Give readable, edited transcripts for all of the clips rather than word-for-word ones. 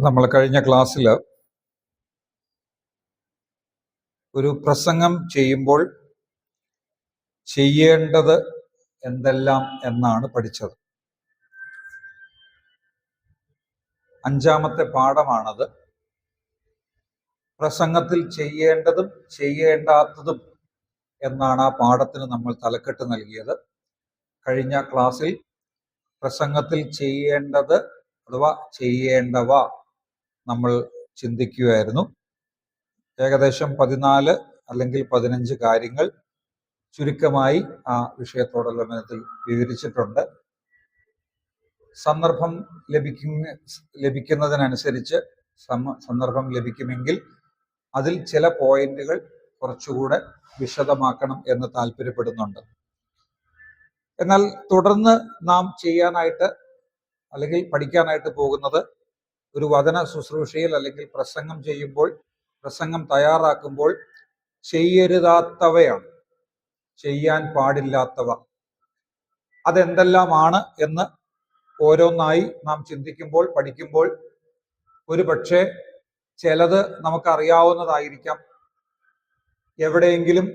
നമ്മൾ കഴിഞ്ഞ ക്ലാസ്സിൽ ഒരു പ്രസംഗം ചെയ്യുമ്പോൾ ചെയ്യേണ്ടത് എന്തെല്ലാം എന്നാണ് പഠിച്ചത്. 5ാമത്തെ പാഠമാണത്. പ്രസംഗത്തിൽ ചെയ്യേണ്ടതും ചെയ്യേണ്ടാത്തതും എന്നാണ് ആ പാഠത്തിന് നമ്മൾ തലക്കെട്ട് നൽകിയത്. കഴിഞ്ഞ ക്ലാസ്സിൽ പ്രസംഗത്തിൽ ചെയ്യേണ്ടത് അഥവാ ചെയ്യേണ്ടവ നമ്മൾ ചിന്തിക്കുകയായിരുന്നു. ഏകദേശം 14 അല്ലെങ്കിൽ 15 കാര്യങ്ങൾ ചുരുക്കമായി ആ വിഷയത്തോടുള്ള ബന്ധത്തിൽ വിവരിച്ചിട്ടുണ്ട്. സന്ദർഭം ലഭിക്കുന്നതിനനുസരിച്ച് സന്ദർഭം ലഭിക്കുമെങ്കിൽ അതിൽ ചില പോയിന്റുകൾ കുറച്ചുകൂടെ വിശദമാക്കണം എന്ന് താല്പര്യപ്പെടുന്നുണ്ട്. എന്നാൽ തുടർന്ന് നാം ചെയ്യാനായിട്ട് അല്ലെങ്കിൽ പഠിക്കാനായിട്ട് പോകുന്നത് ഒരു വചന ശുശ്രൂഷയിൽ അല്ലെങ്കിൽ പ്രസംഗം ചെയ്യുമ്പോൾ, പ്രസംഗം തയ്യാറാക്കുമ്പോൾ ചെയ്യരുതാത്തവയാണ്, ചെയ്യാൻ പാടില്ലാത്തവ. അതെന്തെല്ലാമാണ് എന്ന് ഓരോന്നായി നാം ചിന്തിക്കുമ്പോൾ, പഠിക്കുമ്പോൾ ഒരു പക്ഷേ ചിലത് നമുക്കറിയാവുന്നതായിരിക്കാം. എവിടെയെങ്കിലും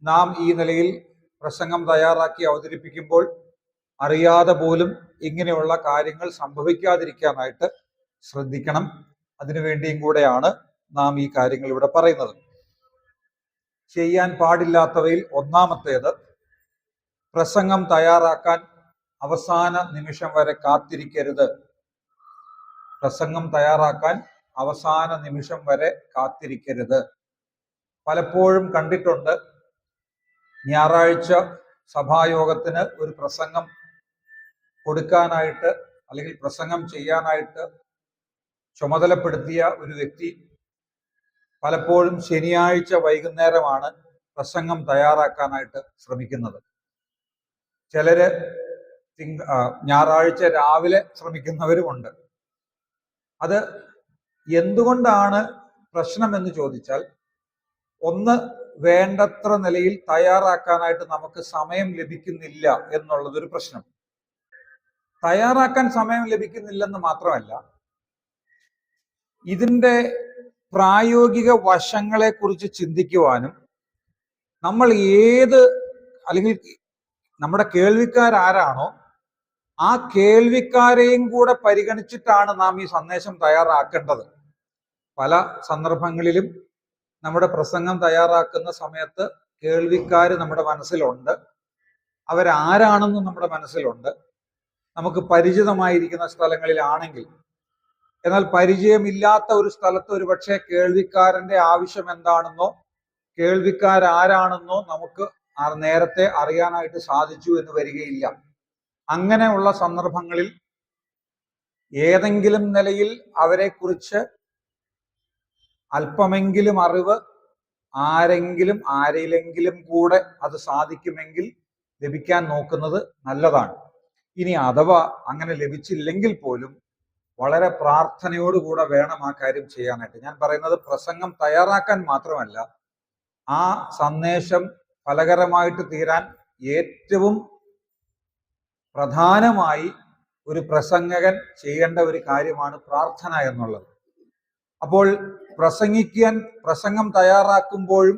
നാം ഈ നിലയിൽ പ്രസംഗം തയ്യാറാക്കി അവതരിപ്പിക്കുമ്പോൾ അറിയാതെ പോലും ഇങ്ങനെയുള്ള കാര്യങ്ങൾ സംഭവിക്കാതിരിക്കാനായിട്ട് ശ്രദ്ധിക്കണം. അതിനുവേണ്ടിയും കൂടെയാണ് നാം ഈ കാര്യങ്ങൾ ഇവിടെ പറയുന്നത്. ചെയ്യാൻ പാടില്ലാത്തവയിൽ ഒന്നാമത്തേത്, പ്രസംഗം തയ്യാറാക്കാൻ അവസാന നിമിഷം വരെ കാത്തിരിക്കരുത്. പ്രസംഗം തയ്യാറാക്കാൻ അവസാന നിമിഷം വരെ കാത്തിരിക്കരുത്. പലപ്പോഴും കണ്ടിട്ടുണ്ട്, ഞായറാഴ്ച സഭായോഗത്തിന് ഒരു പ്രസംഗം കൊടുക്കാനായിട്ട് അല്ലെങ്കിൽ പ്രസംഗം ചെയ്യാനായിട്ട് ചുമതലപ്പെടുത്തിയ ഒരു വ്യക്തി പലപ്പോഴും ശനിയാഴ്ച വൈകുന്നേരമാണ് പ്രസംഗം തയ്യാറാക്കാനായിട്ട് ശ്രമിക്കുന്നത്. ചിലര് ഞായറാഴ്ച രാവിലെ ശ്രമിക്കുന്നവരുമുണ്ട്. അത് എന്തുകൊണ്ടാണ് പ്രശ്നം എന്ന് ചോദിച്ചാൽ, ഒന്ന്, വേണ്ടത്ര നിലയിൽ തയ്യാറാക്കാനായിട്ട് നമുക്ക് സമയം ലഭിക്കുന്നില്ല എന്നുള്ളതൊരു പ്രശ്നം. തയ്യാറാക്കാൻ സമയം ലഭിക്കുന്നില്ലെന്ന് മാത്രമല്ല, ഇതിൻ്റെ പ്രായോഗിക വശങ്ങളെ കുറിച്ച് ചിന്തിക്കുവാനും നമ്മൾ അല്ലെങ്കിൽ നമ്മുടെ കേൾവിക്കാരാരാണോ ആ കേൾവിക്കാരെയും കൂടെ പരിഗണിച്ചിട്ടാണ് നാം ഈ സന്ദേശം തയ്യാറാക്കേണ്ടത്. പല സന്ദർഭങ്ങളിലും നമ്മുടെ പ്രസംഗം തയ്യാറാക്കുന്ന സമയത്ത് കേൾവിക്കാർ നമ്മുടെ മനസ്സിലുണ്ട്, അവരാരാണെന്നും നമ്മുടെ മനസ്സിലുണ്ട്. നമുക്ക് പരിചിതമായിരിക്കുന്ന സ്ഥലങ്ങളിലാണെങ്കിൽ. എന്നാൽ പരിചയമില്ലാത്ത ഒരു സ്ഥലത്ത് ഒരു പക്ഷേ കേൾവിക്കാരന്റെ ആവശ്യം എന്താണെന്നോ കേൾവിക്കാരാരാണെന്നോ നമുക്ക് നേരത്തെ അറിയാനായിട്ട് സാധിച്ചു എന്ന് വരികയില്ല. അങ്ങനെയുള്ള സന്ദർഭങ്ങളിൽ ഏതെങ്കിലും നിലയിൽ അവരെക്കുറിച്ച് അല്പമെങ്കിലും അറിവ് ആരിലെങ്കിലും കൂടെ അത് സാധിക്കുമെങ്കിൽ ലഭിക്കാൻ നോക്കുന്നത് നല്ലതാണ്. ഇനി അഥവാ അങ്ങനെ ലഭിച്ചില്ലെങ്കിൽ പോലും വളരെ പ്രാർത്ഥനയോടുകൂടെ വേണം ആ കാര്യം ചെയ്യാനായിട്ട്. ഞാൻ പറയുന്നത് പ്രസംഗം തയ്യാറാക്കാൻ മാത്രമല്ല, ആ സന്ദേശം ഫലകരമായിട്ട് തീരാൻ ഏറ്റവും പ്രധാനമായി ഒരു പ്രസംഗകൻ ചെയ്യേണ്ട ഒരു കാര്യമാണ് പ്രാർത്ഥന എന്നുള്ളത്. അപ്പോൾ പ്രസംഗം തയ്യാറാക്കുമ്പോഴും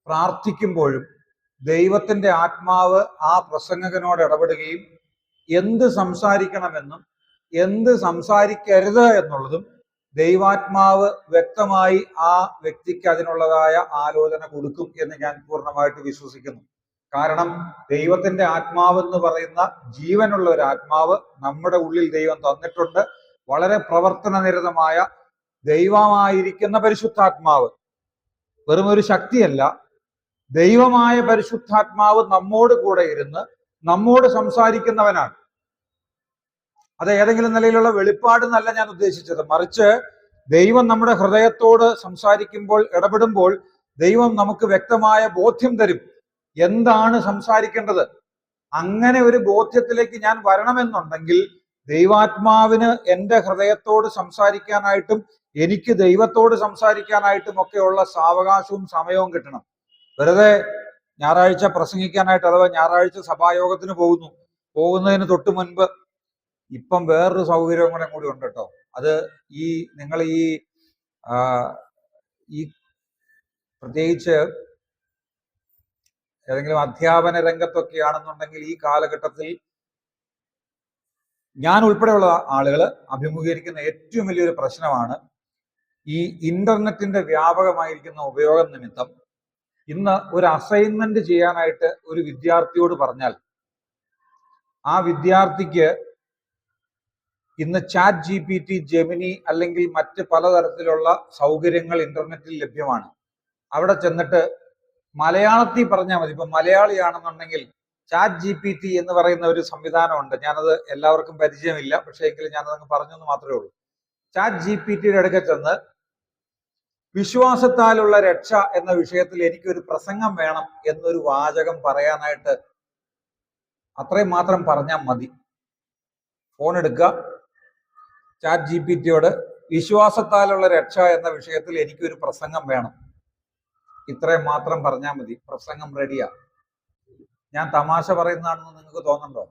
പ്രാർത്ഥിക്കുമ്പോഴും ദൈവത്തിന്റെ ആത്മാവ് ആ പ്രസംഗകനോട് ഇടപെടുകയും എന്ത് സംസാരിക്കണമെന്നും എന്ത് സംസാരിക്കരുത് എന്നുള്ളതും ദൈവാത്മാവ് വ്യക്തമായി ആ വ്യക്തിക്ക് അതിനുള്ളതായ ആലോചന കൊടുക്കും എന്ന് ഞാൻ പൂർണ്ണമായിട്ട് വിശ്വസിക്കുന്നു. കാരണം ദൈവത്തിന്റെ ആത്മാവ് എന്ന് പറയുന്ന ജീവനുള്ള ഒരു ആത്മാവ് നമ്മുടെ ഉള്ളിൽ ദൈവം തന്നിട്ടുണ്ട്. വളരെ പ്രവർത്തനനിരതമായ ദൈവമായിരിക്കുന്ന പരിശുദ്ധാത്മാവ്, വെറും ഒരു ശക്തിയല്ല, ദൈവമായ പരിശുദ്ധാത്മാവ് നമ്മോട് കൂടെ ഇരുന്ന് നമ്മോട് സംസാരിക്കുന്നവനാണ്. അത് ഏതെങ്കിലും നിലയിലുള്ള വെളിപ്പാടെന്നല്ല ഞാൻ ഉദ്ദേശിച്ചത്, മറിച്ച് ദൈവം നമ്മുടെ ഹൃദയത്തോട് സംസാരിക്കുമ്പോൾ, ഇടപെടുമ്പോൾ ദൈവം നമുക്ക് വ്യക്തമായ ബോധ്യം തരും എന്താണ് സംസാരിക്കേണ്ടത്. അങ്ങനെ ഒരു ബോധ്യത്തിലേക്ക് ഞാൻ വരണമെന്നുണ്ടെങ്കിൽ ദൈവാത്മാവിന് എൻ്റെ ഹൃദയത്തോട് സംസാരിക്കാനായിട്ടും എനിക്ക് ദൈവത്തോട് സംസാരിക്കാനായിട്ടും ഒക്കെയുള്ള സാവകാശവും സമയവും കിട്ടണം. വെറുതെ ഞായറാഴ്ച പ്രസംഗിക്കാനായിട്ട് അഥവാ ഞായറാഴ്ച സഭായോഗത്തിന് പോകുന്നതിന് തൊട്ട് മുൻപ് ഇപ്പം വേറൊരു സൗകര്യവും കൂടി ഉണ്ട് കേട്ടോ. അത് ഈ നിങ്ങൾ ഈ പ്രത്യേകിച്ച് ഏതെങ്കിലും അധ്യാപന രംഗത്തൊക്കെയാണെന്നുണ്ടെങ്കിൽ ഈ കാലഘട്ടത്തിൽ ഞാൻ ഉൾപ്പെടെയുള്ള ആളുകൾ അഭിമുഖീകരിക്കുന്ന ഏറ്റവും വലിയൊരു പ്രശ്നമാണ് ഈ ഇന്റർനെറ്റിന്റെ വ്യാപകമായിരിക്കുന്ന ഉപയോഗം നിമിത്തം ഇന്ന് ഒരു അസൈൻമെന്റ് ചെയ്യാനായിട്ട് ഒരു വിദ്യാർത്ഥിയോട് പറഞ്ഞാൽ ആ വിദ്യാർത്ഥിക്ക് ഇന്ന് ചാറ്റ് GPT, ജെമിനി അല്ലെങ്കിൽ മറ്റ് പലതരത്തിലുള്ള സൗകര്യങ്ങൾ ഇന്റർനെറ്റിൽ ലഭ്യമാണ്. അവിടെ ചെന്നിട്ട് മലയാളത്തിൽ പറഞ്ഞാൽ മതി. ഇപ്പൊ മലയാളിയാണെന്നുണ്ടെങ്കിൽ ചാറ്റ് GPT എന്ന് പറയുന്ന ഒരു സംവിധാനമുണ്ട്. ഞാനത് എല്ലാവർക്കും പരിചയമില്ല, പക്ഷേ എങ്കിലും ഞാനതങ്ങ് പറഞ്ഞെന്ന് മാത്രമേ ഉള്ളൂ. ചാറ്റ് GPTയുടെ അടുക്ക ചെന്ന് വിശ്വാസത്താലുള്ള രക്ഷ എന്ന വിഷയത്തിൽ എനിക്കൊരു പ്രസംഗം വേണം എന്നൊരു വാചകം പറയാനായിട്ട് അത്രയും മാത്രം പറഞ്ഞാൽ മതി. ഫോൺ എടുക്കുക, ചാറ്റ് GPTയോട് വിശ്വാസത്താലുള്ള രക്ഷ എന്ന വിഷയത്തിൽ എനിക്കൊരു പ്രസംഗം വേണം, ഇത്രയും മാത്രം പറഞ്ഞാൽ മതി, പ്രസംഗം റെഡിയാ. ഞാൻ തമാശ പറയുന്നതാണെന്ന് നിങ്ങൾക്ക് തോന്നുന്നുണ്ടോ?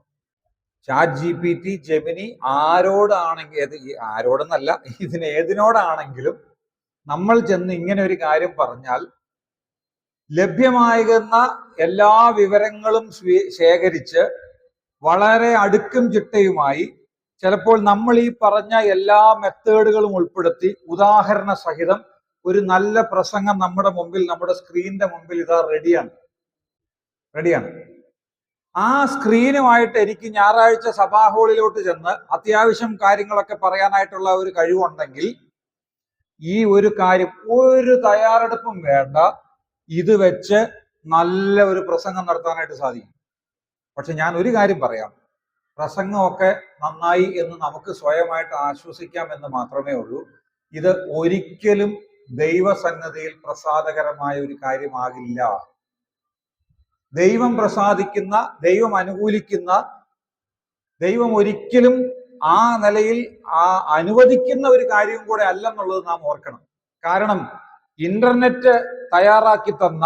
ചാറ്റ് GPT, ജെമിനി ആരോടാണെങ്കിൽ, ആരോടെന്നല്ല, ഏതിനോടാണെങ്കിലും നമ്മൾ ചെന്ന് ഇങ്ങനെ ഒരു കാര്യം പറഞ്ഞാൽ ലഭ്യമാകുന്ന എല്ലാ വിവരങ്ങളും ശേഖരിച്ച് വളരെ അടുക്കും ചിട്ടയുമായി ചിലപ്പോൾ നമ്മൾ ഈ പറഞ്ഞ എല്ലാ മെത്തേഡുകളും ഉൾപ്പെടുത്തി ഉദാഹരണ സഹിതം ഒരു നല്ല പ്രസംഗം നമ്മുടെ മുമ്പിൽ, നമ്മുടെ സ്ക്രീനിന്റെ മുമ്പിൽ ഇതാ റെഡിയാണ്. ആ സ്ക്രീനുമായിട്ട് എനിക്ക് ഞായറാഴ്ച സഭാ ഹാളിലോട്ട് ചെന്ന് അത്യാവശ്യം കാര്യങ്ങളൊക്കെ പറയാനായിട്ടുള്ള ഒരു കഴിവുണ്ടെങ്കിൽ ഈ ഒരു കാര്യം ഒരു തയ്യാറെടുപ്പും വേണ്ട, ഇത് വെച്ച് നല്ല ഒരു പ്രസംഗം നടത്താനായിട്ട് സാധിക്കും. പക്ഷെ ഞാൻ ഒരു കാര്യം പറയാം, പ്രസംഗമൊക്കെ നന്നായി എന്ന് നമുക്ക് സ്വയമായിട്ട് ആശ്വസിക്കാം എന്ന് മാത്രമേ ഉള്ളൂ. ഇത് ഒരിക്കലും ദൈവസന്നദ്ധിയിൽ പ്രസാദകരമായ ഒരു കാര്യമാകില്ല. ദൈവം പ്രസാദിക്കുന്ന, ദൈവം അനുകൂലിക്കുന്ന, ദൈവം ഒരിക്കലും ആ നിലയിൽ അനുവദിക്കുന്ന ഒരു കാര്യം കൂടെ അല്ലെന്നുള്ളത് നാം ഓർക്കണം. കാരണം ഇന്റർനെറ്റ് തയ്യാറാക്കി തന്ന,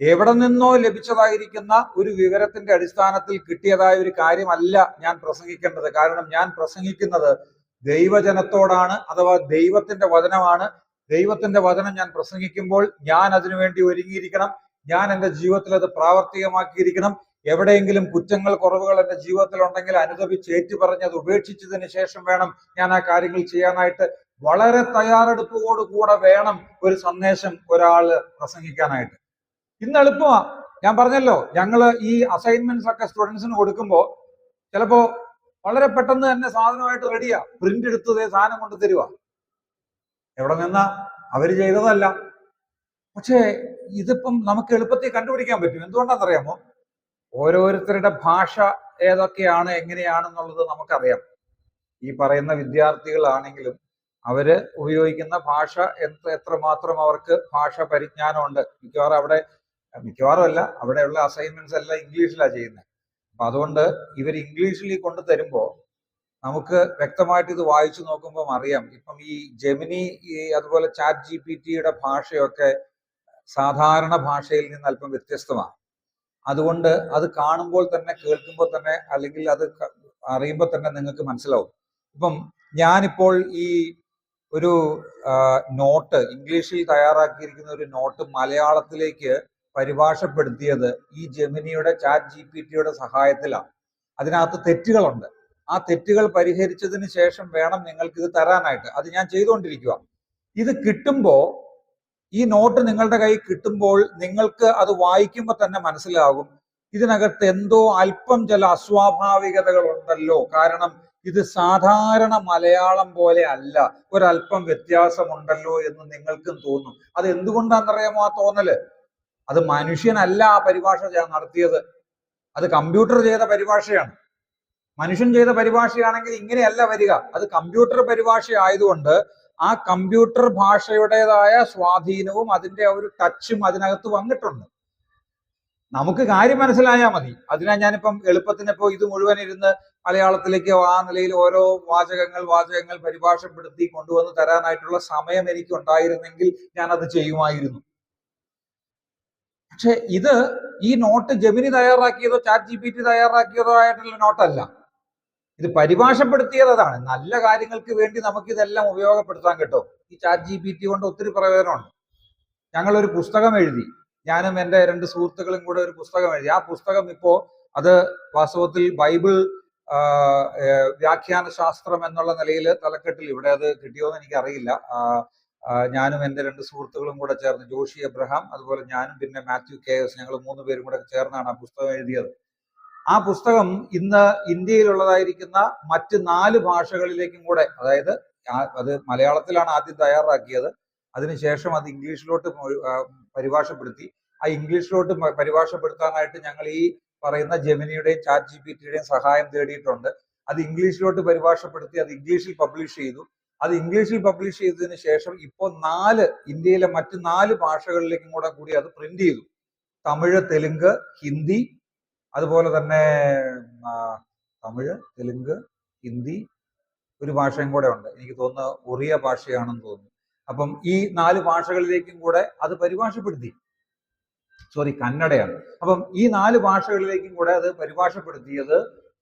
എവിടെ നിന്നോ ലഭിച്ചതായിരിക്കുന്ന ഒരു വിവരത്തിന്റെ അടിസ്ഥാനത്തിൽ കിട്ടിയതായ ഒരു കാര്യമല്ല ഞാൻ പ്രസംഗിക്കേണ്ടത്. കാരണം ഞാൻ പ്രസംഗിക്കുന്നത് ദൈവജനത്തോടാണ്, അഥവാ ദൈവത്തിന്റെ വചനമാണ്. ദൈവത്തിന്റെ വചനം ഞാൻ പ്രസംഗിക്കുമ്പോൾ ഞാൻ അതിനുവേണ്ടി ഒരുങ്ങിയിരിക്കണം. ഞാൻ എൻ്റെ ജീവിതത്തിൽ അത് പ്രാവർത്തികമാക്കിയിരിക്കണം. എവിടെയെങ്കിലും കുറ്റങ്ങൾ, കുറവുകൾ എൻ്റെ ജീവിതത്തിൽ ഉണ്ടെങ്കിൽ അനുദപിച്ച് ഏറ്റുപറഞ്ഞ് അത് ഉപേക്ഷിച്ചതിന് ശേഷം വേണം ഞാൻ ആ കാര്യങ്ങൾ ചെയ്യാനായിട്ട്. വളരെ തയ്യാറെടുപ്പോടുകൂടെ വേണം ഒരു സന്ദേശം ഒരാള് പ്രസംഗിക്കാനായിട്ട്. ഇന്ന് എളുപ്പമാ. ഞാൻ പറഞ്ഞല്ലോ, ഞങ്ങള് ഈ അസൈൻമെന്റ്സ് ഒക്കെ സ്റ്റുഡൻസിന് കൊടുക്കുമ്പോൾ ചിലപ്പോ വളരെ പെട്ടെന്ന് തന്നെ സാധനമായിട്ട് റെഡിയാ, പ്രിന്റ് എടുത്തതേ സാധനം കൊണ്ട് തരുക. എവിടെ നിന്നാ? അവര് ചെയ്തതല്ല. പക്ഷേ ഇതിപ്പം നമുക്ക് എളുപ്പത്തിൽ കണ്ടുപിടിക്കാൻ പറ്റും. എന്തുകൊണ്ടാണെന്നറിയാമോ? ഓരോരുത്തരുടെ ഭാഷ ഏതൊക്കെയാണ്, എങ്ങനെയാണെന്നുള്ളത് നമുക്കറിയാം. ഈ പറയുന്ന വിദ്യാർത്ഥികളാണെങ്കിലും അവര് ഉപയോഗിക്കുന്ന ഭാഷ എത്രമാത്രം അവർക്ക് ഭാഷ പരിജ്ഞാനമുണ്ട്. മിക്കവാറും അല്ല, അവിടെയുള്ള അസൈൻമെന്റ്സ് എല്ലാം ഇംഗ്ലീഷിലാണ് ചെയ്യുന്നത്. അപ്പൊ അതുകൊണ്ട് ഇവർ ഇംഗ്ലീഷിൽ കൊണ്ടു തരുമ്പോൾ നമുക്ക് വ്യക്തമായിട്ട് ഇത് വായിച്ചു നോക്കുമ്പോൾ അറിയാം. ഇപ്പം ഈ ജെമിനി, അതുപോലെ ചാറ്റ് GPTയുടെ ഭാഷയൊക്കെ സാധാരണ ഭാഷയിൽ നിന്ന് അല്പം വ്യത്യസ്തമാണ്. അതുകൊണ്ട് അത് കാണുമ്പോൾ തന്നെ, കേൾക്കുമ്പോൾ തന്നെ, അല്ലെങ്കിൽ അത് അറിയുമ്പോൾ തന്നെ നിങ്ങൾക്ക് മനസ്സിലാവും. ഇപ്പം ഞാനിപ്പോൾ ഈ ഒരു നോട്ട്, ഇംഗ്ലീഷിൽ തയ്യാറാക്കിയിരിക്കുന്ന ഒരു നോട്ട് മലയാളത്തിലേക്ക് പരിഭാഷപ്പെടുത്തിയത് ഈ ജെമിനിയുടെ, ചാറ്റ് GPTയുടെ സഹായത്തിലാണ്. അതിനകത്ത് തെറ്റുകളുണ്ട്. ആ തെറ്റുകൾ പരിഹരിച്ചതിന് ശേഷം വേണം നിങ്ങൾക്ക് ഇത് തരാനായിട്ട്. അത് ഞാൻ ചെയ്തുകൊണ്ടിരിക്കുക. ഇത് കിട്ടുമ്പോൾ, ഈ നോട്ട് നിങ്ങളുടെ കയ്യിൽ കിട്ടുമ്പോൾ നിങ്ങൾക്ക് അത് വായിക്കുമ്പോൾ തന്നെ മനസ്സിലാകും ഇതിനകത്ത് എന്തോ അല്പം ചില അസ്വാഭാവികതകൾ ഉണ്ടല്ലോ. കാരണം ഇത് സാധാരണ മലയാളം പോലെ അല്ല, ഒരല്പം വ്യത്യാസമുണ്ടല്ലോ എന്ന് നിങ്ങൾക്കും തോന്നും. അത് എന്തുകൊണ്ടാണെന്നറിയാമോ ആ തോന്നല്? അത് മനുഷ്യനല്ല ആ പരിഭാഷ നടത്തിയത്, അത് കമ്പ്യൂട്ടർ ചെയ്ത പരിഭാഷയാണ്. മനുഷ്യൻ ചെയ്ത പരിഭാഷയാണെങ്കിൽ ഇങ്ങനെയല്ല വരിക. അത് കമ്പ്യൂട്ടർ പരിഭാഷ ആയതുകൊണ്ട് ആ കമ്പ്യൂട്ടർ ഭാഷയുടേതായ സ്വാധീനവും അതിന്റെ ഒരു ടച്ചും അതിനകത്ത് വന്നിട്ടുണ്ട്. നമുക്ക് കാര്യം മനസ്സിലായാൽ മതി. അതിനാ ഞാനിപ്പം എളുപ്പത്തിനിപ്പോ ഇത് മുഴുവൻ ഇരുന്ന് മലയാളത്തിലേക്ക് ആ നിലയിൽ ഓരോ വാചകങ്ങൾ പരിഭാഷപ്പെടുത്തി കൊണ്ടുവന്ന് തരാനായിട്ടുള്ള സമയം എനിക്ക് ഉണ്ടായിരുന്നെങ്കിൽ ഞാൻ അത് ചെയ്യുമായിരുന്നു. പക്ഷെ ഈ നോട്ട് ജെമിനി തയ്യാറാക്കിയതോ ചാറ്റ് GPT തയ്യാറാക്കിയതോ ആയിട്ടുള്ള നോട്ടല്ല. ഇത് പരിഭാഷപ്പെടുത്തിയത് അതാണ്. നല്ല കാര്യങ്ങൾക്ക് വേണ്ടി നമുക്കിതെല്ലാം ഉപയോഗപ്പെടുത്താൻ കേട്ടോ. ഈ ChatGPT കൊണ്ട് ഒത്തിരി പ്രയോജനമുണ്ട്. ഞങ്ങളൊരു പുസ്തകം എഴുതി, ഞാനും എൻ്റെ 2 സുഹൃത്തുക്കളും കൂടെ ഒരു പുസ്തകം എഴുതി. ആ പുസ്തകം ഇപ്പോ അത് വാസ്തവത്തിൽ ബൈബിൾ വ്യാഖ്യാന ശാസ്ത്രം എന്നുള്ള നിലയിൽ തലക്കെട്ടിൽ, ഇവിടെ അത് കിട്ടിയോന്ന് എനിക്കറിയില്ല. ഞാനും എൻ്റെ 2 സുഹൃത്തുക്കളും കൂടെ ചേർന്ന്, ജോഷി എബ്രഹാം, അതുപോലെ ഞാനും പിന്നെ മാത്യു KS, ഞങ്ങൾ 3 പേരും കൂടെ ചേർന്നാണ് ആ പുസ്തകം എഴുതിയത്. ആ പുസ്തകം ഇന്ന് ഇന്ത്യയിലുള്ളതായിരിക്കുന്ന മറ്റ് 4 ഭാഷകളിലേക്കും കൂടെ, അതായത് അത് മലയാളത്തിലാണ് ആദ്യം തയ്യാറാക്കിയത്, അതിനുശേഷം അത് ഇംഗ്ലീഷിലോട്ട് പരിഭാഷപ്പെടുത്തി. ആ ഇംഗ്ലീഷിലോട്ട് പരിഭാഷപ്പെടുത്താനായിട്ട് ഞങ്ങൾ ഈ പറയുന്ന ജെമിനിയുടെയും ChatGPTയുടെയും സഹായം തേടിയിട്ടുണ്ട്. അത് ഇംഗ്ലീഷിലോട്ട് പരിഭാഷപ്പെടുത്തി അത് ഇംഗ്ലീഷിൽ പബ്ലിഷ് ചെയ്തു. അത് ഇംഗ്ലീഷിൽ പബ്ലിഷ് ചെയ്തതിന് ശേഷം ഇപ്പോൾ ഇന്ത്യയിലെ മറ്റ് 4 ഭാഷകളിലേക്കും കൂടി അത് പ്രിന്റ് ചെയ്തു. തമിഴ്, തെലുങ്ക്, ഹിന്ദി, അതുപോലെ തന്നെ തമിഴ്, തെലുങ്ക്, ഹിന്ദി, ഒരു ഭാഷയും കൂടെ ഉണ്ട്, എനിക്ക് തോന്നുന്നു ഒറിയ ഭാഷയാണെന്ന് തോന്നുന്നു. അപ്പം ഈ 4 ഭാഷകളിലേക്കും കൂടെ അത് പരിഭാഷപ്പെടുത്തി. കന്നഡയാണ്. അപ്പം ഈ 4 ഭാഷകളിലേക്കും കൂടെ അത് പരിഭാഷപ്പെടുത്തിയത്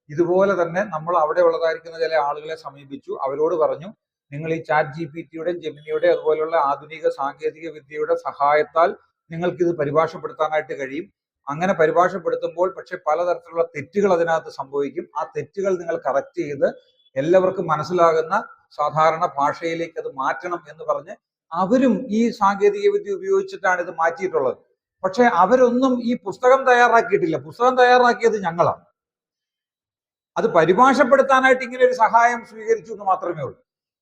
ഇതുപോലെ തന്നെ നമ്മൾ അവിടെ ഉള്ളതായിരിക്കുന്ന ചില ആളുകളെ സമീപിച്ചു. അവരോട് പറഞ്ഞു, നിങ്ങൾ ഈ ChatGPTയുടെയും ജെമിനിയുടെയും അതുപോലുള്ള ആധുനിക സാങ്കേതിക വിദ്യയുടെ സഹായത്താൽ നിങ്ങൾക്ക് ഇത് പരിഭാഷപ്പെടുത്താനായിട്ട് കഴിയും. അങ്ങനെ പരിഭാഷപ്പെടുത്തുമ്പോൾ പക്ഷെ പലതരത്തിലുള്ള തെറ്റുകൾ അതിനകത്ത് സംഭവിക്കും. ആ തെറ്റുകൾ നിങ്ങൾ കറക്റ്റ് ചെയ്ത് എല്ലാവർക്കും മനസ്സിലാകുന്ന സാധാരണ ഭാഷയിലേക്ക് അത് മാറ്റണം എന്ന് പറഞ്ഞ് അവരും ഈ സാങ്കേതിക വിദ്യ ഉപയോഗിച്ചിട്ടാണ് ഇത് മാറ്റിയിട്ടുള്ളത്. പക്ഷെ അവരൊന്നും ഈ പുസ്തകം തയ്യാറാക്കിയിട്ടില്ല. പുസ്തകം തയ്യാറാക്കിയത് ഞങ്ങളാണ്. അത് പരിഭാഷപ്പെടുത്താനായിട്ട് ഇങ്ങനെ ഒരു സഹായം സ്വീകരിച്ചു എന്ന് മാത്രമേ ഉള്ളൂ.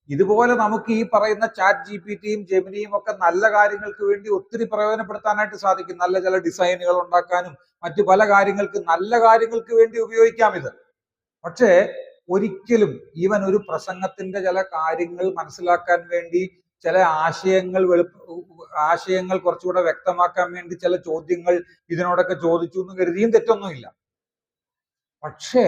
ഇതുപോലെ നമുക്ക് ഈ പറയുന്ന ChatGPTയും ജെമിനിയും ഒക്കെ നല്ല കാര്യങ്ങൾക്ക് വേണ്ടി ഒത്തിരി പ്രയോജനപ്പെടുത്താനായിട്ട് സാധിക്കും. നല്ല ചില ഡിസൈനുകൾ ഉണ്ടാക്കാനും മറ്റു പല കാര്യങ്ങൾക്ക്, നല്ല കാര്യങ്ങൾക്ക് വേണ്ടി ഉപയോഗിക്കാം ഇത്. പക്ഷേ ഒരിക്കലും ഈവൻ ഒരു പ്രസംഗത്തിന്റെ ചില കാര്യങ്ങൾ മനസ്സിലാക്കാൻ വേണ്ടി, ചില ആശയങ്ങൾ കുറച്ചുകൂടെ വ്യക്തമാക്കാൻ വേണ്ടി ചില ചോദ്യങ്ങൾ ഇതിനോടൊക്കെ ചോദിച്ചു എന്ന് കരുതിയും തെറ്റൊന്നുമില്ല. പക്ഷേ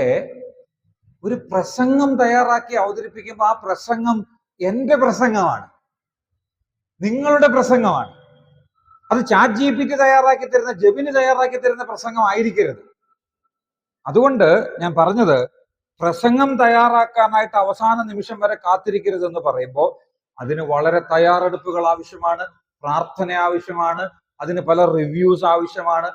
ഒരു പ്രസംഗം തയ്യാറാക്കി അവതരിപ്പിക്കുമ്പോൾ ആ പ്രസംഗം എന്റെ പ്രസംഗമാണ്, നിങ്ങളുടെ പ്രസംഗമാണ്. അത് ChatGPT തയ്യാറാക്കി തരുന്ന, ജെമിനി തയ്യാറാക്കി തരുന്ന പ്രസംഗം ആയിരിക്കരുത്. അതുകൊണ്ട് ഞാൻ പറഞ്ഞത്, പ്രസംഗം തയ്യാറാക്കാനായിട്ട് അവസാന നിമിഷം വരെ കാത്തിരിക്കരുതെന്ന് പറയുമ്പോൾ അതിന് വളരെ തയ്യാറെടുപ്പുകൾ ആവശ്യമാണ്, പ്രാർത്ഥന ആവശ്യമാണ്, അതിന് പല റിവ്യൂസ് ആവശ്യമാണ്.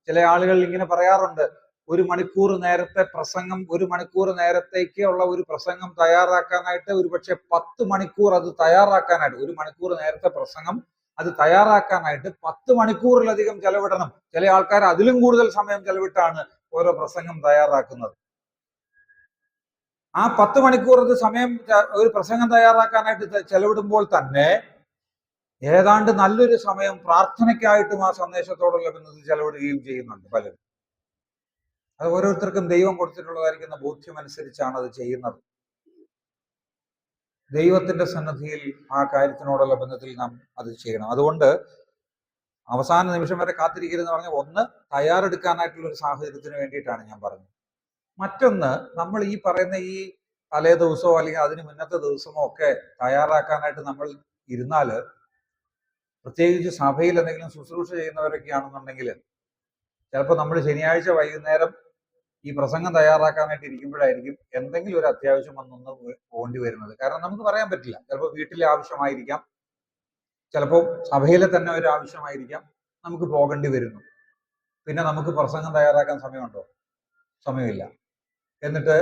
ചില ആളുകൾ ഇങ്ങനെ പറയാറുണ്ട്, 1 മണിക്കൂർ നേരത്തെ പ്രസംഗം, 1 മണിക്കൂർ നേരത്തേക്ക് ഉള്ള ഒരു പ്രസംഗം തയ്യാറാക്കാനായിട്ട് ഒരുപക്ഷെ 10 മണിക്കൂർ അത് തയ്യാറാക്കാനായിട്ട്, 1 മണിക്കൂർ നേരത്തെ പ്രസംഗം അത് തയ്യാറാക്കാനായിട്ട് 10 മണിക്കൂറിലധികം ചെലവിടണം. ചില ആൾക്കാർ അതിലും കൂടുതൽ സമയം ചെലവിട്ടാണ് ഓരോ പ്രസംഗം തയ്യാറാക്കുന്നത്. ആ 10 മണിക്കൂർ സമയം ഒരു പ്രസംഗം തയ്യാറാക്കാനായിട്ട് ചെലവിടുമ്പോൾ തന്നെ ഏതാണ്ട് നല്ലൊരു സമയം പ്രാർത്ഥനയ്ക്കായിട്ടും ആ സന്ദേശത്തോടുള്ള ബന്ധത്തിൽ ചെലവിടുകയും ചെയ്യുന്നുണ്ട് പലരും. അത് ഓരോരുത്തർക്കും ദൈവം കൊടുത്തിട്ടുള്ളതായിരിക്കുന്ന ബോധ്യം അനുസരിച്ചാണ് അത് ചെയ്യുന്നത്. ദൈവത്തിന്റെ സന്നദ്ധിയിൽ ആ കാര്യത്തിനോടുള്ള ബന്ധത്തിൽ നാം അത് ചെയ്യണം. അതുകൊണ്ട് അവസാന നിമിഷം വരെ കാത്തിരിക്കരുതെന്ന് പറഞ്ഞാൽ, ഒന്ന് തയ്യാറെടുക്കാനായിട്ടുള്ള ഒരു സാഹചര്യത്തിന് വേണ്ടിയിട്ടാണ് ഞാൻ പറഞ്ഞത്. മറ്റൊന്ന്, നമ്മൾ ഈ പറയുന്ന ഈ തലേ ദിവസമോ അല്ലെങ്കിൽ അതിന് മുന്നത്തെ ദിവസമോ ഒക്കെ തയ്യാറാക്കാനായിട്ട് നമ്മൾ ഇരുന്നാല്, പ്രത്യേകിച്ച് സഭയിൽ എന്തെങ്കിലും ശുശ്രൂഷ ചെയ്യുന്നവരൊക്കെ ആണെന്നുണ്ടെങ്കിൽ, ചിലപ്പോൾ നമ്മൾ ശനിയാഴ്ച വൈകുന്നേരം ഈ പ്രസംഗം തയ്യാറാക്കാനായിട്ട് ഇരിക്കുമ്പോഴായിരിക്കും എന്തെങ്കിലും ഒരു അത്യാവശ്യം വന്നൊന്ന് പോകേണ്ടി വരുന്നത്. കാരണം നമുക്ക് പറയാൻ പറ്റില്ല, ചിലപ്പോൾ വീട്ടിലെ ആവശ്യമായിരിക്കാം, ചിലപ്പോൾ സഭയിലെ തന്നെ ഒരു ആവശ്യമായിരിക്കാം, നമുക്ക് പോകേണ്ടി വരുന്നു. പിന്നെ നമുക്ക് പ്രസംഗം തയ്യാറാക്കാൻ സമയമുണ്ടോ? സമയമില്ല. എന്നിട്ട്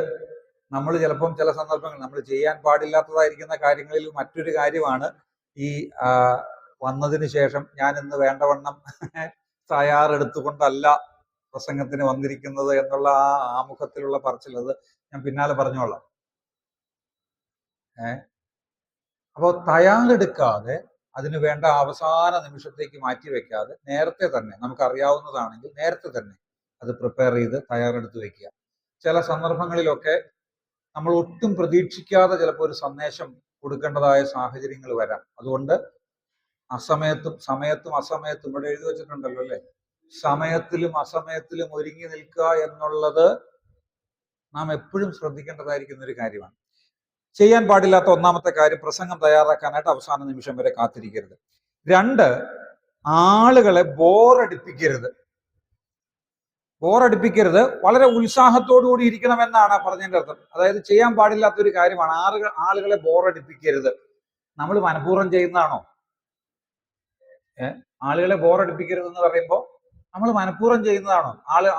നമ്മൾ ചിലപ്പം ചില സന്ദർഭങ്ങൾ നമ്മൾ ചെയ്യാൻ പാടില്ലാത്തതായിരിക്കുന്ന കാര്യങ്ങളിൽ മറ്റൊരു കാര്യമാണ് ഈ വന്നതിന് ശേഷം ഞാൻ ഇന്ന് വേണ്ടവണ്ണം തയ്യാറെടുത്തുകൊണ്ടല്ല പ്രസംഗത്തിന് വന്നിരിക്കുന്നത് എന്നുള്ള ആ ആമുഖത്തിലുള്ള പറച്ചിൽ, അത് ഞാൻ പിന്നാലെ പറഞ്ഞോളാം. അപ്പോൾ തയ്യാറെടുക്കാതെ, അതിന് വേണ്ട അവസാന നിമിഷത്തേക്ക് മാറ്റിവെക്കാതെ നേരത്തെ തന്നെ, നമുക്കറിയാവുന്നതാണെങ്കിൽ നേരത്തെ തന്നെ അത് പ്രിപ്പയർ ചെയ്ത് തയ്യാറെടുത്ത് വെക്കുക. ചില സന്ദർഭങ്ങളിലൊക്കെ നമ്മൾ ഒട്ടും പ്രതീക്ഷിക്കാതെ ചിലപ്പോൾ ഒരു സന്ദേശം കൊടുക്കേണ്ടതായ സാഹചര്യങ്ങൾ വരാം. അതുകൊണ്ട് സമയത്തും അസമയത്തും, ഇവിടെ എഴുതി വെച്ചിട്ടുണ്ടല്ലോ അല്ലെ, സമയത്തിലും അസമയത്തിലും ഒരുങ്ങി നിൽക്കുക എന്നുള്ളത് നാം എപ്പോഴും ശ്രദ്ധിക്കേണ്ടതായിരിക്കുന്ന ഒരു കാര്യമാണ്. ചെയ്യാൻ പാടില്ലാത്ത ഒന്നാമത്തെ കാര്യം, പ്രസംഗം തയ്യാറാക്കാനായിട്ട് അവസാന നിമിഷം വരെ കാത്തിരിക്കരുത്. 2, ആളുകളെ ബോറടിപ്പിക്കരുത്. ബോറടിപ്പിക്കരുത്, വളരെ ഉത്സാഹത്തോടു കൂടി ഇരിക്കണമെന്നാണ് പറഞ്ഞതിന്റെ അർത്ഥം. അതായത് ചെയ്യാൻ പാടില്ലാത്ത ഒരു കാര്യമാണ് ആളുകളെ ബോറടിപ്പിക്കരുത്. നമ്മൾ മനഃപൂർവ്വം ചെയ്യുന്നതാണോ? ആളുകളെ ബോറടിപ്പിക്കരുത് എന്ന് പറയുമ്പോൾ നമ്മൾ മനഃപൂർവ്വം ചെയ്യുന്നതാണോ?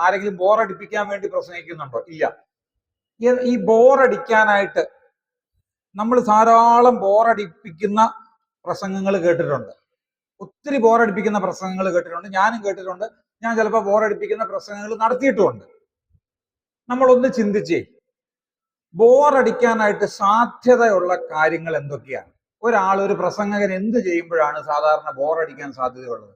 ആരെങ്കിലും ബോറടിപ്പിക്കാൻ വേണ്ടി പ്രസംഗിക്കുന്നുണ്ടോ? ഇല്ല. ഈ ബോറടിക്കാനായിട്ട് നമ്മൾ ധാരാളം ബോറടിപ്പിക്കുന്ന പ്രസംഗങ്ങൾ കേട്ടിട്ടുണ്ട്. ഒത്തിരി ബോറടിപ്പിക്കുന്ന പ്രസംഗങ്ങൾ കേട്ടിട്ടുണ്ട്, ഞാനും കേട്ടിട്ടുണ്ട്. ഞാൻ ചിലപ്പോൾ ബോറടിപ്പിക്കുന്ന പ്രസംഗങ്ങൾ നടത്തിയിട്ടുമുണ്ട്. നമ്മളൊന്ന് ചിന്തിച്ചേ, ബോറടിക്കാനായിട്ട് സാധ്യതയുള്ള കാര്യങ്ങൾ എന്തൊക്കെയാണ്? ഒരു പ്രസംഗകൻ എന്ത് ചെയ്യുമ്പോഴാണ് സാധാരണ ബോറടിക്കാൻ സാധ്യതയുള്ളത്?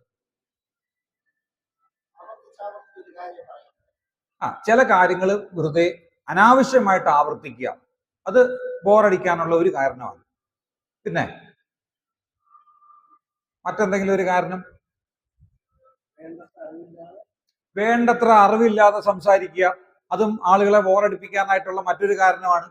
ചില കാര്യങ്ങൾ വെറുതെ അനാവശ്യമായിട്ട് ആവർത്തിക്കുക, അത് ബോറടിക്കാനുള്ള ഒരു കാരണമാണ്. പിന്നെ മറ്റെന്തെങ്കിലും ഒരു കാരണം? വേണ്ടത്ര അറിവില്ലാതെ സംസാരിക്കുക, അതും ആളുകളെ ബോറടിപ്പിക്കാനായിട്ടുള്ള മറ്റൊരു കാരണമാണ്.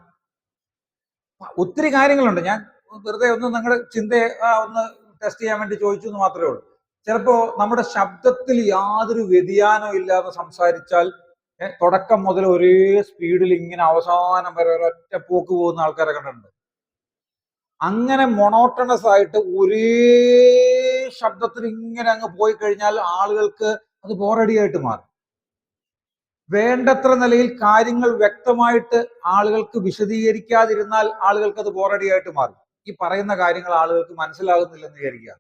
ഒത്തിരി കാര്യങ്ങളുണ്ട്. ഞാൻ വെറുതെ ഒന്ന് നിങ്ങളുടെ ചിന്തയെ ഒന്ന് ടെസ്റ്റ് ചെയ്യാൻ വേണ്ടി ചോദിച്ചു എന്ന് മാത്രമേ ഉള്ളൂ. ചിലപ്പോ നമ്മുടെ ശബ്ദത്തിൽ യാതൊരു വ്യതിയാനവും ഇല്ലാതെ സംസാരിച്ചാൽ തുടക്കം മുതൽ ഒരേ സ്പീഡിൽ ഇങ്ങനെ അവസാനം വരെ ഒരൊറ്റ പോക്ക് പോകുന്ന ആൾക്കാരെ കണ്ടിട്ടുണ്ട്. അങ്ങനെ മൊണോട്ടണസ് ആയിട്ട് ഒരേ ശബ്ദത്തിൽ ഇങ്ങനെ അങ്ങ് പോയി കഴിഞ്ഞാൽ ആളുകൾക്ക് അത് ബോറടിയായിട്ട് മാറും. വേണ്ടത്ര നിലയിൽ കാര്യങ്ങൾ വ്യക്തമായിട്ട് ആളുകൾക്ക് വിശദീകരിക്കാതിരുന്നാൽ ആളുകൾക്ക് അത് ബോറടിയായിട്ട് മാറും. ഈ പറയുന്ന കാര്യങ്ങൾ ആളുകൾക്ക് മനസ്സിലാകുന്നില്ലെന്ന് വിചാരിക്കുക.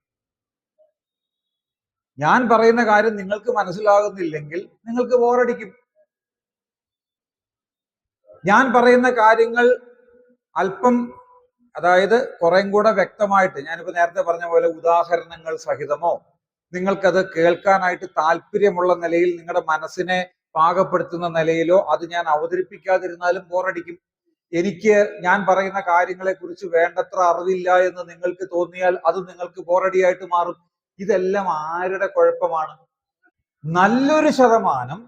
ഞാൻ പറയുന്ന കാര്യം നിങ്ങൾക്ക് മനസ്സിലാകുന്നില്ലെങ്കിൽ നിങ്ങൾക്ക് ബോറടിക്കും. ഞാൻ പറയുന്ന കാര്യങ്ങൾ അല്പം, അതായത് കുറേം കൂടെ വ്യക്തമായിട്ട്, ഞാനിപ്പോ നേരത്തെ പറഞ്ഞ പോലെ ഉദാഹരണങ്ങൾ സഹിതമോ നിങ്ങൾക്കത് കേൾക്കാനായിട്ട് താല്പര്യമുള്ള നിലയിൽ, നിങ്ങളുടെ മനസ്സിനെ പാകപ്പെടുത്തുന്ന നിലയിലോ അത് ഞാൻ അവതരിപ്പിക്കാതിരുന്നാലും ബോറടിക്കും. ഞാൻ പറയുന്ന കാര്യങ്ങളെ കുറിച്ച് വേണ്ടത്ര അറിവില്ല എന്ന് നിങ്ങൾക്ക് തോന്നിയാൽ അത് നിങ്ങൾക്ക് ബോറടിയായിട്ട് മാറും. ഇതെല്ലാം ആരുടെ കുഴപ്പമാണ്? നല്ലൊരു ശതമാനം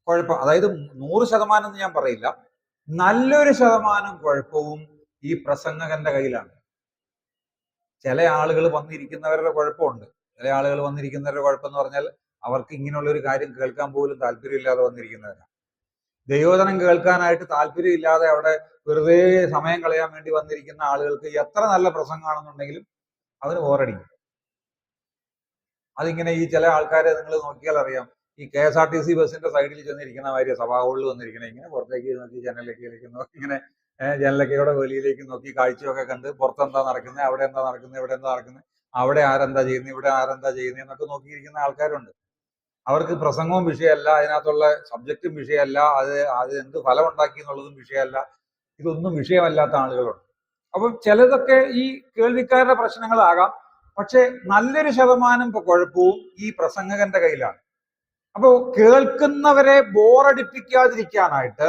കുഴപ്പം, അതായത് 100% എന്ന് ഞാൻ പറയില്ല, നല്ലൊരു ശതമാനം കുഴപ്പവും ഈ പ്രസംഗകന്റെ കയ്യിലാണ്. ചില ആളുകൾ വന്നിരിക്കുന്നവരുടെ കുഴപ്പമുണ്ട്. ചില ആളുകൾ വന്നിരിക്കുന്നവരുടെ കുഴപ്പം എന്ന് പറഞ്ഞാൽ അവർക്ക് ഇങ്ങനെയുള്ള ഒരു കാര്യം കേൾക്കാൻ പോലും താല്പര്യമില്ലാതെ വന്നിരിക്കുന്നവരാണ്. ദൈവവചനം കേൾക്കാനായിട്ട് താല്പര്യമില്ലാതെ അവിടെ വെറുതെ സമയം കളയാൻ വേണ്ടി വന്നിരിക്കുന്ന ആളുകൾക്ക് എത്ര നല്ല പ്രസംഗമാണെന്നുണ്ടെങ്കിലും അവന് ബോറടിക്കും. അതിങ്ങനെ ഈ ചില ആൾക്കാരെ നിങ്ങൾ നോക്കിയാൽ അറിയാം, ഈ KSRTC ബസ്സിന്റെ സൈഡിൽ ചെന്നിരിക്കുന്ന മാതിരി സഭാ ഹാളിൽ വന്നിരിക്കണേ, ഇങ്ങനെ പുറത്തേക്ക് നോക്കി ജനലിലേക്ക് നോക്കി, ഇങ്ങനെ ജനലൊക്കെയുടെ വെളിയിലേക്ക് നോക്കി കാഴ്ചയൊക്കെ കണ്ട് പുറത്തെന്താ നടക്കുന്നത്, അവിടെ എന്താ നടക്കുന്നത്, ഇവിടെ എന്താ നടക്കുന്നത്, അവിടെ ആരെന്താ ചെയ്യുന്നത്, ഇവിടെ ആരെന്താ ചെയ്യുന്നത് എന്നൊക്കെ നോക്കിയിരിക്കുന്ന ആൾക്കാരുണ്ട്. അവർക്ക് പ്രസംഗവും വിഷയമല്ല, അതിനകത്തുള്ള സബ്ജക്റ്റും വിഷയമല്ല, അത് എന്ത് ഫലം ഉണ്ടാക്കി എന്നുള്ളതും വിഷയമല്ല, ഇതൊന്നും വിഷയമല്ലാത്ത ആളുകളുണ്ട്. അപ്പം ചിലതൊക്കെ ഈ കേൾവിക്കാരുടെ പ്രശ്നങ്ങളാകാം, പക്ഷെ നല്ലൊരു ശതമാനം കുഴപ്പവും ഈ പ്രസംഗകന്റെ കയ്യിലാണ്. അപ്പോ കേൾക്കുന്നവരെ ബോറടിപ്പിക്കാതിരിക്കാനായിട്ട്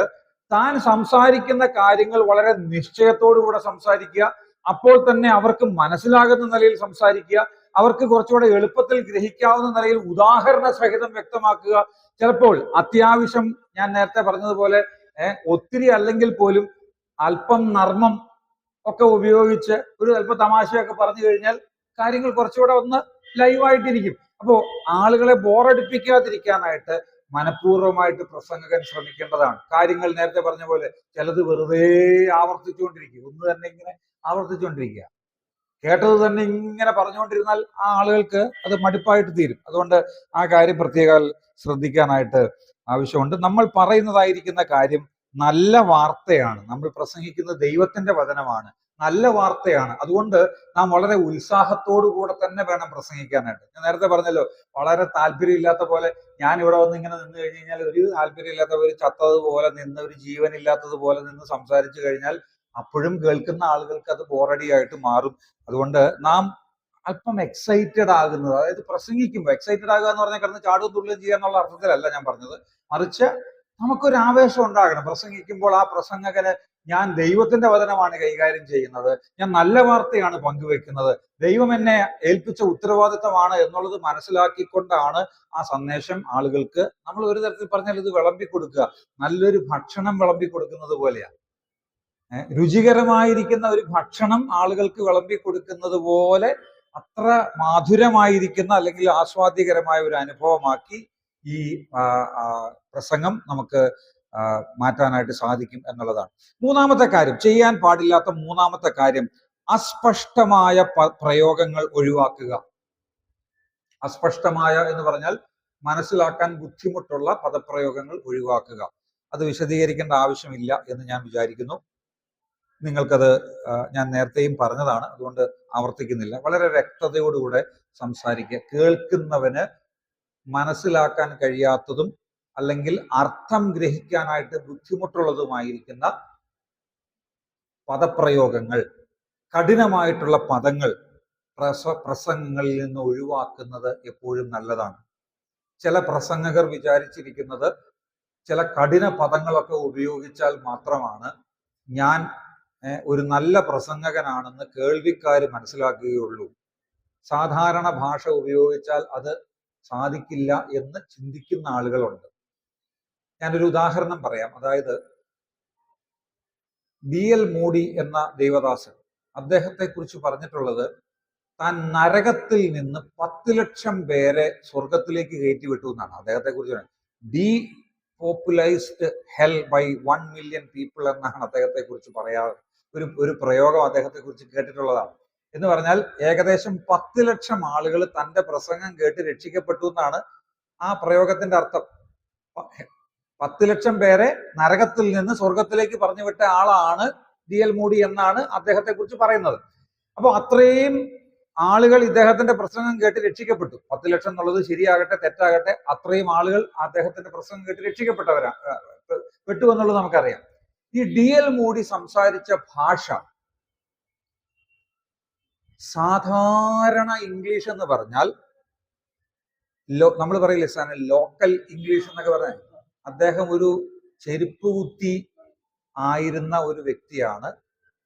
താൻ സംസാരിക്കുന്ന കാര്യങ്ങൾ വളരെ നിശ്ചയത്തോടു കൂടെ സംസാരിക്കുക, അപ്പോൾ തന്നെ അവർക്ക് മനസ്സിലാകുന്ന നിലയിൽ സംസാരിക്കുക, അവർക്ക് കുറച്ചുകൂടെ എളുപ്പത്തിൽ ഗ്രഹിക്കാവുന്ന നിലയിൽ ഉദാഹരണ സഹിതം വ്യക്തമാക്കുക. ചിലപ്പോൾ അത്യാവശ്യം ഞാൻ നേരത്തെ പറഞ്ഞതുപോലെ ഒത്തിരി അല്ലെങ്കിൽ പോലും അല്പം നർമ്മം ഒക്കെ ഉപയോഗിച്ച് ഒരു അല്പം തമാശയൊക്കെ പറഞ്ഞു കഴിഞ്ഞാൽ കാര്യങ്ങൾ കുറച്ചുകൂടെ ഒന്ന് ലൈവായിട്ടിരിക്കും. അപ്പോ ആളുകളെ ബോറടിപ്പിക്കാതിരിക്കാനായിട്ട് മനഃപൂർവ്വമായിട്ട് പ്രസംഗകൻ ശ്രമിക്കേണ്ടതാണ്. കാര്യങ്ങൾ നേരത്തെ പറഞ്ഞ പോലെ ചിലത് വെറുതെ ആവർത്തിച്ചുകൊണ്ടിരിക്കും, ഒന്ന് തന്നെ ഇങ്ങനെ ആവർത്തിച്ചുകൊണ്ടിരിക്കുക, കേട്ടത് തന്നെ ഇങ്ങനെ പറഞ്ഞുകൊണ്ടിരുന്നാൽ ആ ആളുകൾക്ക് അത് മടുപ്പായിട്ട് തീരും. അതുകൊണ്ട് ആ കാര്യം പ്രത്യേകം ശ്രദ്ധിക്കാനായിട്ട് ആവശ്യമുണ്ട്. നമ്മൾ പറയുന്നതായിരിക്കുന്ന കാര്യം നല്ല വാർത്തയാണ്, നമ്മൾ പ്രസംഗിക്കുന്നത് ദൈവത്തിന്റെ വചനമാണ്, നല്ല വാർത്തയാണ്. അതുകൊണ്ട് നാം വളരെ ഉത്സാഹത്തോടു കൂടെ തന്നെ വേണം പ്രസംഗിക്കാനായിട്ട്. ഞാൻ നേരത്തെ പറഞ്ഞല്ലോ, വളരെ താല്പര്യമില്ലാത്ത പോലെ ഞാൻ ഇവിടെ വന്ന് ഇങ്ങനെ നിന്ന് കഴിഞ്ഞ് കഴിഞ്ഞാൽ, ഒരു താല്പര്യമില്ലാത്ത, ഒരു ചത്തതുപോലെ നിന്ന്, ഒരു ജീവനില്ലാത്തതുപോലെ നിന്ന് സംസാരിച്ചു കഴിഞ്ഞാൽ അപ്പോഴും കേൾക്കുന്ന ആളുകൾക്ക് അത് ബോറടിയായിട്ട് മാറും. അതുകൊണ്ട് നാം അല്പം എക്സൈറ്റഡ് ആകുന്നത്, അതായത് പ്രസംഗിക്കുമ്പോൾ എക്സൈറ്റഡ് ആകുക എന്ന് പറഞ്ഞാൽ കിടന്ന് ചാടുകയും തുള്ളുകയും ചെയ്യുക എന്നുള്ള അർത്ഥത്തിലല്ല ഞാൻ പറഞ്ഞത്, മറിച്ച് നമുക്കൊരു ആവേശം ഉണ്ടാകണം. പ്രസംഗിക്കുമ്പോൾ ആ പ്രസംഗകന് ഞാൻ ദൈവത്തിന്റെ വചനമാണ് കൈകാര്യം ചെയ്യുന്നത്, ഞാൻ നല്ല വാർത്തയാണ് പങ്കുവെക്കുന്നത്, ദൈവം എന്നെ ഏൽപ്പിച്ച ഉത്തരവാദിത്തമാണ് എന്നുള്ളത് മനസ്സിലാക്കിക്കൊണ്ടാണ് ആ സന്ദേശം ആളുകൾക്ക്, നമ്മൾ ഒരു തരത്തിൽ പറഞ്ഞാൽ ഇത് വിളമ്പി കൊടുക്കുക, നല്ലൊരു ഭക്ഷണം വിളമ്പി കൊടുക്കുന്നത് പോലെയാണ്. രുചികരമായിരിക്കുന്ന ഒരു ഭക്ഷണം ആളുകൾക്ക് വിളമ്പി കൊടുക്കുന്നത് പോലെ അത്ര മാധുരമായിരിക്കുന്ന അല്ലെങ്കിൽ ആസ്വാദ്യകരമായ ഒരു അനുഭവമാക്കി ഈ പ്രസംഗം നമുക്ക് മാറ്റാനായിട്ട് സാധിക്കും എന്നുള്ളതാണ്. മൂന്നാമത്തെ കാര്യം, ചെയ്യാൻ പാടില്ലാത്ത മൂന്നാമത്തെ കാര്യം, അസ്പഷ്ടമായ പ്രയോഗങ്ങൾ ഒഴിവാക്കുക. അസ്പഷ്ടമായ എന്ന് പറഞ്ഞാൽ മനസ്സിലാക്കാൻ ബുദ്ധിമുട്ടുള്ള പദപ്രയോഗങ്ങൾ ഒഴിവാക്കുക. അത് വിശദീകരിക്കേണ്ട ആവശ്യമില്ല എന്ന് ഞാൻ വിചാരിക്കുന്നു. നിങ്ങൾക്കത് ഞാൻ നേരത്തെയും പറഞ്ഞതാണ്, അതുകൊണ്ട് ആവർത്തിക്കുന്നില്ല. വളരെ വ്യക്തതയോടുകൂടെ സംസാരിക്കുക. കേൾക്കുന്നവന് മനസ്സിലാക്കാൻ കഴിയാത്തതും അല്ലെങ്കിൽ അർത്ഥം ഗ്രഹിക്കാനായിട്ട് ബുദ്ധിമുട്ടുള്ളതുമായിരിക്കുന്ന പദപ്രയോഗങ്ങൾ, കഠിനമായിട്ടുള്ള പദങ്ങൾ പ്രസംഗങ്ങളിൽ നിന്ന് ഒഴിവാക്കുന്നത് എപ്പോഴും നല്ലതാണ്. ചില പ്രസംഗകർ വിചാരിച്ചിരിക്കുന്നത് ചില കഠിന പദങ്ങളൊക്കെ ഉപയോഗിച്ചാൽ മാത്രമാണ് ഞാൻ ഒരു നല്ല പ്രസംഗകനാണെന്ന് കേൾവിക്കാർ മനസ്സിലാക്കുകയുള്ളൂ. സാധാരണ ഭാഷ ഉപയോഗിച്ചാൽ അത് സാധിക്കില്ല എന്ന് ചിന്തിക്കുന്ന ആളുകളുണ്ട്. ഞാനൊരു ഉദാഹരണം പറയാം. അതായത് D.L. മൂഡി എന്ന ദേവദാസൻ, അദ്ദേഹത്തെ കുറിച്ച് പറഞ്ഞിട്ടുള്ളത് താൻ നരകത്തിൽ നിന്ന് 10 ലക്ഷം പേരെ സ്വർഗത്തിലേക്ക് കയറ്റിവിട്ടു എന്നാണ്. അദ്ദേഹത്തെ കുറിച്ച് ഡീപോപ്പുലൈസ്ഡ് ഹെൽ ബൈ 1 മില്യൺ പീപ്പിൾ എന്നാണ് അദ്ദേഹത്തെ കുറിച്ച് പറയാറ്. ഒരു പ്രയോഗം അദ്ദേഹത്തെ കുറിച്ച് കേട്ടിട്ടുള്ളതാണ്. എന്ന് പറഞ്ഞാൽ ഏകദേശം 10 ലക്ഷം ആളുകൾ തന്റെ പ്രസംഗം കേട്ട് രക്ഷിക്കപ്പെട്ടു എന്നാണ് ആ പ്രയോഗത്തിന്റെ അർത്ഥം. 10 ലക്ഷം പേരെ നരകത്തിൽ നിന്ന് സ്വർഗത്തിലേക്ക് പറഞ്ഞു വിട്ട ആളാണ് D.L. മൂഡി എന്നാണ് അദ്ദേഹത്തെ കുറിച്ച് പറയുന്നത്. അപ്പൊ അത്രയും ആളുകൾ ഇദ്ദേഹത്തിന്റെ പ്രസംഗം കേട്ട് രക്ഷിക്കപ്പെട്ടു. 10 ലക്ഷം എന്നുള്ളത് ശരിയാകട്ടെ തെറ്റാകട്ടെ, അത്രയും ആളുകൾ അദ്ദേഹത്തിന്റെ പ്രസംഗം കേട്ട് പെട്ടു എന്നുള്ളത് നമുക്കറിയാം. ഈ D.L. മൂഡി സംസാരിച്ച ഭാഷ സാധാരണ ഇംഗ്ലീഷ് എന്ന് പറഞ്ഞാൽ നമ്മൾ പറയില്ലേ സാധനം ലോക്കൽ ഇംഗ്ലീഷ് എന്നൊക്കെ പറഞ്ഞാൽ, അദ്ദേഹം ഒരു ചെരുപ്പ് കുത്തി ആയിരുന്ന ഒരു വ്യക്തിയാണ്.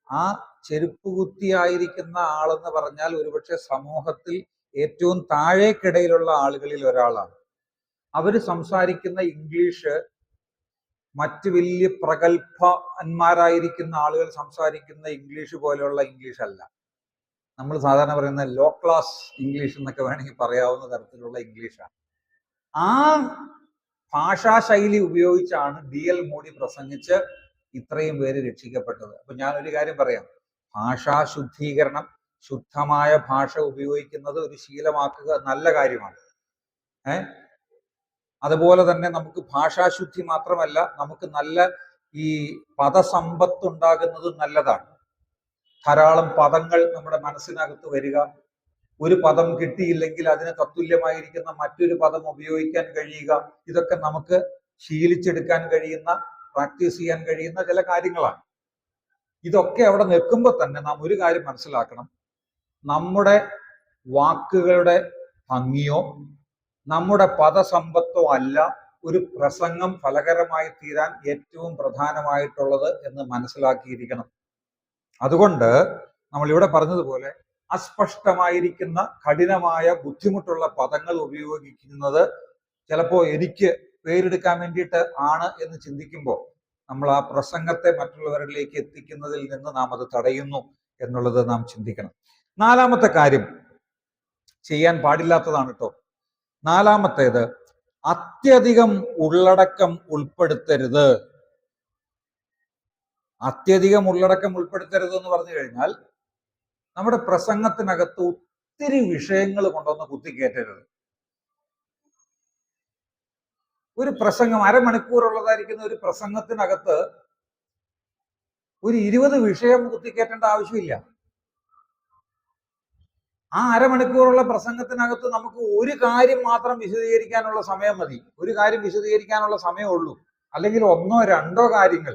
ആ ചെരുപ്പ് കുത്തിയായിരിക്കുന്ന ആളെന്ന് പറഞ്ഞാൽ ഒരുപക്ഷെ സമൂഹത്തിൽ ഏറ്റവും താഴേക്കിടയിലുള്ള ആളുകളിൽ ഒരാളാണ്. അവര് സംസാരിക്കുന്ന ഇംഗ്ലീഷ് മറ്റ് വലിയ പ്രഗത്ഭന്മാരായിരിക്കുന്ന ആളുകൾ സംസാരിക്കുന്ന ഇംഗ്ലീഷ് പോലെയുള്ള ഇംഗ്ലീഷ് അല്ല. നമ്മൾ സാധാരണ പറയുന്ന ലോ ക്ലാസ് ഇംഗ്ലീഷ് എന്നൊക്കെ വേണമെങ്കിൽ പറയാവുന്ന തരത്തിലുള്ള ഇംഗ്ലീഷാണ്. ആ ഭാഷാശൈലി ഉപയോഗിച്ചാണ് D.L. മൂഡി പ്രസംഗിച്ച് ഇത്രയും പേര് രക്ഷിക്കപ്പെട്ടത്. അപ്പൊ ഞാനൊരു കാര്യം പറയാം, ഭാഷാ ശുദ്ധീകരണം, ശുദ്ധമായ ഭാഷ ഉപയോഗിക്കുന്നത് ഒരു ശീലമാക്കുക നല്ല കാര്യമാണ്. അതുപോലെ തന്നെ നമുക്ക് ഭാഷാശുദ്ധി മാത്രമല്ല, നമുക്ക് നല്ല ഈ പദസമ്പത്ത് ഉണ്ടാകുന്നത് നല്ലതാണ്. ധാരാളം പദങ്ങൾ നമ്മുടെ മനസ്സിനകത്ത് വരിക, ഒരു പദം കിട്ടിയില്ലെങ്കിൽ അതിന് തത്തുല്യമായിരിക്കുന്ന മറ്റൊരു പദം ഉപയോഗിക്കാൻ കഴിയുക, ഇതൊക്കെ നമുക്ക് ശീലിച്ചെടുക്കാൻ കഴിയുന്ന, പ്രാക്ടീസ് ചെയ്യാൻ കഴിയുന്ന ചില കാര്യങ്ങളാണ്. ഇതൊക്കെ അവിടെ നിൽക്കുമ്പോൾ തന്നെ നാം ഒരു കാര്യം മനസ്സിലാക്കണം, നമ്മുടെ വാക്കുകളുടെ ഭംഗിയോ നമ്മുടെ പദസമ്പത്തോ അല്ല ഒരു പ്രസംഗം ഫലകരമായി തീരാൻ ഏറ്റവും പ്രധാനമായിട്ടുള്ളത് എന്ന് മനസ്സിലാക്കിയിരിക്കണം. അതുകൊണ്ട് നമ്മൾ ഇവിടെ പറഞ്ഞതുപോലെ അസ്പഷ്ടമായിരിക്കുന്ന കഠിനമായ ബുദ്ധിമുട്ടുള്ള പദങ്ങൾ ഉപയോഗിക്കുന്നത് ചിലപ്പോൾ എനിക്ക് പേരെടുക്കാൻ വേണ്ടിയിട്ട് ആണ് എന്ന് ചിന്തിക്കുമ്പോൾ നമ്മൾ ആ പ്രസംഗത്തെ മറ്റുള്ളവരിലേക്ക് എത്തിക്കുന്നതിൽ നിന്ന് നാം അത് തടയുന്നു എന്നുള്ളത് നാം ചിന്തിക്കണം. നാലാമത്തെ കാര്യം ചെയ്യാൻ പാടില്ലാത്തതാണ് കേട്ടോ. നാലാമത്തേത്, അത്യധികം ഉള്ളടക്കം ഉൾപ്പെടുത്തരുത്. അത്യധികം ഉള്ളടക്കം ഉൾപ്പെടുത്തരുത് എന്ന് പറഞ്ഞു കഴിഞ്ഞാൽ നമ്മുടെ പ്രസംഗത്തിനകത്ത് ഒത്തിരി വിഷയങ്ങൾ കൊണ്ടൊന്ന് കുത്തിക്കയറ്റരുത്. ഒരു പ്രസംഗം അരമണിക്കൂറുള്ളതായിരിക്കുന്ന ഒരു പ്രസംഗത്തിനകത്ത് ഒരു 20 വിഷയം കുത്തിക്കയറ്റേണ്ട ആവശ്യമില്ല. ആ അരമണിക്കൂറുള്ള പ്രസംഗത്തിനകത്ത് നമുക്ക് ഒരു കാര്യം മാത്രം വിശദീകരിക്കാനുള്ള സമയം മതി. ഒരു കാര്യം വിശദീകരിക്കാനുള്ള സമയമുള്ളൂ. അല്ലെങ്കിൽ 1 or 2 കാര്യങ്ങൾ.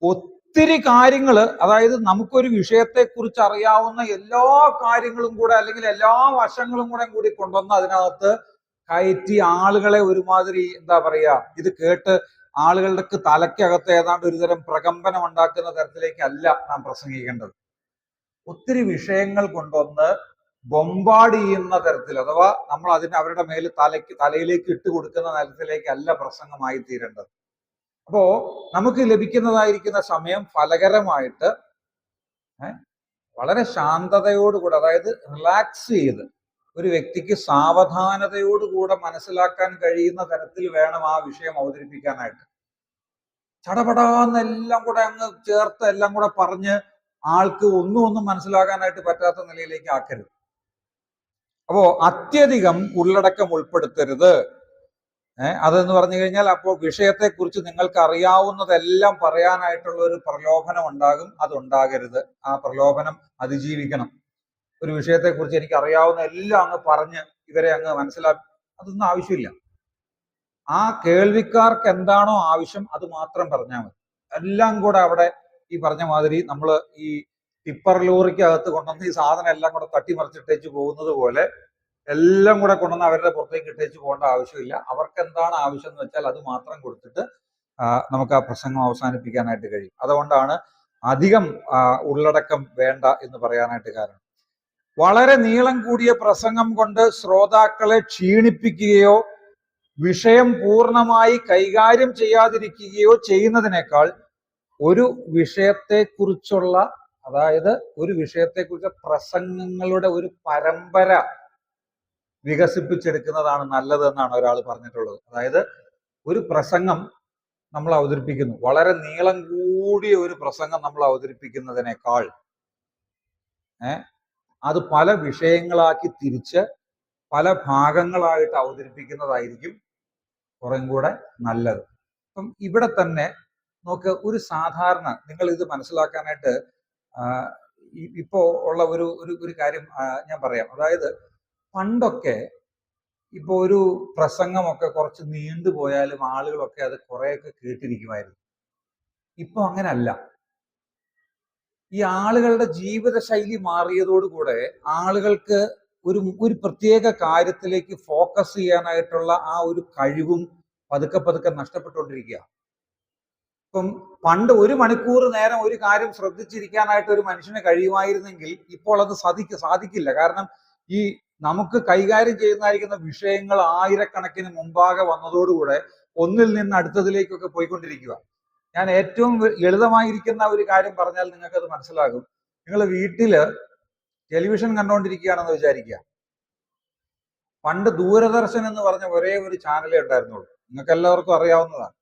ഒത്തിരി കാര്യങ്ങൾ, അതായത് നമുക്കൊരു വിഷയത്തെ കുറിച്ച് അറിയാവുന്ന എല്ലാ കാര്യങ്ങളും കൂടെ അല്ലെങ്കിൽ എല്ലാ വശങ്ങളും കൂടി കൊണ്ടുവന്ന് അതിനകത്ത് കയറ്റി ആളുകളെ ഒരുമാതിരി എന്താ പറയാ, ഇത് കേട്ട് ആളുകളുടെ തലയ്ക്കകത്ത് ഏതാണ്ട് ഒരുതരം പ്രകമ്പനം ഉണ്ടാക്കുന്ന തരത്തിലേക്കല്ല നാം പ്രസംഗിക്കേണ്ടത്. ഒത്തിരി വിഷയങ്ങൾ കൊണ്ടുവന്ന് ബൊമ്പാട് ചെയ്യുന്ന തരത്തിൽ, അഥവാ നമ്മൾ അവരുടെ മേൽ തലയിലേക്ക് ഇട്ട് കൊടുക്കുന്ന തരത്തിലേക്കല്ല പ്രസംഗമായി തീരേണ്ടത്. അപ്പോ നമുക്ക് ലഭിക്കുന്നതായിരിക്കുന്ന സമയം ഫലകരമായിട്ട് വളരെ ശാന്തതയോടുകൂടി, അതായത് റിലാക്സ് ചെയ്ത് ഒരു വ്യക്തിക്ക് സാവധാനതയോടുകൂടെ മനസ്സിലാക്കാൻ കഴിയുന്ന തരത്തിൽ വേണം ആ വിഷയം അവതരിപ്പിക്കാനായിട്ട്. ചടപടാന്നെല്ലാം കൂടെ അങ്ങ് ചേർത്ത് എല്ലാം കൂടെ പറഞ്ഞ് ആൾക്ക് ഒന്നും മനസ്സിലാകാനായിട്ട് പറ്റാത്ത നിലയിലേക്ക് ആക്കരുത്. അപ്പോ അത്യധികം ഉള്ളടക്കം ഉൾപ്പെടുത്തരുത്. അതെന്ന് പറഞ്ഞു കഴിഞ്ഞാൽ അപ്പോൾ വിഷയത്തെക്കുറിച്ച് നിങ്ങൾക്ക് അറിയാവുന്നതെല്ലാം പറയാനായിട്ടുള്ള ഒരു പ്രലോഭനം ഉണ്ടാകും. അതുണ്ടാകരുത്. ആ പ്രലോഭനം അതിജീവിക്കണം. ഒരു വിഷയത്തെക്കുറിച്ച് എനിക്ക് അറിയാവുന്ന എല്ലാം അങ്ങ് പറഞ്ഞ് ഇവരെ അങ്ങ് മനസ്സിലാക്കി, അതൊന്നും ആവശ്യമില്ല. ആ കേൾവിക്കാർക്ക് എന്താണോ ആവശ്യം അത് മാത്രം പറഞ്ഞാൽ മതി. എല്ലാം കൂടെ അവിടെ ഈ പറഞ്ഞ മാതിരി നമ്മൾ ഈ ടിപ്പർ ലോറിക്കകത്ത് കൊണ്ടുവന്ന് ഈ സാധനം എല്ലാം കൂടെ തട്ടിമറിച്ചിട്ടേച്ച് പോകുന്നത് പോലെ എല്ലാം കൂടെ കൊണ്ടുവന്ന് അവരുടെ പുറത്തേക്ക് ഇട്ടേച്ച് പോകേണ്ട ആവശ്യമില്ല. അവർക്ക് എന്താണ് ആവശ്യം എന്ന് വെച്ചാൽ അത് മാത്രം കൊടുത്തിട്ട് നമുക്ക് ആ പ്രസംഗം അവസാനിപ്പിക്കാനായിട്ട് കഴിയും. അതുകൊണ്ടാണ് അധികം ഉള്ളടക്കം വേണ്ട എന്ന് പറയാനായിട്ട് കാരണം. വളരെ നീളം കൂടിയ പ്രസംഗം കൊണ്ട് ശ്രോതാക്കളെ ക്ഷീണിപ്പിക്കുകയോ വിഷയം പൂർണ്ണമായി കൈകാര്യം ചെയ്യാതിരിക്കുകയോ ചെയ്യുന്നതിനേക്കാൾ ഒരു വിഷയത്തെക്കുറിച്ചുള്ള, അതായത് ഒരു വിഷയത്തെക്കുറിച്ച് പ്രസംഗങ്ങളുടെ ഒരു പരമ്പര വികസിപ്പിച്ചെടുക്കുന്നതാണ് നല്ലത് എന്നാണ് ഒരാൾ പറഞ്ഞിട്ടുള്ളത്. അതായത് ഒരു പ്രസംഗം നമ്മൾ അവതരിപ്പിക്കുന്നു, വളരെ നീളം കൂടിയ ഒരു പ്രസംഗം നമ്മൾ അവതരിപ്പിക്കുന്നതിനേക്കാൾ അത് പല വിഷയങ്ങളാക്കി തിരിച്ച് പല ഭാഗങ്ങളായിട്ട് അവതരിപ്പിക്കുന്നതായിരിക്കും കുറേ കൂടെ നല്ലത്. അപ്പം ഇവിടെ തന്നെ നമുക്ക് ഒരു സാധാരണ നിങ്ങൾ ഇത് മനസ്സിലാക്കാനായിട്ട് ഇപ്പോ ഉള്ള ഒരു കാര്യം ഞാൻ പറയാം. അതായത് പണ്ടൊക്കെ ഇപ്പൊ ഒരു പ്രസംഗമൊക്കെ കുറച്ച് നീണ്ടുപോയാലും ആളുകളൊക്കെ അത് കുറെയൊക്കെ കേട്ടിരിക്കുമായിരുന്നു. ഇപ്പൊ അങ്ങനല്ല. ഈ ആളുകളുടെ ജീവിത ശൈലി മാറിയതോടുകൂടെ ആളുകൾക്ക് ഒരു പ്രത്യേക കാര്യത്തിലേക്ക് ഫോക്കസ് ചെയ്യാനായിട്ടുള്ള ആ ഒരു കഴിവും പതുക്കെ നഷ്ടപ്പെട്ടുകൊണ്ടിരിക്കുക. ഇപ്പം പണ്ട് 1 മണിക്കൂർ നേരം ഒരു കാര്യം ശ്രദ്ധിച്ചിരിക്കാനായിട്ട് ഒരു മനുഷ്യന് കഴിയുമായിരുന്നെങ്കിൽ ഇപ്പോൾ അത് സാധിക്കില്ല. കാരണം ഈ നമുക്ക് കൈകാര്യം ചെയ്യുന്നതായിരിക്കുന്ന വിഷയങ്ങൾ ആയിരക്കണക്കിന് മുമ്പാകെ വന്നതോടുകൂടെ ഒന്നിൽ നിന്ന് അടുത്തതിലേക്കൊക്കെ പോയിക്കൊണ്ടിരിക്കുക. ഞാൻ ഏറ്റവും ലളിതമായിരിക്കുന്ന ഒരു കാര്യം പറഞ്ഞാൽ നിങ്ങൾക്കത് മനസ്സിലാകും. നിങ്ങൾ വീട്ടില് ടെലിവിഷൻ കണ്ടുകൊണ്ടിരിക്കുകയാണെന്ന് വിചാരിക്കുക. പണ്ട് ദൂരദർശൻ എന്ന് പറഞ്ഞ ഒരേ ഒരു ചാനലേ ഉണ്ടായിരുന്നുള്ളൂ. നിങ്ങൾക്ക് എല്ലാവർക്കും അറിയാവുന്നതാണ്.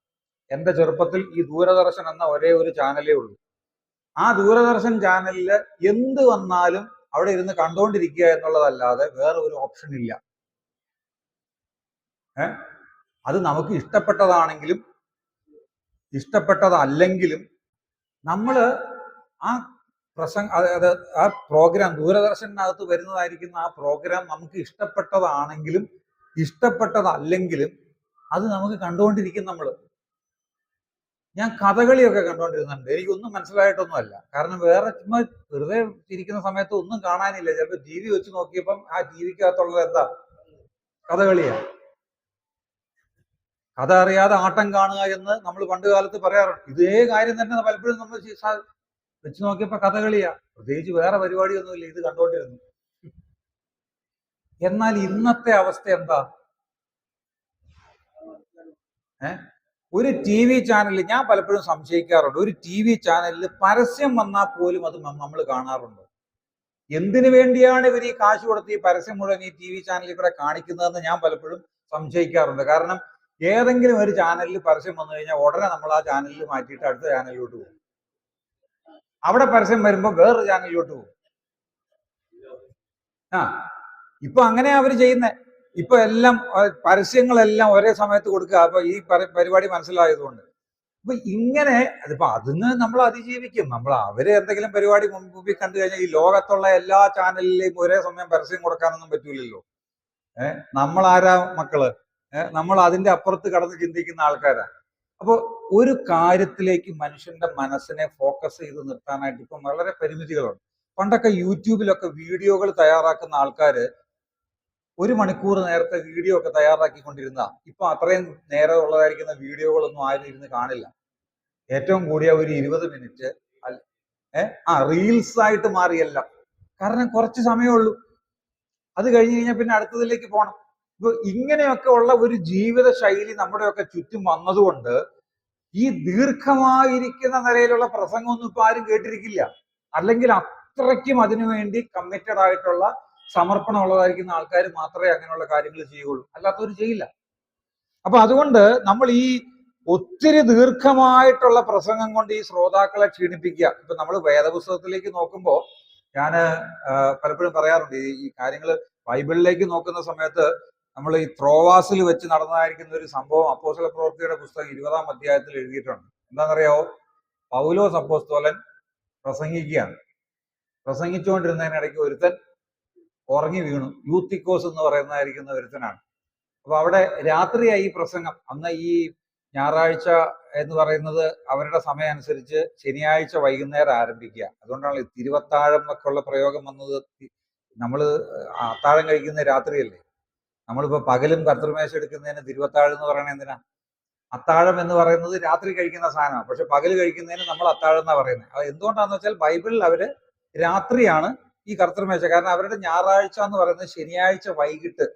എന്റെ ചെറുപ്പത്തിൽ ഈ ദൂരദർശൻ എന്ന ഒരേ ഒരു ചാനലേ ഉള്ളൂ. ആ ദൂരദർശൻ ചാനലില് എന്ത് വന്നാലും അവിടെ ഇരുന്ന് കണ്ടുകൊണ്ടിരിക്കുക എന്നുള്ളതല്ലാതെ വേറെ ഒരു ഓപ്ഷൻ ഇല്ല. അത് നമുക്ക് ഇഷ്ടപ്പെട്ടതാണെങ്കിലും ഇഷ്ടപ്പെട്ടതല്ലെങ്കിലും നമ്മൾ ആ അതായത് ആ പ്രോഗ്രാം ദൂരദർശനകത്ത് വരുന്നതായിരിക്കുന്ന ആ പ്രോഗ്രാം നമുക്ക് ഇഷ്ടപ്പെട്ടതാണെങ്കിലും ഇഷ്ടപ്പെട്ടതല്ലെങ്കിലും അത് നമുക്ക് കണ്ടുകൊണ്ടിരിക്കും. ഞാൻ കഥകളിയൊക്കെ കണ്ടുകൊണ്ടിരുന്നുണ്ട്. എനിക്കൊന്നും മനസ്സിലായിട്ടൊന്നുമല്ല. കാരണം വേറെ ചുമ്മാ വെറുതെ ഇരിക്കുന്ന സമയത്ത് ഒന്നും കാണാനില്ല. ചിലപ്പോൾ ടി വി വെച്ച് നോക്കിയപ്പം ആ ടി വിക്കകത്തുള്ളത് എന്താ? കഥകളിയാ. കഥ അറിയാതെ ആട്ടം കാണുക എന്ന് നമ്മൾ പണ്ട് കാലത്ത് പറയാറുണ്ട്. ഇതേ കാര്യം തന്നെ പലപ്പോഴും നമ്മൾ വെച്ച് നോക്കിയപ്പോ കഥകളിയാ. പ്രത്യേകിച്ച് വേറെ പരിപാടിയൊന്നുമില്ല, ഇത് കണ്ടുകൊണ്ടിരുന്നു. എന്നാൽ ഇന്നത്തെ അവസ്ഥ എന്താ? ഒരു ടി വി ചാനലിൽ ഞാൻ പലപ്പോഴും സംശയിക്കാറുണ്ട്. ഒരു ടി വി ചാനലിൽ പരസ്യം വന്നാൽ പോലും അത് നമ്മൾ കാണാറുണ്ട്. എന്തിനു വേണ്ടിയാണ് ഇവർ ഈ കാശ് കൊടുത്ത് ഈ പരസ്യം മുഴുവൻ ഈ ടി വി ചാനലിൽ കൂടെ കാണിക്കുന്നതെന്ന് ഞാൻ പലപ്പോഴും സംശയിക്കാറുണ്ട്. കാരണം ഏതെങ്കിലും ഒരു ചാനലിൽ പരസ്യം വന്നു കഴിഞ്ഞാൽ ഉടനെ നമ്മൾ ആ ചാനലിൽ മാറ്റിയിട്ട് അടുത്ത ചാനലിലോട്ട് പോകും. അവിടെ പരസ്യം വരുമ്പോൾ വേറൊരു ചാനലിലോട്ട് പോകും. ഇപ്പൊ അങ്ങനെയാ അവര് ചെയ്യുന്നത്. ഇപ്പൊ എല്ലാം പരസ്യങ്ങളെല്ലാം ഒരേ സമയത്ത് കൊടുക്കുക. അപ്പൊ ഈ പരിപാടി മനസ്സിലായതുകൊണ്ട് അപ്പൊ ഇങ്ങനെ അതിന് നമ്മൾ അതിജീവിക്കും. അവര് എന്തെങ്കിലും പരിപാടി മുമ്പിൽ കണ്ടു കഴിഞ്ഞാൽ ഈ ലോകത്തുള്ള എല്ലാ ചാനലിലെയും ഒരേ സമയം പരസ്യം കൊടുക്കാനൊന്നും പറ്റൂലല്ലോ. നമ്മളാരാ മക്കള്? നമ്മൾ അതിന്റെ അപ്പുറത്ത് കടന്ന് ചിന്തിക്കുന്ന ആൾക്കാരാ. അപ്പൊ ഒരു കാര്യത്തിലേക്ക് മനുഷ്യന്റെ മനസ്സിനെ ഫോക്കസ് ചെയ്ത് നിർത്താനായിട്ട് ഇപ്പം വളരെ പരിമിതികളുണ്ട്. പണ്ടൊക്കെ യൂട്യൂബിലൊക്കെ വീഡിയോകൾ തയ്യാറാക്കുന്ന ആൾക്കാര് 1 മണിക്കൂർ നേരത്തെ വീഡിയോ ഒക്കെ തയ്യാറാക്കിക്കൊണ്ടിരുന്ന ഇപ്പൊ അത്രയും നേരം ഉള്ളതായിരിക്കുന്ന വീഡിയോകളൊന്നും ആരും ഇരുന്ന് കാണില്ല. ഏറ്റവും കൂടിയ ഒരു 20 മിനിറ്റ് റീൽസ് ആയിട്ട് മാറിയല്ല. കാരണം കുറച്ച് സമയമുള്ളൂ. അത് കഴിഞ്ഞ് കഴിഞ്ഞാൽ പിന്നെ അടുത്തതിലേക്ക് പോകണം. ഇപ്പൊ ഇങ്ങനെയൊക്കെ ഉള്ള ഒരു ജീവിത ശൈലി നമ്മുടെയൊക്കെ ചുറ്റും വന്നതുകൊണ്ട് ഈ ദീർഘമായിരിക്കുന്ന നിലയിലുള്ള പ്രസംഗമൊന്നും ഇപ്പൊ ആരും കേട്ടിരിക്കില്ല. അല്ലെങ്കിൽ അത്രയ്ക്കും അതിനുവേണ്ടി കമ്മിറ്റഡ് ആയിട്ടുള്ള സമർപ്പണം ഉള്ളതായിരിക്കുന്ന ആൾക്കാർ മാത്രമേ അങ്ങനെയുള്ള കാര്യങ്ങൾ ചെയ്യുള്ളൂ, അല്ലാത്തവർ ചെയ്യില്ല. അപ്പൊ അതുകൊണ്ട് നമ്മൾ ഈ ഒത്തിരി ദീർഘമായിട്ടുള്ള പ്രസംഗം കൊണ്ട് ഈ ശ്രോതാക്കളെ ക്ഷീണിപ്പിക്കുക. ഇപ്പൊ നമ്മൾ വേദപുസ്തകത്തിലേക്ക് നോക്കുമ്പോൾ ഞാൻ പലപ്പോഴും പറയാറുണ്ട്, ഈ കാര്യങ്ങൾ ബൈബിളിലേക്ക് നോക്കുന്ന സമയത്ത് നമ്മൾ ഈ ത്രോവാസിൽ വെച്ച് നടന്നതായിരിക്കുന്ന ഒരു സംഭവം അപ്പോസ്തല പ്രവൃത്തിയുടെ പുസ്തകം 20-ാം അധ്യായത്തിൽ എഴുതിയിട്ടുണ്ട്. എന്താണെന്നറിയാവോ? പൗലോസ് അപ്പോസ്തലൻ പ്രസംഗിക്കുകയാണ്. പ്രസംഗിച്ചുകൊണ്ടിരുന്നതിനിടയ്ക്ക് ഒരുത്തൻ ഉറങ്ങി വീണു. യൂത്തിക്കോസ് എന്ന് പറയുന്നതായിരിക്കുന്ന ഒരുത്തനാണ്. അപ്പൊ അവിടെ രാത്രിയായി ഈ പ്രസംഗം. അന്ന് ഈ ഞായറാഴ്ച എന്ന് പറയുന്നത് അവരുടെ സമയം അനുസരിച്ച് ശനിയാഴ്ച വൈകുന്നേരം ആരംഭിക്കുക. അതുകൊണ്ടാണ് തിരുവത്താഴം എന്നൊക്കെ ഉള്ള പ്രയോഗം വന്നത്. നമ്മൾ അത്താഴം കഴിക്കുന്ന രാത്രിയല്ലേ. നമ്മളിപ്പോ പകലും കർത്തൃമേശ എടുക്കുന്നതിന് തിരുവത്താഴം എന്ന് പറയണത് എന്തിനാ? അത്താഴം എന്ന് പറയുന്നത് രാത്രി കഴിക്കുന്ന സാധനമാണ്, പക്ഷെ പകല് കഴിക്കുന്നതിന് നമ്മൾ അത്താഴം എന്നാ പറയുന്നത്. അത് എന്തുകൊണ്ടാന്ന് വെച്ചാൽ ബൈബിളിൽ അവര് രാത്രിയാണ് ഈ കർത്തൃമേശ. കാരണം അവരുടെ ഞായറാഴ്ച എന്ന് പറയുന്നത് ശനിയാഴ്ച വൈകിട്ട്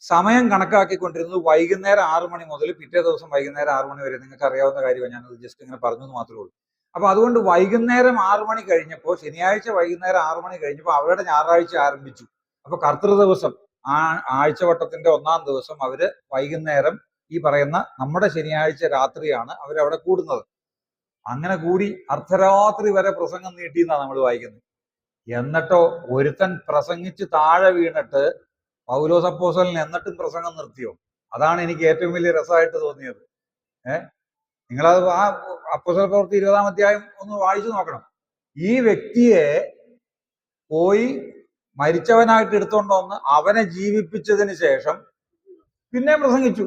സമയം കണക്കാക്കിക്കൊണ്ടിരുന്നത് വൈകുന്നേരം 6 മണി മുതൽ പിറ്റേ ദിവസം വൈകുന്നേരം 6 മണി വരെ. നിങ്ങൾക്ക് അറിയാവുന്ന കാര്യമാണ്, ഞാനത് ജസ്റ്റ് ഇങ്ങനെ പറഞ്ഞെന്ന് മാത്രമേ ഉള്ളൂ. അപ്പൊ അതുകൊണ്ട് വൈകുന്നേരം 6 മണി കഴിഞ്ഞപ്പോൾ, ശനിയാഴ്ച വൈകുന്നേരം 6 മണി കഴിഞ്ഞപ്പോൾ അവരുടെ ഞായറാഴ്ച ആരംഭിച്ചു. അപ്പൊ കർത്തൃ ദിവസം, ആഴ്ചവട്ടത്തിന്റെ 1-ാം ദിവസം അവര് വൈകുന്നേരം ഈ പറയുന്ന നമ്മുടെ ശനിയാഴ്ച രാത്രിയാണ് അവരവിടെ കൂടുന്നത്. അങ്ങനെ കൂടി അർദ്ധരാത്രി വരെ പ്രസംഗം നീട്ടിയെന്നാണ് നമ്മൾ വായിക്കുന്നത്. എന്നിട്ടോ ഒരുത്തൻ പ്രസംഗിച്ച് താഴെ വീണിട്ട് പൗലോസ് അപ്പോസ്തലൻ എന്നിട്ടും പ്രസംഗം നിർത്തിയോ? അതാണ് എനിക്ക് ഏറ്റവും വലിയ രസമായിട്ട് തോന്നിയത്. നിങ്ങളത് ആ അപ്പോസ്തല പ്രവൃത്തി 20-ാം അധ്യായം ഒന്ന് വായിച്ചു നോക്കണം. ഈ വ്യക്തിയെ പോയി മരിച്ചവനായിട്ട് എടുത്തോണ്ട് വന്ന് അവനെ ജീവിപ്പിച്ചതിന് ശേഷം പിന്നെ പ്രസംഗിച്ചു.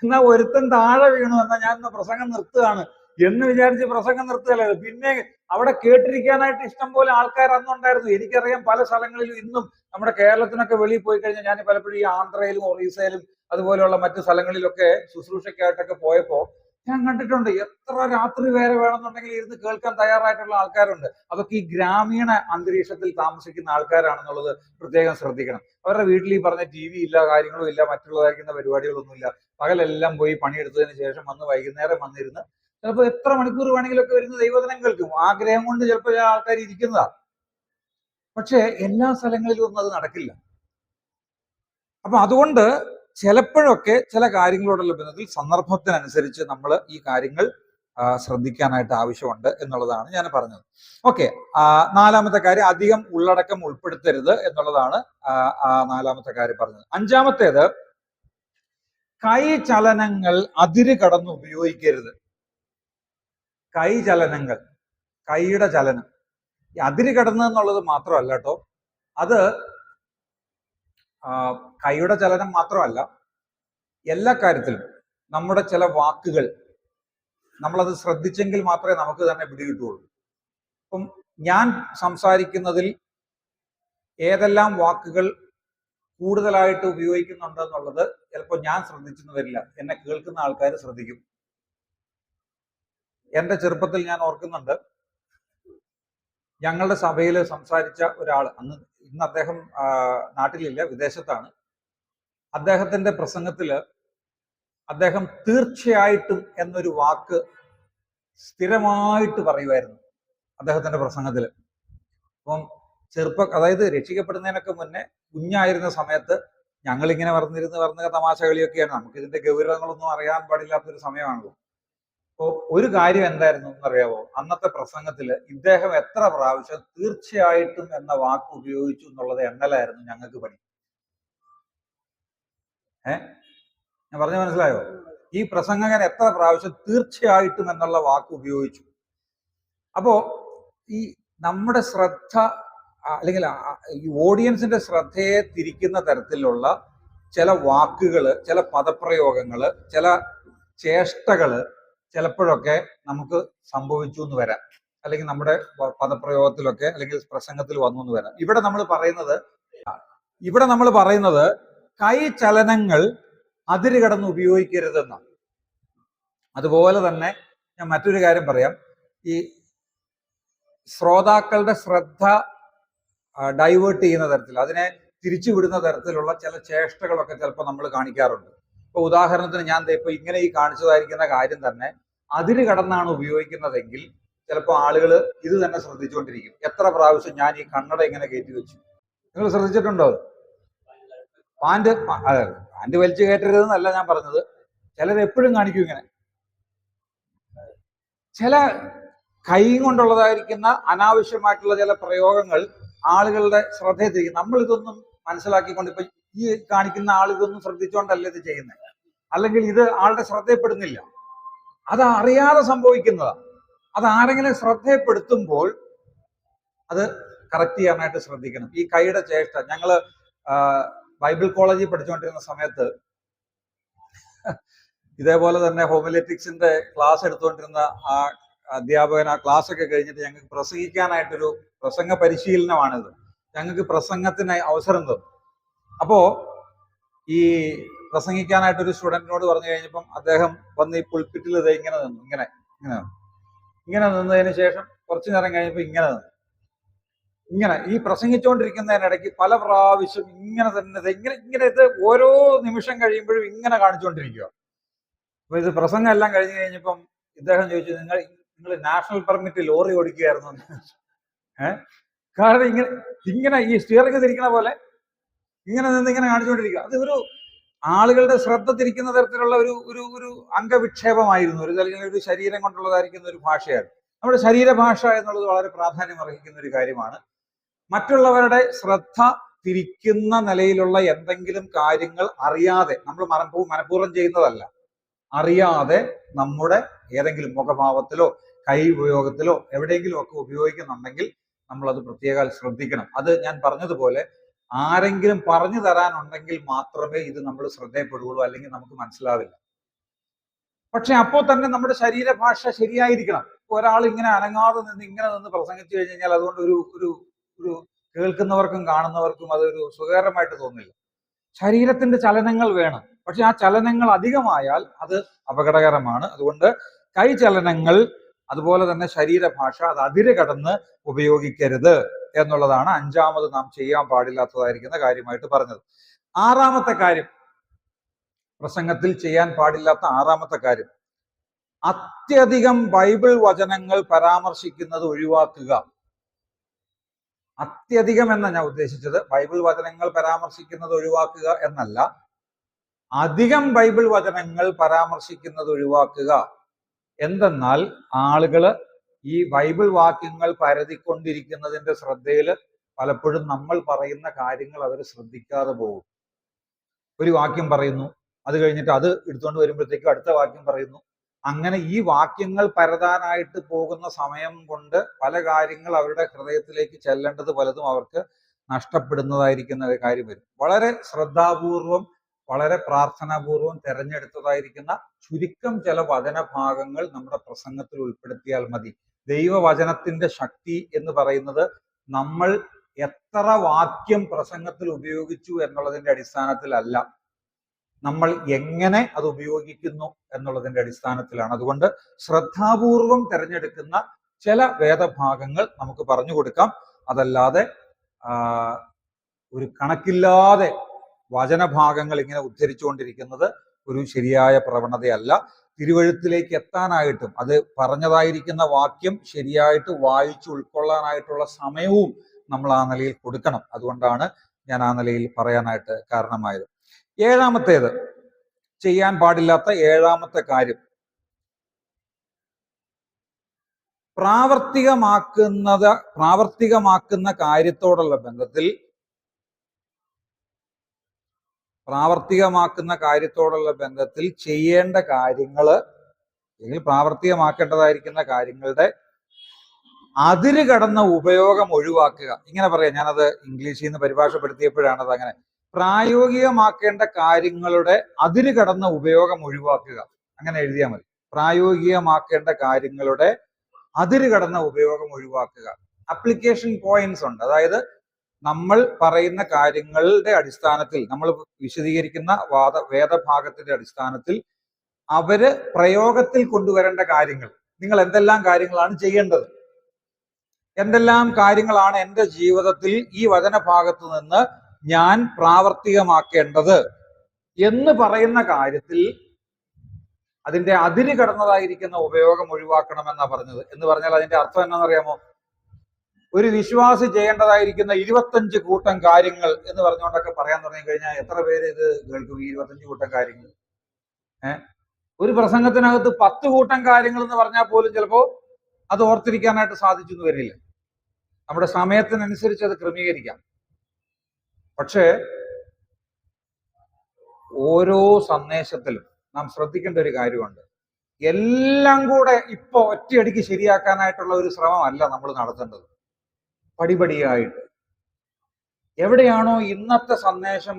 എന്നാ ഒരുത്തൻ താഴെ വീണു, എന്നാ ഞാൻ ഇന്ന് പ്രസംഗം നിർത്തുകയാണ് എന്ന് വിചാരിച്ച് പ്രസംഗം നിർത്തുകയല്ലേ. പിന്നെ അവിടെ കേട്ടിരിക്കാനായിട്ട് ഇഷ്ടം പോലെ ആൾക്കാർ അന്നുണ്ടായിരുന്നു. എനിക്കറിയാം പല സ്ഥലങ്ങളിലും ഇന്നും നമ്മുടെ കേരളത്തിനൊക്കെ വെളിയിൽ പോയി കഴിഞ്ഞാൽ, ഞാൻ പലപ്പോഴും ഈ ആന്ധ്രയിലും ഒറീസയിലും അതുപോലെയുള്ള മറ്റു സ്ഥലങ്ങളിലൊക്കെ ശുശ്രൂഷയ്ക്കായിട്ടൊക്കെ പോയപ്പോ ഞാൻ കണ്ടിട്ടുണ്ട്, എത്ര രാത്രി വരെ വേണമെന്നുണ്ടെങ്കിൽ ഇരുന്ന് കേൾക്കാൻ തയ്യാറായിട്ടുള്ള ആൾക്കാരുണ്ട്. അതൊക്കെ ഈ ഗ്രാമീണ അന്തരീക്ഷത്തിൽ താമസിക്കുന്ന ആൾക്കാരാണെന്നുള്ളത് പ്രത്യേകം ശ്രദ്ധിക്കണം. അവരുടെ വീട്ടിൽ ഈ പറഞ്ഞ TV ഇല്ല, കാര്യങ്ങളും ഇല്ല, മറ്റുള്ളതായിരിക്കുന്ന പരിപാടികളൊന്നുമില്ല. പകലെല്ലാം പോയി പണിയെടുത്തതിന് ശേഷം വന്ന് വൈകുന്നേരം വന്നിരുന്ന് ചിലപ്പോൾ എത്ര മണിക്കൂർ വേണമെങ്കിലും ഒക്കെ വരുന്ന ദൈവവചനം കേൾക്കും. ആഗ്രഹം കൊണ്ട് ചിലപ്പോൾ ചില ആൾക്കാർ ഇരിക്കുന്നതാ. പക്ഷെ എല്ലാ സ്ഥലങ്ങളിലും ഒന്നും അത് നടക്കില്ല. അപ്പൊ അതുകൊണ്ട് ചിലപ്പോഴൊക്കെ ചില കാര്യങ്ങളോടുള്ള ബന്ധത്തിൽ സന്ദർഭത്തിനനുസരിച്ച് നമ്മൾ ഈ കാര്യങ്ങൾ ശ്രദ്ധിക്കാനായിട്ട് ആവശ്യമുണ്ട് എന്നുള്ളതാണ് ഞാൻ പറഞ്ഞത്. ഓക്കെ, 4-ാമത്തെ കാര്യം, അധികം ഉള്ളടക്കം ഉൾപ്പെടുത്തരുത് എന്നുള്ളതാണ് 4-ാമത്തെ കാര്യം പറഞ്ഞത്. 5-ാമത്തേത്, കൈ ചലനങ്ങൾ അതിര് കടന്ന് ഉപയോഗിക്കരുത്. കൈ ചലനങ്ങൾ, കൈയുടെ ചലനം ഈ അതിര് കടന്ന് എന്നുള്ളത് മാത്രമല്ല കേട്ടോ. അത് കൈയുടെ ചലനം മാത്രമല്ല, എല്ലാ കാര്യത്തിലും നമ്മുടെ ചില വാക്കുകൾ നമ്മളത് ശ്രദ്ധിച്ചെങ്കിൽ മാത്രമേ നമുക്ക് തന്നെ പിടികിട്ടുള്ളൂ. അപ്പം ഞാൻ സംസാരിക്കുന്നതിൽ ഏതെല്ലാം വാക്കുകൾ കൂടുതലായിട്ട് ഉപയോഗിക്കുന്നുണ്ടെന്നുള്ളത് ചിലപ്പോൾ ഞാൻ ശ്രദ്ധിച്ചെന്ന് വരില്ല, എന്നെ കേൾക്കുന്ന ആൾക്കാർ ശ്രദ്ധിക്കും. എന്റെ ചെറുപ്പത്തിൽ ഞാൻ ഓർക്കുന്നുണ്ട്, ഞങ്ങളുടെ സഭയിൽ സംസാരിച്ച ഒരാൾ, ഇന്ന് അദ്ദേഹം നാട്ടിലില്ല, വിദേശത്താണ്. അദ്ദേഹത്തിന്റെ പ്രസംഗത്തില് അദ്ദേഹം തീർച്ചയായിട്ടും എന്നൊരു വാക്ക് സ്ഥിരമായിട്ട് പറയുമായിരുന്നു അദ്ദേഹത്തിന്റെ പ്രസംഗത്തില്. അപ്പം അതായത് രക്ഷിക്കപ്പെടുന്നതിനൊക്കെ മുന്നേ കുഞ്ഞായിരുന്ന സമയത്ത് ഞങ്ങളിങ്ങനെ പറഞ്ഞ തമാശ കളിയൊക്കെയാണ്. നമുക്ക് ഇതിന്റെ ഗൗരവങ്ങളൊന്നും അറിയാൻ പാടില്ലാത്തൊരു സമയമാണല്ലോ. അപ്പോ ഒരു കാര്യം എന്തായിരുന്നു എന്നറിയാവോ? അന്നത്തെ പ്രസംഗത്തില് ഇദ്ദേഹം എത്ര പ്രാവശ്യം തീർച്ചയായിട്ടും എന്ന വാക്ക് ഉപയോഗിച്ചു എന്നുള്ളത് എണ്ണലായിരുന്നു ഞങ്ങൾക്ക് പണി. ഞാൻ പറഞ്ഞു മനസ്സിലായോ? ഈ പ്രസംഗകൻ എത്ര പ്രാവശ്യം തീർച്ചയായിട്ടും എന്നുള്ള വാക്ക് ഉപയോഗിച്ചു. അപ്പോ ഈ നമ്മുടെ ശ്രദ്ധ, അല്ലെങ്കിൽ ഈ ഓഡിയൻസിന്റെ ശ്രദ്ധയെ തിരിക്കുന്ന തരത്തിലുള്ള ചില വാക്കുകള്, ചില പദപ്രയോഗങ്ങള്, ചില ചേഷ്ടകള് ചിലപ്പോഴൊക്കെ നമുക്ക് സംഭവിച്ചു എന്ന് വരാം, അല്ലെങ്കിൽ നമ്മുടെ പദപ്രയോഗത്തിലൊക്കെ അല്ലെങ്കിൽ പ്രസംഗത്തിൽ വന്നു എന്ന് വരാം. ഇവിടെ നമ്മൾ പറയുന്നത് കൈ ചലനങ്ങൾ അതിര് കടന്ന് ഉപയോഗിക്കരുതെന്നാണ്. അതുപോലെ തന്നെ ഞാൻ മറ്റൊരു കാര്യം പറയാം. ഈ ശ്രോതാക്കളുടെ ശ്രദ്ധ ഡൈവേർട്ട് ചെയ്യുന്ന തരത്തിൽ, അതിനെ തിരിച്ചുവിടുന്ന തരത്തിലുള്ള ചില ചേഷ്ടകളൊക്കെ ചിലപ്പോൾ നമ്മൾ കാണിക്കാറുണ്ട്. ഇപ്പൊ ഉദാഹരണത്തിന് ഞാൻ ഇപ്പൊ ഇങ്ങനെ ഈ കാണിച്ചതായിരിക്കുന്ന കാര്യം തന്നെ അതിര് കടന്നാണ് ഉപയോഗിക്കുന്നതെങ്കിൽ ചിലപ്പോൾ ആളുകൾ ഇത് തന്നെ ശ്രദ്ധിച്ചുകൊണ്ടിരിക്കും. എത്ര പ്രാവശ്യം ഞാൻ ഈ കണ്ണട ഇങ്ങനെ കയറ്റി വെച്ചു, നിങ്ങൾ ശ്രദ്ധിച്ചിട്ടുണ്ടോ? പാൻറ് അതെ, പാൻറ് വലിച്ചു കയറ്റരുതെന്നല്ല ഞാൻ പറഞ്ഞത്. ചിലർ എപ്പോഴും കാണിക്കും ഇങ്ങനെ. ചില കൈ കൊണ്ടുള്ളതായിരിക്കുന്ന അനാവശ്യമായിട്ടുള്ള ചില പ്രയോഗങ്ങൾ ആളുകളുടെ ശ്രദ്ധയെ തിരിക്കും. നമ്മൾ ഇതൊന്നും മനസ്സിലാക്കിക്കൊണ്ട് ഇപ്പൊ ഈ കാണിക്കുന്ന ആൾ ഇതൊന്നും ശ്രദ്ധിച്ചുകൊണ്ടല്ല ഇത് ചെയ്യുന്നത്, അല്ലെങ്കിൽ ഇത് ആളുടെ ശ്രദ്ധയപ്പെടുന്നില്ല. അത് അറിയാതെ സംഭവിക്കുന്നതാ. അത് ആരെങ്കിലും ശ്രദ്ധയപ്പെടുത്തുമ്പോൾ അത് കറക്റ്റ് ചെയ്യാനായിട്ട് ശ്രദ്ധിക്കണം. ഈ കൈയുടെ ചേഷ്ട, ഞങ്ങള് ബൈബിൾ കോളേജിൽ പഠിച്ചുകൊണ്ടിരുന്ന സമയത്ത് ഇതേപോലെ തന്നെ ഹോമിലെറ്റിക്സിന്റെ ക്ലാസ് എടുത്തുകൊണ്ടിരുന്ന ആ അധ്യാപകൻ ആ ക്ലാസ് ഒക്കെ കഴിഞ്ഞിട്ട് ഞങ്ങൾക്ക് പ്രസംഗിക്കാനായിട്ടൊരു പ്രസംഗ പരിശീലനമാണിത്. ഞങ്ങൾക്ക് പ്രസംഗത്തിന് അവസരം തന്നു. അപ്പോ ഈ പ്രസംഗിക്കാനായിട്ടൊരു സ്റ്റുഡന്റിനോട് പറഞ്ഞു കഴിഞ്ഞപ്പം അദ്ദേഹം വന്ന് ഈ പുൾപിറ്റിൽ ഇത് ഇങ്ങനെ നിന്നു, ഇങ്ങനെ നിന്നതിന് ശേഷം കുറച്ചു നേരം കഴിഞ്ഞപ്പോൾ ഇങ്ങനെ ഈ പ്രസംഗിച്ചുകൊണ്ടിരിക്കുന്നതിനിടയ്ക്ക് പല പ്രാവശ്യം ഇങ്ങനെ തന്നെ ഇങ്ങനെ ഇത് ഓരോ നിമിഷം കഴിയുമ്പോഴും ഇങ്ങനെ കാണിച്ചുകൊണ്ടിരിക്കുക. അപ്പൊ ഇത് പ്രസംഗം എല്ലാം കഴിഞ്ഞു കഴിഞ്ഞപ്പം ഇദ്ദേഹം ചോദിച്ചു, നിങ്ങൾ നാഷണൽ പെർമിറ്റ് ലോറി ഓടിക്കുകയായിരുന്നു? കാരണം ഇങ്ങനെ ഈ സ്റ്റിയറിംഗ് തിരിക്കണ പോലെ ഇങ്ങനെ നിന്ന് ഇങ്ങനെ കാണിച്ചുകൊണ്ടിരിക്കുക. അത് ഒരു ആളുകളുടെ ശ്രദ്ധ തിരിക്കുന്ന തരത്തിലുള്ള ഒരു അംഗവിക്ഷേപമായിരുന്നു, അല്ലെങ്കിൽ ഒരു ശരീരം കൊണ്ടുള്ളതായിരിക്കുന്ന ഒരു ഭാഷയാണ്. നമ്മുടെ ശരീരഭാഷ എന്നുള്ളത് വളരെ പ്രാധാന്യം അർഹിക്കുന്ന ഒരു കാര്യമാണ്. മറ്റുള്ളവരുടെ ശ്രദ്ധ തിരിക്കുന്ന നിലയിലുള്ള എന്തെങ്കിലും കാര്യങ്ങൾ അറിയാതെ, നമ്മൾ മനഃപൂർവ്വം ചെയ്യുന്നതല്ല, അറിയാതെ നമ്മുടെ ഏതെങ്കിലും മുഖഭാവത്തിലോ കൈ ഉപയോഗത്തിലോ എവിടെയെങ്കിലും ഒക്കെ ഉപയോഗിക്കുന്നുണ്ടെങ്കിൽ നമ്മൾ അത് പ്രത്യേകം ശ്രദ്ധിക്കണം. അത് ഞാൻ പറഞ്ഞതുപോലെ ആരെങ്കിലും പറഞ്ഞു തരാനുണ്ടെങ്കിൽ മാത്രമേ ഇത് നമ്മൾ ശ്രദ്ധയപ്പെടുകയുള്ളൂ, അല്ലെങ്കിൽ നമുക്ക് മനസ്സിലാവില്ല. പക്ഷെ അപ്പോൾ തന്നെ നമ്മുടെ ശരീരഭാഷ ശരിയായിരിക്കണം. ഒരാൾ ഇങ്ങനെ അനങ്ങാതെ ഇങ്ങനെ നിന്ന് പ്രസംഗിച്ചു കഴിഞ്ഞാൽ അതുകൊണ്ട് ഒരു കേൾക്കുന്നവർക്കും കാണുന്നവർക്കും അതൊരു സുഖകരമായിട്ട് തോന്നില്ല. ശരീരത്തിന്റെ ചലനങ്ങൾ വേണം, പക്ഷെ ആ ചലനങ്ങൾ അധികമായാൽ അത് അപകടകരമാണ്. അതുകൊണ്ട് കൈ ചലനങ്ങൾ അതുപോലെ തന്നെ ശരീരഭാഷ അത് അതിര് കടന്ന് ഉപയോഗിക്കരുത് എന്നുള്ളതാണ് അഞ്ചാമത് നാം ചെയ്യാൻ പാടില്ലാത്തതായിരിക്കുന്ന കാര്യമായിട്ട് പറഞ്ഞത്. ആറാമത്തെ കാര്യം, പ്രസംഗത്തിൽ ചെയ്യാൻ പാടില്ലാത്ത ആറാമത്തെ കാര്യം, അത്യധികം ബൈബിൾ വചനങ്ങൾ പരാമർശിക്കുന്നത് ഒഴിവാക്കുക. അത്യധികം എന്ന ഞാൻ ഉദ്ദേശിച്ചത് ബൈബിൾ വചനങ്ങൾ പരാമർശിക്കുന്നത് ഒഴിവാക്കുക എന്നല്ല, അധികം ബൈബിൾ വചനങ്ങൾ പരാമർശിക്കുന്നത് ഒഴിവാക്കുക. എന്തെന്നാൽ ആളുകള് ഈ ബൈബിൾ വാക്യങ്ങൾ പരതിക്കൊണ്ടിരിക്കുന്നതിന്റെ ശ്രദ്ധയിൽ പലപ്പോഴും നമ്മൾ പറയുന്ന കാര്യങ്ങൾ അവർ ശ്രദ്ധിക്കാതെ പോകും. ഒരു വാക്യം പറയുന്നു, അത് കഴിഞ്ഞിട്ട് അത് എടുത്തുകൊണ്ട് വരുമ്പോഴത്തേക്കും അടുത്ത വാക്യം പറയുന്നു. അങ്ങനെ ഈ വാക്യങ്ങൾ പരതാനായിട്ട് പോകുന്ന സമയം കൊണ്ട് പല കാര്യങ്ങൾ അവരുടെ ഹൃദയത്തിലേക്ക് ചെല്ലേണ്ടത് പലതും അവർക്ക് നഷ്ടപ്പെടുന്നതായിരിക്കുന്ന ഒരു കാര്യം വരും. വളരെ ശ്രദ്ധാപൂർവം, വളരെ പ്രാർത്ഥനാപൂർവം തിരഞ്ഞെടുത്തതായിരിക്കുന്ന ചുരുക്കം ചില വചനഭാഗങ്ങൾ നമ്മുടെ പ്രസംഗത്തിൽ ഉൾപ്പെടുത്തിയാൽ മതി. ദൈവവചനത്തിന്റെ ശക്തി എന്ന് പറയുന്നത് നമ്മൾ എത്ര വാക്യം പ്രസംഗത്തിൽ ഉപയോഗിച്ചു എന്നുള്ളതിന്റെ അടിസ്ഥാനത്തിലല്ല, നമ്മൾ എങ്ങനെ അത് ഉപയോഗിക്കുന്നു എന്നുള്ളതിന്റെ അടിസ്ഥാനത്തിലാണ്. അതുകൊണ്ട് ശ്രദ്ധാപൂർവം തിരഞ്ഞെടുക്കുന്ന ചില വേദഭാഗങ്ങൾ നമുക്ക് പറഞ്ഞു കൊടുക്കാം. അതല്ലാതെ ഒരു കണക്കില്ലാതെ വചനഭാഗങ്ങൾ ഇങ്ങനെ ഉദ്ധരിച്ചുകൊണ്ടിരിക്കുന്നത് ഒരു ശരിയായ പ്രവണതയല്ല. തിരുവഴുത്തിലേക്ക് എത്താനായിട്ടും അത് പറഞ്ഞതായിരിക്കുന്ന വാക്യം ശരിയായിട്ട് വായിച്ചു ഉൾക്കൊള്ളാനായിട്ടുള്ള സമയവും നമ്മൾ ആ നിലയിൽ കൊടുക്കണം. അതുകൊണ്ടാണ് ഞാൻ ആ നിലയിൽ പറയാനായിട്ട് കാരണമായത്. ഏഴാമത്തേത്, ചെയ്യാൻ പാടില്ലാത്ത ഏഴാമത്തെ കാര്യം, പ്രാവർത്തികമാക്കുന്ന കാര്യത്തോടുള്ള ബന്ധത്തിൽ ചെയ്യേണ്ട കാര്യങ്ങള്, അല്ലെങ്കിൽ പ്രാവർത്തികമാക്കേണ്ടതായിരിക്കുന്ന കാര്യങ്ങളുടെ അതിര് കടന്ന ഉപയോഗം ഒഴിവാക്കുക. ഇങ്ങനെ പറയാം, ഞാനത് ഇംഗ്ലീഷിൽ നിന്ന് പരിഭാഷപ്പെടുത്തിയപ്പോഴാണ് അത് അങ്ങനെ. പ്രായോഗികമാക്കേണ്ട കാര്യങ്ങളുടെ അതിര് കടന്ന ഉപയോഗം ഒഴിവാക്കുക, അങ്ങനെ എഴുതിയാൽ മതി. പ്രായോഗികമാക്കേണ്ട കാര്യങ്ങളുടെ അതിര് കടന്ന ഉപയോഗം ഒഴിവാക്കുക. അപ്ലിക്കേഷൻ പോയിന്റ്സ് ഉണ്ട്. അതായത് നമ്മൾ പറയുന്ന കാര്യങ്ങളുടെ അടിസ്ഥാനത്തിൽ, നമ്മൾ വിശദീകരിക്കുന്ന വേദഭാഗത്തിന്റെ അടിസ്ഥാനത്തിൽ അവര് പ്രയോഗത്തിൽ കൊണ്ടുവരേണ്ട കാര്യങ്ങൾ, നിങ്ങൾ എന്തെല്ലാം കാര്യങ്ങളാണ് ചെയ്യേണ്ടത്, എന്തെല്ലാം കാര്യങ്ങളാണ് എൻ്റെ ജീവിതത്തിൽ ഈ വചനഭാഗത്ത് നിന്ന് ഞാൻ പ്രാവർത്തികമാക്കേണ്ടത് എന്ന് പറയുന്ന കാര്യത്തിൽ അതിന്റെ അതിര് കടന്നതായിരിക്കുന്ന ഉപയോഗം ഒഴിവാക്കണമെന്നാ പറഞ്ഞത്. എന്ന് പറഞ്ഞാൽ അതിന്റെ അർത്ഥം എന്നാണെന്നറിയാമോ? ഒരു വിശ്വാസി ചെയ്യേണ്ടതായിരിക്കുന്ന 25 കൂട്ടം കാര്യങ്ങൾ എന്ന് പറഞ്ഞുകൊണ്ടൊക്കെ പറയാൻ തുടങ്ങി കഴിഞ്ഞാൽ എത്ര പേര് ഇത് കേൾക്കും? ഈ 25 കൂട്ടം കാര്യങ്ങൾ. ഒരു പ്രസംഗത്തിനകത്ത് 10 കൂട്ടം കാര്യങ്ങൾ എന്ന് പറഞ്ഞാൽ പോലും ചിലപ്പോ അത് ഓർത്തിരിക്കാനായിട്ട് സാധിച്ചു എന്ന് വരില്ല. നമ്മുടെ സമയത്തിനനുസരിച്ച് അത് ക്രമീകരിക്കാം. പക്ഷേ ഓരോ സന്ദേശത്തിലും നാം ശ്രദ്ധിക്കേണ്ട ഒരു കാര്യമുണ്ട്. എല്ലാം കൂടെ ഇപ്പൊ ഒറ്റയടിക്ക് ശരിയാക്കാനായിട്ടുള്ള ഒരു ശ്രമമല്ല നമ്മൾ നടത്തേണ്ടത്. പടിപടിയായിട്ട് എവിടെയാണോ ഇന്നത്തെ സന്ദേശം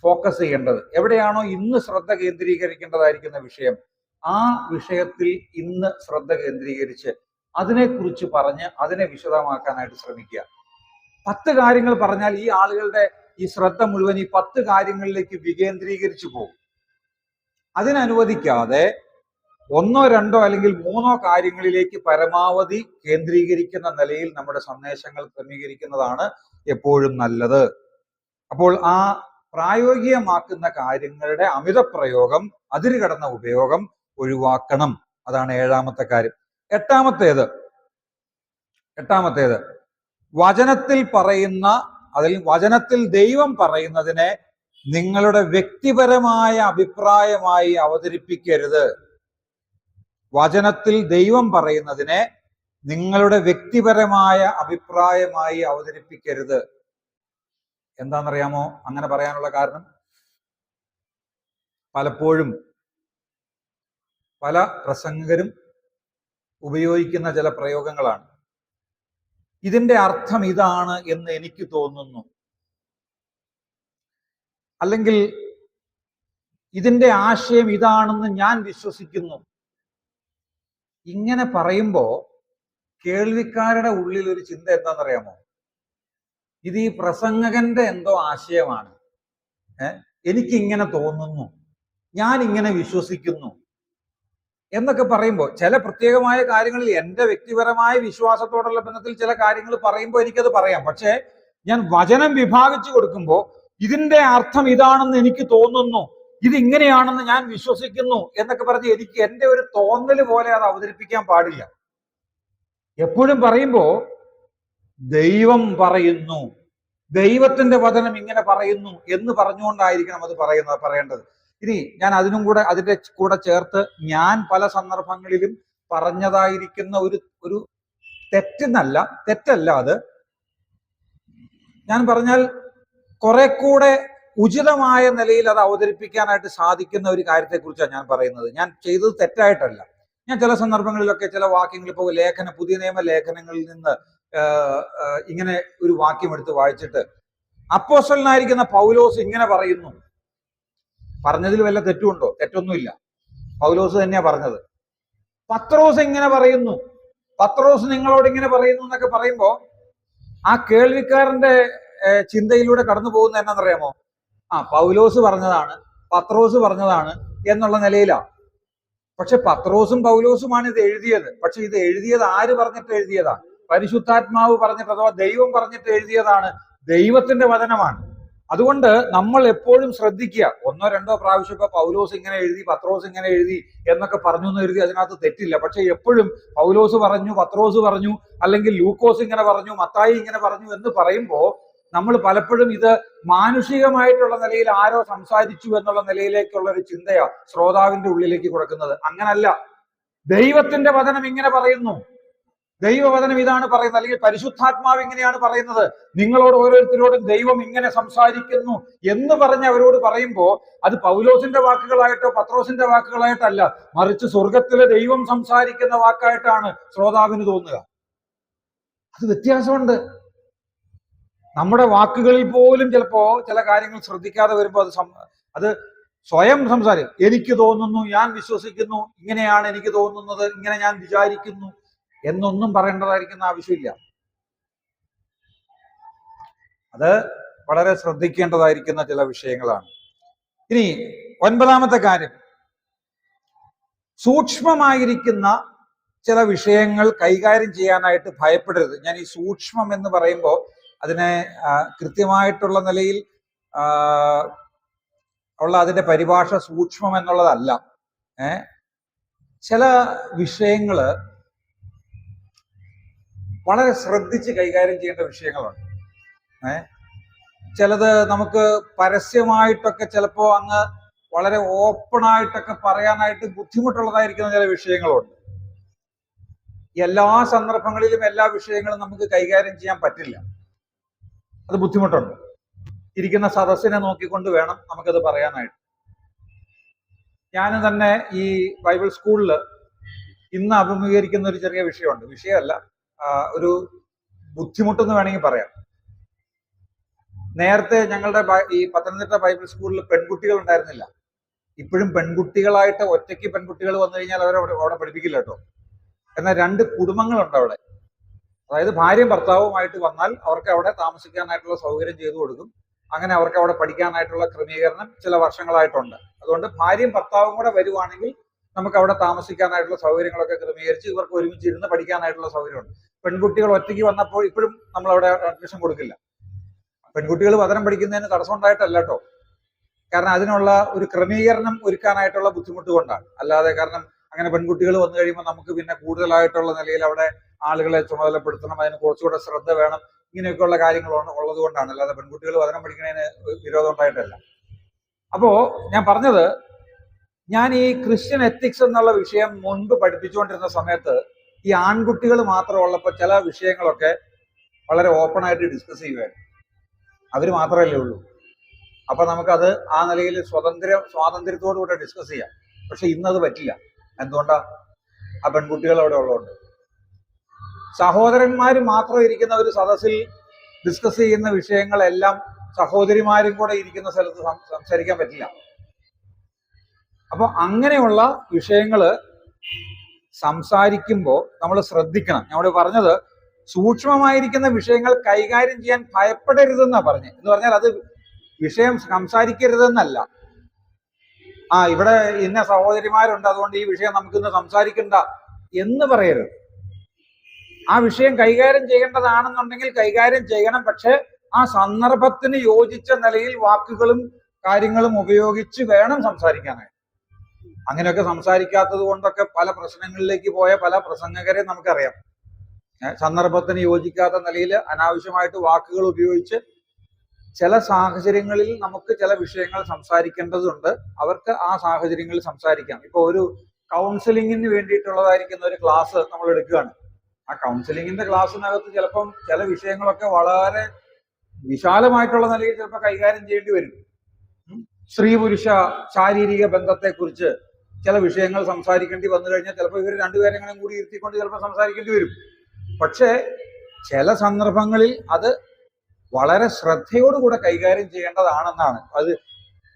ഫോക്കസ് ചെയ്യേണ്ടത്, എവിടെയാണോ ഇന്ന് ശ്രദ്ധ കേന്ദ്രീകരിക്കേണ്ടതായിരിക്കുന്ന വിഷയം, ആ വിഷയത്തിൽ ഇന്ന് ശ്രദ്ധ കേന്ദ്രീകരിച്ച് അതിനെക്കുറിച്ച് പറഞ്ഞ് അതിനെ വിശദമാക്കാനായിട്ട് ശ്രമിക്കുക. 10 കാര്യങ്ങൾ പറഞ്ഞാൽ ഈ ആളുകളുടെ ഈ ശ്രദ്ധ മുഴുവൻ ഈ 10 കാര്യങ്ങളിലേക്ക് വികേന്ദ്രീകരിച്ചു പോകും. അതിനനുവദിക്കാതെ 1 2 അല്ലെങ്കിൽ 3 കാര്യങ്ങളിലേക്ക് പരമാവധി കേന്ദ്രീകരിക്കുന്ന നിലയിൽ നമ്മുടെ സന്ദേശങ്ങൾ ക്രമീകരിക്കുന്നതാണ് എപ്പോഴും നല്ലത്. അപ്പോൾ ആ പ്രായോഗികമാക്കുന്ന കാര്യങ്ങളുടെ അമിത പ്രയോഗം, അതിര് കടന്ന ഉപയോഗം ഒഴിവാക്കണം. അതാണ് 7ാമത്തെ കാര്യം. എട്ടാമത്തേത് വചനത്തിൽ പറയുന്ന, അതിൽ വചനത്തിൽ ദൈവം പറയുന്നതിനെ നിങ്ങളുടെ വ്യക്തിപരമായ അഭിപ്രായമായി അവതരിപ്പിക്കരുത്. വചനത്തിൽ ദൈവം പറയുന്നതിനെ നിങ്ങളുടെ വ്യക്തിപരമായ അഭിപ്രായമായി അവതരിപ്പിക്കരുത്. എന്താണെന്നറിയാമോ അങ്ങനെ പറയാനുള്ള കാരണം? പലപ്പോഴും പല പ്രസംഗകരും ഉപയോഗിക്കുന്ന ചില പ്രയോഗങ്ങളാണ്. ഇതിന്റെ അർത്ഥം ഇതാണ് എന്ന് എനിക്ക് തോന്നുന്നു, അല്ലെങ്കിൽ ഇതിന്റെ ആശയം ഇതാണെന്ന് ഞാൻ വിശ്വസിക്കുന്നു. ഇങ്ങനെ പറയുമ്പോ കേൾവിക്കാരുടെ ഉള്ളിൽ ഒരു ചിന്ത എന്താണെന്നറിയാമോ? ഇത് ഈ പ്രസംഗകന്റെ എന്തോ ആശയമാണ്, എനിക്കിങ്ങനെ തോന്നുന്നു, ഞാൻ ഇങ്ങനെ വിശ്വസിക്കുന്നു എന്നൊക്കെ പറയുമ്പോൾ, ചില പ്രത്യേകമായ കാര്യങ്ങളിൽ എൻ്റെ വ്യക്തിപരമായ വിശ്വാസത്തോടുള്ള ബന്ധത്തിൽ ചില കാര്യങ്ങൾ പറയുമ്പോൾ എനിക്കത് പറയാം. പക്ഷെ ഞാൻ വചനം വിഭാഗിച്ചു കൊടുക്കുമ്പോൾ ഇതിന്റെ അർത്ഥം ഇതാണെന്ന് എനിക്ക് തോന്നുന്നു, ഇതിങ്ങനെയാണെന്ന് ഞാൻ വിശ്വസിക്കുന്നു എന്നൊക്കെ പറഞ്ഞ് എനിക്ക് എൻ്റെ ഒരു തോന്നല് പോലെ അത് അവതരിപ്പിക്കാൻ പാടില്ല. എപ്പോഴും പറയുമ്പോ ദൈവം പറയുന്നു, ദൈവത്തിന്റെ വചനം ഇങ്ങനെ പറയുന്നു എന്ന് പറഞ്ഞുകൊണ്ടായിരിക്കണം അത് പറയേണ്ടത്. ഇനി ഞാൻ അതിന്റെ കൂടെ ചേർത്ത് ഞാൻ പല സന്ദർഭങ്ങളിലും പറഞ്ഞതായിരിക്കുന്ന ഒരു തെറ്റല്ല അത്. ഞാൻ പറഞ്ഞാൽ കുറെ കൂടെ ഉചിതമായ നിലയിൽ അത് അവതരിപ്പിക്കാനായിട്ട് സാധിക്കുന്ന ഒരു കാര്യത്തെക്കുറിച്ചാണ് ഞാൻ പറയുന്നത്. ഞാൻ ചെയ്തത് തെറ്റായിട്ടല്ല. ഞാൻ ചില സന്ദർഭങ്ങളിലൊക്കെ ചില വാക്യങ്ങൾ, ഇപ്പോൾ പുതിയ നിയമ ലേഖനങ്ങളിൽ നിന്ന് ഇങ്ങനെ ഒരു വാക്യം എടുത്ത് വായിച്ചിട്ട് അപ്പോസ്തലനായിരിക്കുന്ന പൗലോസ് ഇങ്ങനെ പറയുന്നു, പറഞ്ഞതിൽ വല്ല തെറ്റുണ്ടോ? തെറ്റൊന്നുമില്ല, പൗലോസ് തന്നെയാ പറഞ്ഞത്. പത്രോസ് ഇങ്ങനെ പറയുന്നു, പത്രോസ് നിങ്ങളോട് ഇങ്ങനെ പറയുന്നു എന്നൊക്കെ പറയുമ്പോ ആ കേൾവിക്കാരന്റെ ചിന്തയിലൂടെ കടന്നു പോകുന്ന എന്നാന്നറിയാമോ? പൗലോസ് പറഞ്ഞതാണ്, പത്രോസ് പറഞ്ഞതാണ് എന്നുള്ള നിലയിലാണ്. പക്ഷെ പത്രോസും പൗലോസുമാണ് ഇത് എഴുതിയത്. പക്ഷെ ഇത് എഴുതിയത് ആര് പറഞ്ഞിട്ട് എഴുതിയതാണ്? പരിശുദ്ധാത്മാവ് പറഞ്ഞിട്ട്, അഥവാ ദൈവം പറഞ്ഞിട്ട് എഴുതിയതാണ്. ദൈവത്തിന്റെ വചനമാണ്. അതുകൊണ്ട് നമ്മൾ എപ്പോഴും ശ്രദ്ധിക്കുക. 1 2 പ്രാവശ്യം ഇപ്പൊ പൗലോസ് ഇങ്ങനെ എഴുതി, പത്രോസ് ഇങ്ങനെ എഴുതി എന്നൊക്കെ പറഞ്ഞു എന്ന് എഴുതി, അതിനകത്ത് തെറ്റില്ല. പക്ഷെ എപ്പോഴും പൗലോസ് പറഞ്ഞു, പത്രോസ് പറഞ്ഞു, അല്ലെങ്കിൽ ലൂക്കോസ് ഇങ്ങനെ പറഞ്ഞു, മത്തായി ഇങ്ങനെ പറഞ്ഞു എന്ന് പറയുമ്പോ നമ്മൾ പലപ്പോഴും ഇത് മാനുഷികമായിട്ടുള്ള നിലയിൽ ആരോ സംസാരിച്ചു എന്നുള്ള നിലയിലേക്കുള്ള ഒരു ചിന്തയാ ശ്രോതാവിന്റെ ഉള്ളിലേക്ക് കൊടുക്കുന്നത്. അങ്ങനല്ല. ദൈവത്തിന്റെ വചനം ഇങ്ങനെ പറയുന്നു, ദൈവവചനം ഇതാണ് പറയുന്നത്, അല്ലെങ്കിൽ പരിശുദ്ധാത്മാവ് ഇങ്ങനെയാണ് പറയുന്നത്, നിങ്ങളോട് ഓരോരുത്തരോടും ദൈവം ഇങ്ങനെ സംസാരിക്കുന്നു എന്ന് പറഞ്ഞ് അവരോട് പറയുമ്പോ അത് പൗലോസിന്റെ വാക്കുകളായിട്ടോ പത്രോസിന്റെ വാക്കുകളായിട്ടല്ല, മറിച്ച് സ്വർഗത്തിലെ ദൈവം സംസാരിക്കുന്ന വാക്കായിട്ടാണ് ശ്രോതാവിന് തോന്നുക. അത് വ്യത്യാസമുണ്ട്. നമ്മുടെ വാക്കുകളിൽ പോലും ചിലപ്പോ ചില കാര്യങ്ങൾ ശ്രദ്ധിക്കാതെ വരുമ്പോ അത് സ്വയം സംസാരം, എനിക്ക് തോന്നുന്നു, ഞാൻ വിശ്വസിക്കുന്നു, ഇങ്ങനെയാണ് എനിക്ക് തോന്നുന്നത്, ഇങ്ങനെ ഞാൻ വിചാരിക്കുന്നു എന്നൊന്നും പറയേണ്ടതായിരിക്കുന്ന ആവശ്യമില്ല. അത് വളരെ ശ്രദ്ധിക്കേണ്ടതായിരിക്കുന്ന ചില വിഷയങ്ങളാണ്. ഇനി 9ാമത്തെ കാര്യം, സൂക്ഷ്മമായിരിക്കുന്ന ചില വിഷയങ്ങൾ കൈകാര്യം ചെയ്യാനായിട്ട് ഭയപ്പെടരുത്. ഞാൻ ഈ സൂക്ഷ്മം എന്ന് പറയുമ്പോൾ അതിനെ കൃത്യമായിട്ടുള്ള നിലയിൽ ഉള്ള അതിന്റെ പരിഭാഷ സൂക്ഷ്മം എന്നുള്ളതല്ല. ചില വിഷയങ്ങള് വളരെ ശ്രദ്ധിച്ച് കൈകാര്യം ചെയ്യേണ്ട വിഷയങ്ങളുണ്ട്. ചിലത് നമുക്ക് പരസ്യമായിട്ടൊക്കെ ചിലപ്പോ അങ്ങ് വളരെ ഓപ്പണായിട്ടൊക്കെ പറയാനായിട്ട് ബുദ്ധിമുട്ടുള്ളതായിരിക്കുന്ന ചില വിഷയങ്ങളുണ്ട്. എല്ലാ സന്ദർഭങ്ങളിലും എല്ലാ വിഷയങ്ങളും നമുക്ക് കൈകാര്യം ചെയ്യാൻ പറ്റില്ല. അത് ബുദ്ധിമുട്ടുണ്ട്. ഇരിക്കുന്ന സദസ്സിനെ നോക്കിക്കൊണ്ട് വേണം നമുക്കത് പറയാനായിട്ട്. ഞാൻ തന്നെ ഈ ബൈബിൾ സ്കൂളിൽ ഇന്ന് അഭിമുഖീകരിക്കുന്ന ഒരു ചെറിയ വിഷയമുണ്ട്. വിഷയമല്ല, ഒരു ബുദ്ധിമുട്ടെന്ന് വേണമെങ്കിൽ പറയാം. നേരത്തെ ഞങ്ങളുടെ ഈ പത്തനംതിട്ട ബൈബിൾ സ്കൂളിൽ പെൺകുട്ടികൾ ഉണ്ടായിരുന്നില്ല. ഇപ്പോഴും പെൺകുട്ടികളായിട്ട് ഒറ്റയ്ക്ക് പെൺകുട്ടികൾ വന്നു കഴിഞ്ഞാൽ അവരെ അവിടെ പഠിപ്പിക്കില്ല കേട്ടോ. എന്നാൽ 2 കുടുംബങ്ങളുണ്ട് അവിടെ. അതായത് ഭാര്യയും ഭർത്താവുമായിട്ട് വന്നാൽ അവർക്ക് അവിടെ താമസിക്കാനായിട്ടുള്ള സൗകര്യം ചെയ്തു കൊടുക്കും. അങ്ങനെ അവർക്ക് അവിടെ പഠിക്കാനായിട്ടുള്ള ക്രമീകരണം ചില വർഷങ്ങളായിട്ടുണ്ട്. അതുകൊണ്ട് ഭാര്യയും ഭർത്താവും കൂടെ വരുവാണെങ്കിൽ നമുക്ക് അവിടെ താമസിക്കാനായിട്ടുള്ള സൗകര്യങ്ങളൊക്കെ ക്രമീകരിച്ച് ഇവർക്ക് ഒരുമിച്ച് ഇരുന്ന് പഠിക്കാനായിട്ടുള്ള സൗകര്യമുണ്ട്. പെൺകുട്ടികൾ ഒറ്റയ്ക്ക് വന്നപ്പോൾ ഇപ്പോഴും നമ്മൾ അവിടെ അഡ്മിഷൻ കൊടുക്കില്ല. പെൺകുട്ടികൾ പഠനം പഠിക്കുന്നതിന് തടസ്സം ഉണ്ടായിട്ടല്ല കേട്ടോ. കാരണം അതിനുള്ള ഒരു ക്രമീകരണം ഒരുക്കാനായിട്ടുള്ള ബുദ്ധിമുട്ട് കൊണ്ടാണ്. അല്ലാതെ കാരണം അങ്ങനെ പെൺകുട്ടികൾ വന്നു കഴിയുമ്പോൾ നമുക്ക് പിന്നെ കൂടുതലായിട്ടുള്ള നിലയിൽ അവിടെ ആളുകളെ ചുമതലപ്പെടുത്തണം, അതിന് കുറച്ചുകൂടെ ശ്രദ്ധ വേണം, ഇങ്ങനെയൊക്കെയുള്ള കാര്യങ്ങൾ ഉള്ളത് കൊണ്ടാണ്. അല്ലാതെ പെൺകുട്ടികൾ പഠനം പഠിക്കുന്നതിന് വിരോധം ഉണ്ടായിട്ടല്ല. അപ്പോ ഞാൻ പറഞ്ഞത്, ഞാൻ ഈ ക്രിസ്ത്യൻ എത്തിക്സ് എന്നുള്ള വിഷയം മുൻപ് പഠിപ്പിച്ചുകൊണ്ടിരുന്ന സമയത്ത് ഈ ആൺകുട്ടികൾ മാത്രം ഉള്ളപ്പോൾ ചില വിഷയങ്ങളൊക്കെ വളരെ ഓപ്പൺ ആയിട്ട് ഡിസ്കസ് ചെയ്യുമായിരുന്നു. അവർ മാത്രമല്ലേ ഉള്ളൂ. അപ്പൊ നമുക്കത് ആ നിലയിൽ സ്വാതന്ത്ര്യത്തോടു കൂടെ ഡിസ്കസ് ചെയ്യാം. പക്ഷെ ഇന്നത് പറ്റില്ല. എന്തുകൊണ്ടാ? ആ പെൺകുട്ടികൾ അവിടെ ഉള്ളതുകൊണ്ട്. സഹോദരന്മാർ മാത്രം ഇരിക്കുന്ന ഒരു സദസ്സിൽ ഡിസ്കസ് ചെയ്യുന്ന വിഷയങ്ങളെല്ലാം സഹോദരിമാരും കൂടെ ഇരിക്കുന്ന സ്ഥലത്ത് സംസാരിക്കാൻ പറ്റില്ല. അപ്പൊ അങ്ങനെയുള്ള വിഷയങ്ങള് സംസാരിക്കുമ്പോൾ നമ്മൾ ശ്രദ്ധിക്കണം. ഞമ്മൾ പറഞ്ഞത് സൂക്ഷ്മമായിരിക്കുന്ന വിഷയങ്ങൾ കൈകാര്യം ചെയ്യാൻ ഭയപ്പെടരുതെന്നാ പറഞ്ഞത്. എന്ന് പറഞ്ഞാൽ അത് വിഷയം സംസാരിക്കരുതെന്നല്ല. ഇവിടെ ഇന്ന സഹോദരിമാരുണ്ട്, അതുകൊണ്ട് ഈ വിഷയം നമുക്കിന്ന് സംസാരിക്കണ്ട എന്ന് പറയരുത്. ആ വിഷയം കൈകാര്യം ചെയ്യേണ്ടതാണെന്നുണ്ടെങ്കിൽ കൈകാര്യം ചെയ്യണം. പക്ഷെ ആ സന്ദർഭത്തിന് യോജിച്ച നിലയിൽ വാക്കുകളും കാര്യങ്ങളും ഉപയോഗിച്ച് വേണം സംസാരിക്കാനായിട്ട്. അങ്ങനെയൊക്കെ സംസാരിക്കാത്തത് കൊണ്ടൊക്കെ പല പ്രശ്നങ്ങളിലേക്ക് പോയ പല പ്രസംഗകരെ നമുക്കറിയാം. സന്ദർഭത്തിന് യോജിക്കാത്ത നിലയിൽ അനാവശ്യമായിട്ട് വാക്കുകൾ ഉപയോഗിച്ച് ചില സാഹചര്യങ്ങളിൽ നമുക്ക് ചില വിഷയങ്ങൾ സംസാരിക്കേണ്ടതുണ്ട്. അവർക്ക് ആ സാഹചര്യങ്ങളിൽ സംസാരിക്കാം. ഇപ്പൊ ഒരു കൗൺസിലിങ്ങിന് വേണ്ടിയിട്ടുള്ളതായിരിക്കുന്ന ഒരു ക്ലാസ് നമ്മൾ എടുക്കുകയാണ്. ആ കൗൺസിലിങ്ങിന്റെ ക്ലാസ്സിനകത്ത് ചിലപ്പം ചില വിഷയങ്ങളൊക്കെ വളരെ വിശാലമായിട്ടുള്ള നിലയിൽ ചിലപ്പോൾ കൈകാര്യം ചെയ്യേണ്ടി വരും. സ്ത്രീ പുരുഷ ശാരീരിക ബന്ധത്തെക്കുറിച്ച് ചില വിഷയങ്ങൾ സംസാരിക്കേണ്ടി വന്നു കഴിഞ്ഞാൽ ചിലപ്പോൾ ഇവർ രണ്ടുപേരെങ്കിലും കൂടി ഇരുത്തിക്കൊണ്ട് ചിലപ്പോൾ സംസാരിക്കേണ്ടി വരും. പക്ഷേ ചില സന്ദർഭങ്ങളിൽ അത് വളരെ ശ്രദ്ധയോടുകൂടെ കൈകാര്യം ചെയ്യേണ്ടതാണെന്നാണ്. അത്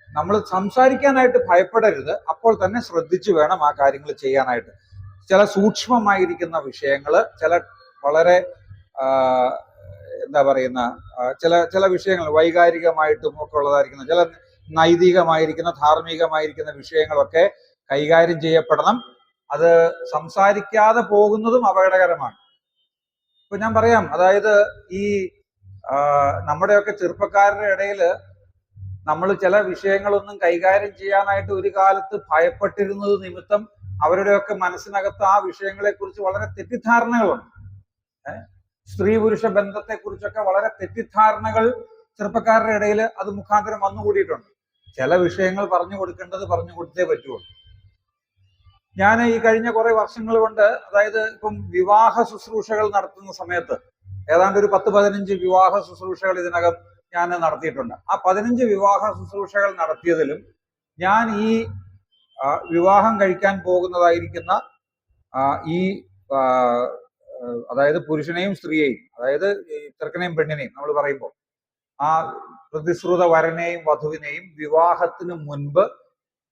നമ്മൾ സംസാരിക്കാനായിട്ട് ഭയപ്പെടരുത്. അപ്പോൾ തന്നെ ശ്രദ്ധിച്ചു വേണം ആ കാര്യങ്ങൾ ചെയ്യാനായിട്ട്. ചില സൂക്ഷ്മമായിരിക്കുന്ന വിഷയങ്ങള്, ചില വളരെ എന്താ പറയുന്ന ചില വിഷയങ്ങൾ വൈകാരികമായിട്ടും ഒക്കെ ഉള്ളതായിരിക്കുന്ന, ചില നൈതികമായിരിക്കുന്ന ധാർമ്മികമായിരിക്കുന്ന വിഷയങ്ങളൊക്കെ കൈകാര്യം ചെയ്യപ്പെടണം. അത് സംസാരിക്കാതെ പോകുന്നതും അപകടകരമാണ്. ഇപ്പൊ ഞാൻ പറയാം, അതായത് ഈ നമ്മുടെയൊക്കെ ചെറുപ്പക്കാരുടെ ഇടയിൽ നമ്മൾ ചില വിഷയങ്ങളൊന്നും കൈകാര്യം ചെയ്യാനായിട്ട് ഒരു കാലത്ത് ഭയപ്പെട്ടിരുന്നത് നിമിത്തം അവരുടെയൊക്കെ മനസ്സിനകത്ത് ആ വിഷയങ്ങളെ കുറിച്ച് വളരെ തെറ്റിദ്ധാരണകളുണ്ട്. സ്ത്രീ പുരുഷ ബന്ധത്തെ കുറിച്ചൊക്കെ വളരെ തെറ്റിദ്ധാരണകൾ ചെറുപ്പക്കാരുടെ ഇടയിൽ അത് മുഖാന്തരം വന്നുകൂടിയിട്ടുണ്ട്. ചില വിഷയങ്ങൾ പറഞ്ഞു കൊടുക്കേണ്ടത് പറഞ്ഞു കൊടുത്തേ പറ്റുള്ളൂ. ഞാൻ ഈ കഴിഞ്ഞ കുറെ വർഷങ്ങൾ കൊണ്ട്, അതായത് ഇപ്പം വിവാഹ ശുശ്രൂഷകൾ നടത്തുന്ന സമയത്ത് ഏതാണ്ട് ഒരു 10-15 വിവാഹ ശുശ്രൂഷകൾ ഇതിനകം ഞാൻ നടത്തിയിട്ടുണ്ട്. ആ 15 വിവാഹ ശുശ്രൂഷകൾ നടത്തിയതിലും ഞാൻ ഈ വിവാഹം കഴിക്കാൻ പോകുന്നതായിരിക്കുന്ന ഈ അതായത് പുരുഷനെയും സ്ത്രീയെയും, അതായത് ചെറുക്കനെയും പെണ്ണിനെയും നമ്മൾ പറയുമ്പോൾ ആ പ്രതിശ്രുത വരനെയും വധുവിനെയും വിവാഹത്തിന് മുൻപ്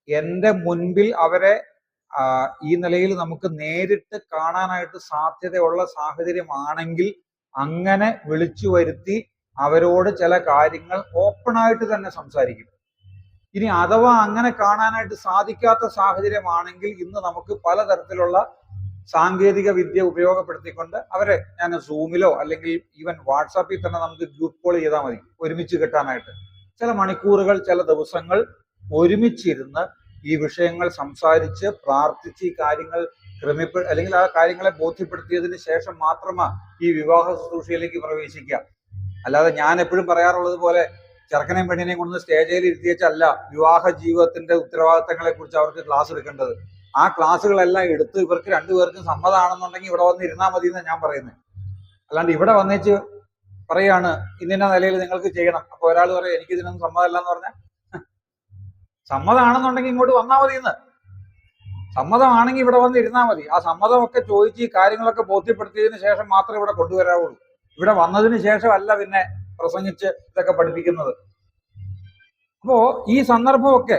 എൻ്റെ മുൻപിൽ അവരെ ഈ നിലയിൽ നമുക്ക് നേരിട്ട് കാണാനായിട്ട് സാധ്യതയുള്ള സാഹചര്യമാണെങ്കിൽ അങ്ങനെ വിളിച്ചു വരുത്തി അവരോട് ചില കാര്യങ്ങൾ ഓപ്പണായിട്ട് തന്നെ സംസാരിക്കും. ഇനി അഥവാ അങ്ങനെ കാണാനായിട്ട് സാധിക്കാത്ത സാഹചര്യമാണെങ്കിൽ ഇന്ന് നമുക്ക് പലതരത്തിലുള്ള സാങ്കേതിക വിദ്യ ഉപയോഗപ്പെടുത്തിക്കൊണ്ട് അവരെ ഞാൻ സൂമിലോ അല്ലെങ്കിൽ ഈവൻ വാട്സാപ്പിൽ തന്നെ നമുക്ക് ഗ്രൂപ്പ് കോൾ ചെയ്താൽ മതി ഒരുമിച്ച് കിട്ടാനായിട്ട്. ചില മണിക്കൂറുകൾ, ചില ദിവസങ്ങൾ ഒരുമിച്ചിരുന്ന് ഈ വിഷയങ്ങൾ സംസാരിച്ച് പ്രാർത്ഥിച്ച് ഈ കാര്യങ്ങൾ അല്ലെങ്കിൽ ആ കാര്യങ്ങളെ ബോധ്യപ്പെടുത്തിയതിന് ശേഷം മാത്രമാ ഈ വിവാഹ ശുശ്രൂഷയിലേക്ക് പ്രവേശിക്കുക. അല്ലാതെ ഞാൻ എപ്പോഴും പറയാറുള്ളത് പോലെ ചെറുക്കനെയും പെണ്ണിനെയും കൊണ്ട് സ്റ്റേജിൽ ഇരുത്തിയല്ല വിവാഹ ജീവിതത്തിന്റെ ഉത്തരവാദിത്തങ്ങളെ കുറിച്ച് അവർക്ക് ക്ലാസ് എടുക്കേണ്ടത്. ആ ക്ലാസ്സുകളെല്ലാം എടുത്ത് ഇവർക്ക് രണ്ടുപേർക്കും സമ്മതമാണെന്നുണ്ടെങ്കിൽ ഇവിടെ വന്ന് ഇരുന്നാൽ മതി എന്നാണ് ഞാൻ പറയുന്നത്. അല്ലാണ്ട് ഇവിടെ വന്നേച്ച് പറയാണ് ഇന്ന നിലയിൽ നിങ്ങൾക്ക് ചെയ്യണം. അപ്പൊ ഒരാൾ പറയാം എനിക്ക് ഇതിനൊന്നും സമ്മതമല്ല എന്ന് പറഞ്ഞാൽ, സമ്മതമാണെന്നുണ്ടെങ്കിൽ ഇങ്ങോട്ട് വന്നാൽ മതി എന്ന്. സമ്മതമാണെങ്കിൽ ഇവിടെ വന്ന് ഇരുന്നാൽ മതി. ആ സമ്മതമൊക്കെ ചോദിച്ച് ഈ കാര്യങ്ങളൊക്കെ ബോധ്യപ്പെടുത്തിയതിന് ശേഷം മാത്രമേ ഇവിടെ കൊണ്ടുവരാവുള്ളൂ. ഇവിടെ വന്നതിന് ശേഷമല്ല പിന്നെ പ്രസംഗിച്ച് ഇതൊക്കെ പഠിപ്പിക്കുന്നത്. അപ്പോ ഈ സന്ദർഭമൊക്കെ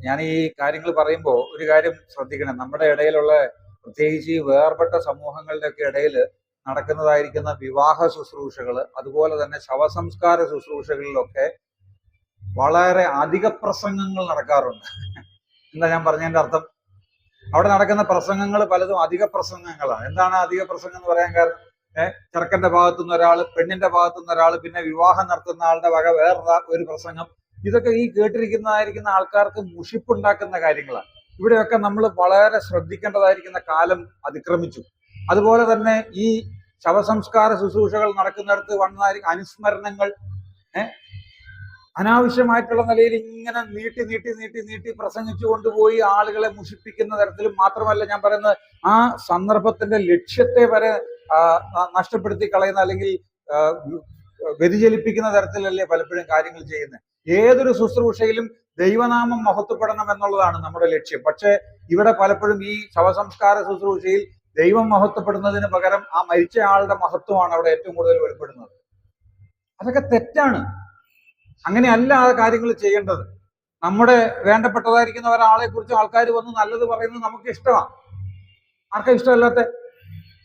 ഞാൻ ഈ കാര്യങ്ങൾ പറയുമ്പോൾ ഒരു കാര്യം ശ്രദ്ധിക്കണം. നമ്മുടെ ഇടയിലുള്ള പ്രത്യേകിച്ച് ഈ വേർപെട്ട സമൂഹങ്ങളുടെ ഒക്കെ ഇടയിൽ നടക്കുന്നതായിരിക്കുന്ന വിവാഹ ശുശ്രൂഷകൾ, അതുപോലെ തന്നെ ശവസംസ്കാര ശുശ്രൂഷകളിലൊക്കെ വളരെ അധിക പ്രസംഗങ്ങൾ നടക്കാറുണ്ട്. എന്താ ഞാൻ പറഞ്ഞതിന്റെ അർത്ഥം? അവിടെ നടക്കുന്ന പ്രസംഗങ്ങൾ പലതും അധിക പ്രസംഗങ്ങളാണ്. എന്താണ് അധിക പ്രസംഗം എന്ന് പറയാൻ കാരണം? ചെറുക്കന്റെ ഭാഗത്തുനിന്ന് ഒരാൾ, പെണ്ണിന്റെ ഭാഗത്തുനിന്ന് ഒരാൾ, പിന്നെ വിവാഹം നടത്തുന്ന ആളുടെ വക വേറെ ഒരു പ്രസംഗം. ഇതൊക്കെ ഈ കേട്ടിരിക്കുന്നതായിരിക്കുന്ന ആൾക്കാർക്ക് മുഷിപ്പുണ്ടാക്കുന്ന കാര്യങ്ങളാണ്. ഇവിടെയൊക്കെ നമ്മൾ വളരെ ശ്രദ്ധിക്കേണ്ടതായിരിക്കുന്ന കാലം അതിക്രമിച്ചു. അതുപോലെ തന്നെ ഈ ശവസംസ്കാര ശുശ്രൂഷകൾ നടക്കുന്നിടത്ത് വന്നതായിരിക്കും അനുസ്മരണങ്ങൾ അനാവശ്യമായിട്ടുള്ള നിലയിൽ ഇങ്ങനെ നീട്ടി നീട്ടി നീട്ടി നീട്ടി പ്രസംഗിച്ചു കൊണ്ടുപോയി ആളുകളെ മുഷിപ്പിക്കുന്ന തരത്തിലും, മാത്രമല്ല ഞാൻ പറയുന്നത് ആ സന്ദർഭത്തിന്റെ ലക്ഷ്യത്തെ വരെ നഷ്ടപ്പെടുത്തി കളയുന്ന അല്ലെങ്കിൽ വ്യതിചലിപ്പിക്കുന്ന തരത്തിലല്ലേ പലപ്പോഴും കാര്യങ്ങൾ ചെയ്യുന്നത്. ഏതൊരു ശുശ്രൂഷയിലും ദൈവനാമം മഹത്വപ്പെടണം എന്നുള്ളതാണ് നമ്മുടെ ലക്ഷ്യം. പക്ഷെ ഇവിടെ പലപ്പോഴും ഈ ശവസംസ്കാര ശുശ്രൂഷയിൽ ദൈവം മഹത്വപ്പെടുന്നതിന് പകരം ആ മരിച്ച ആളുടെ മഹത്വമാണ് അവിടെ ഏറ്റവും കൂടുതൽ വെളിപ്പെടുന്നത്. അതൊക്കെ തെറ്റാണ്. അങ്ങനെയല്ല ആ കാര്യങ്ങൾ ചെയ്യേണ്ടത്. നമ്മുടെ വേണ്ടപ്പെട്ടതായിരിക്കുന്ന ഒരാളെ കുറിച്ച് ആൾക്കാർ വന്ന് നല്ലത് പറയുന്നത് നമുക്ക് ഇഷ്ടമാണ്. ആർക്കും ഇഷ്ടമല്ലാത്ത?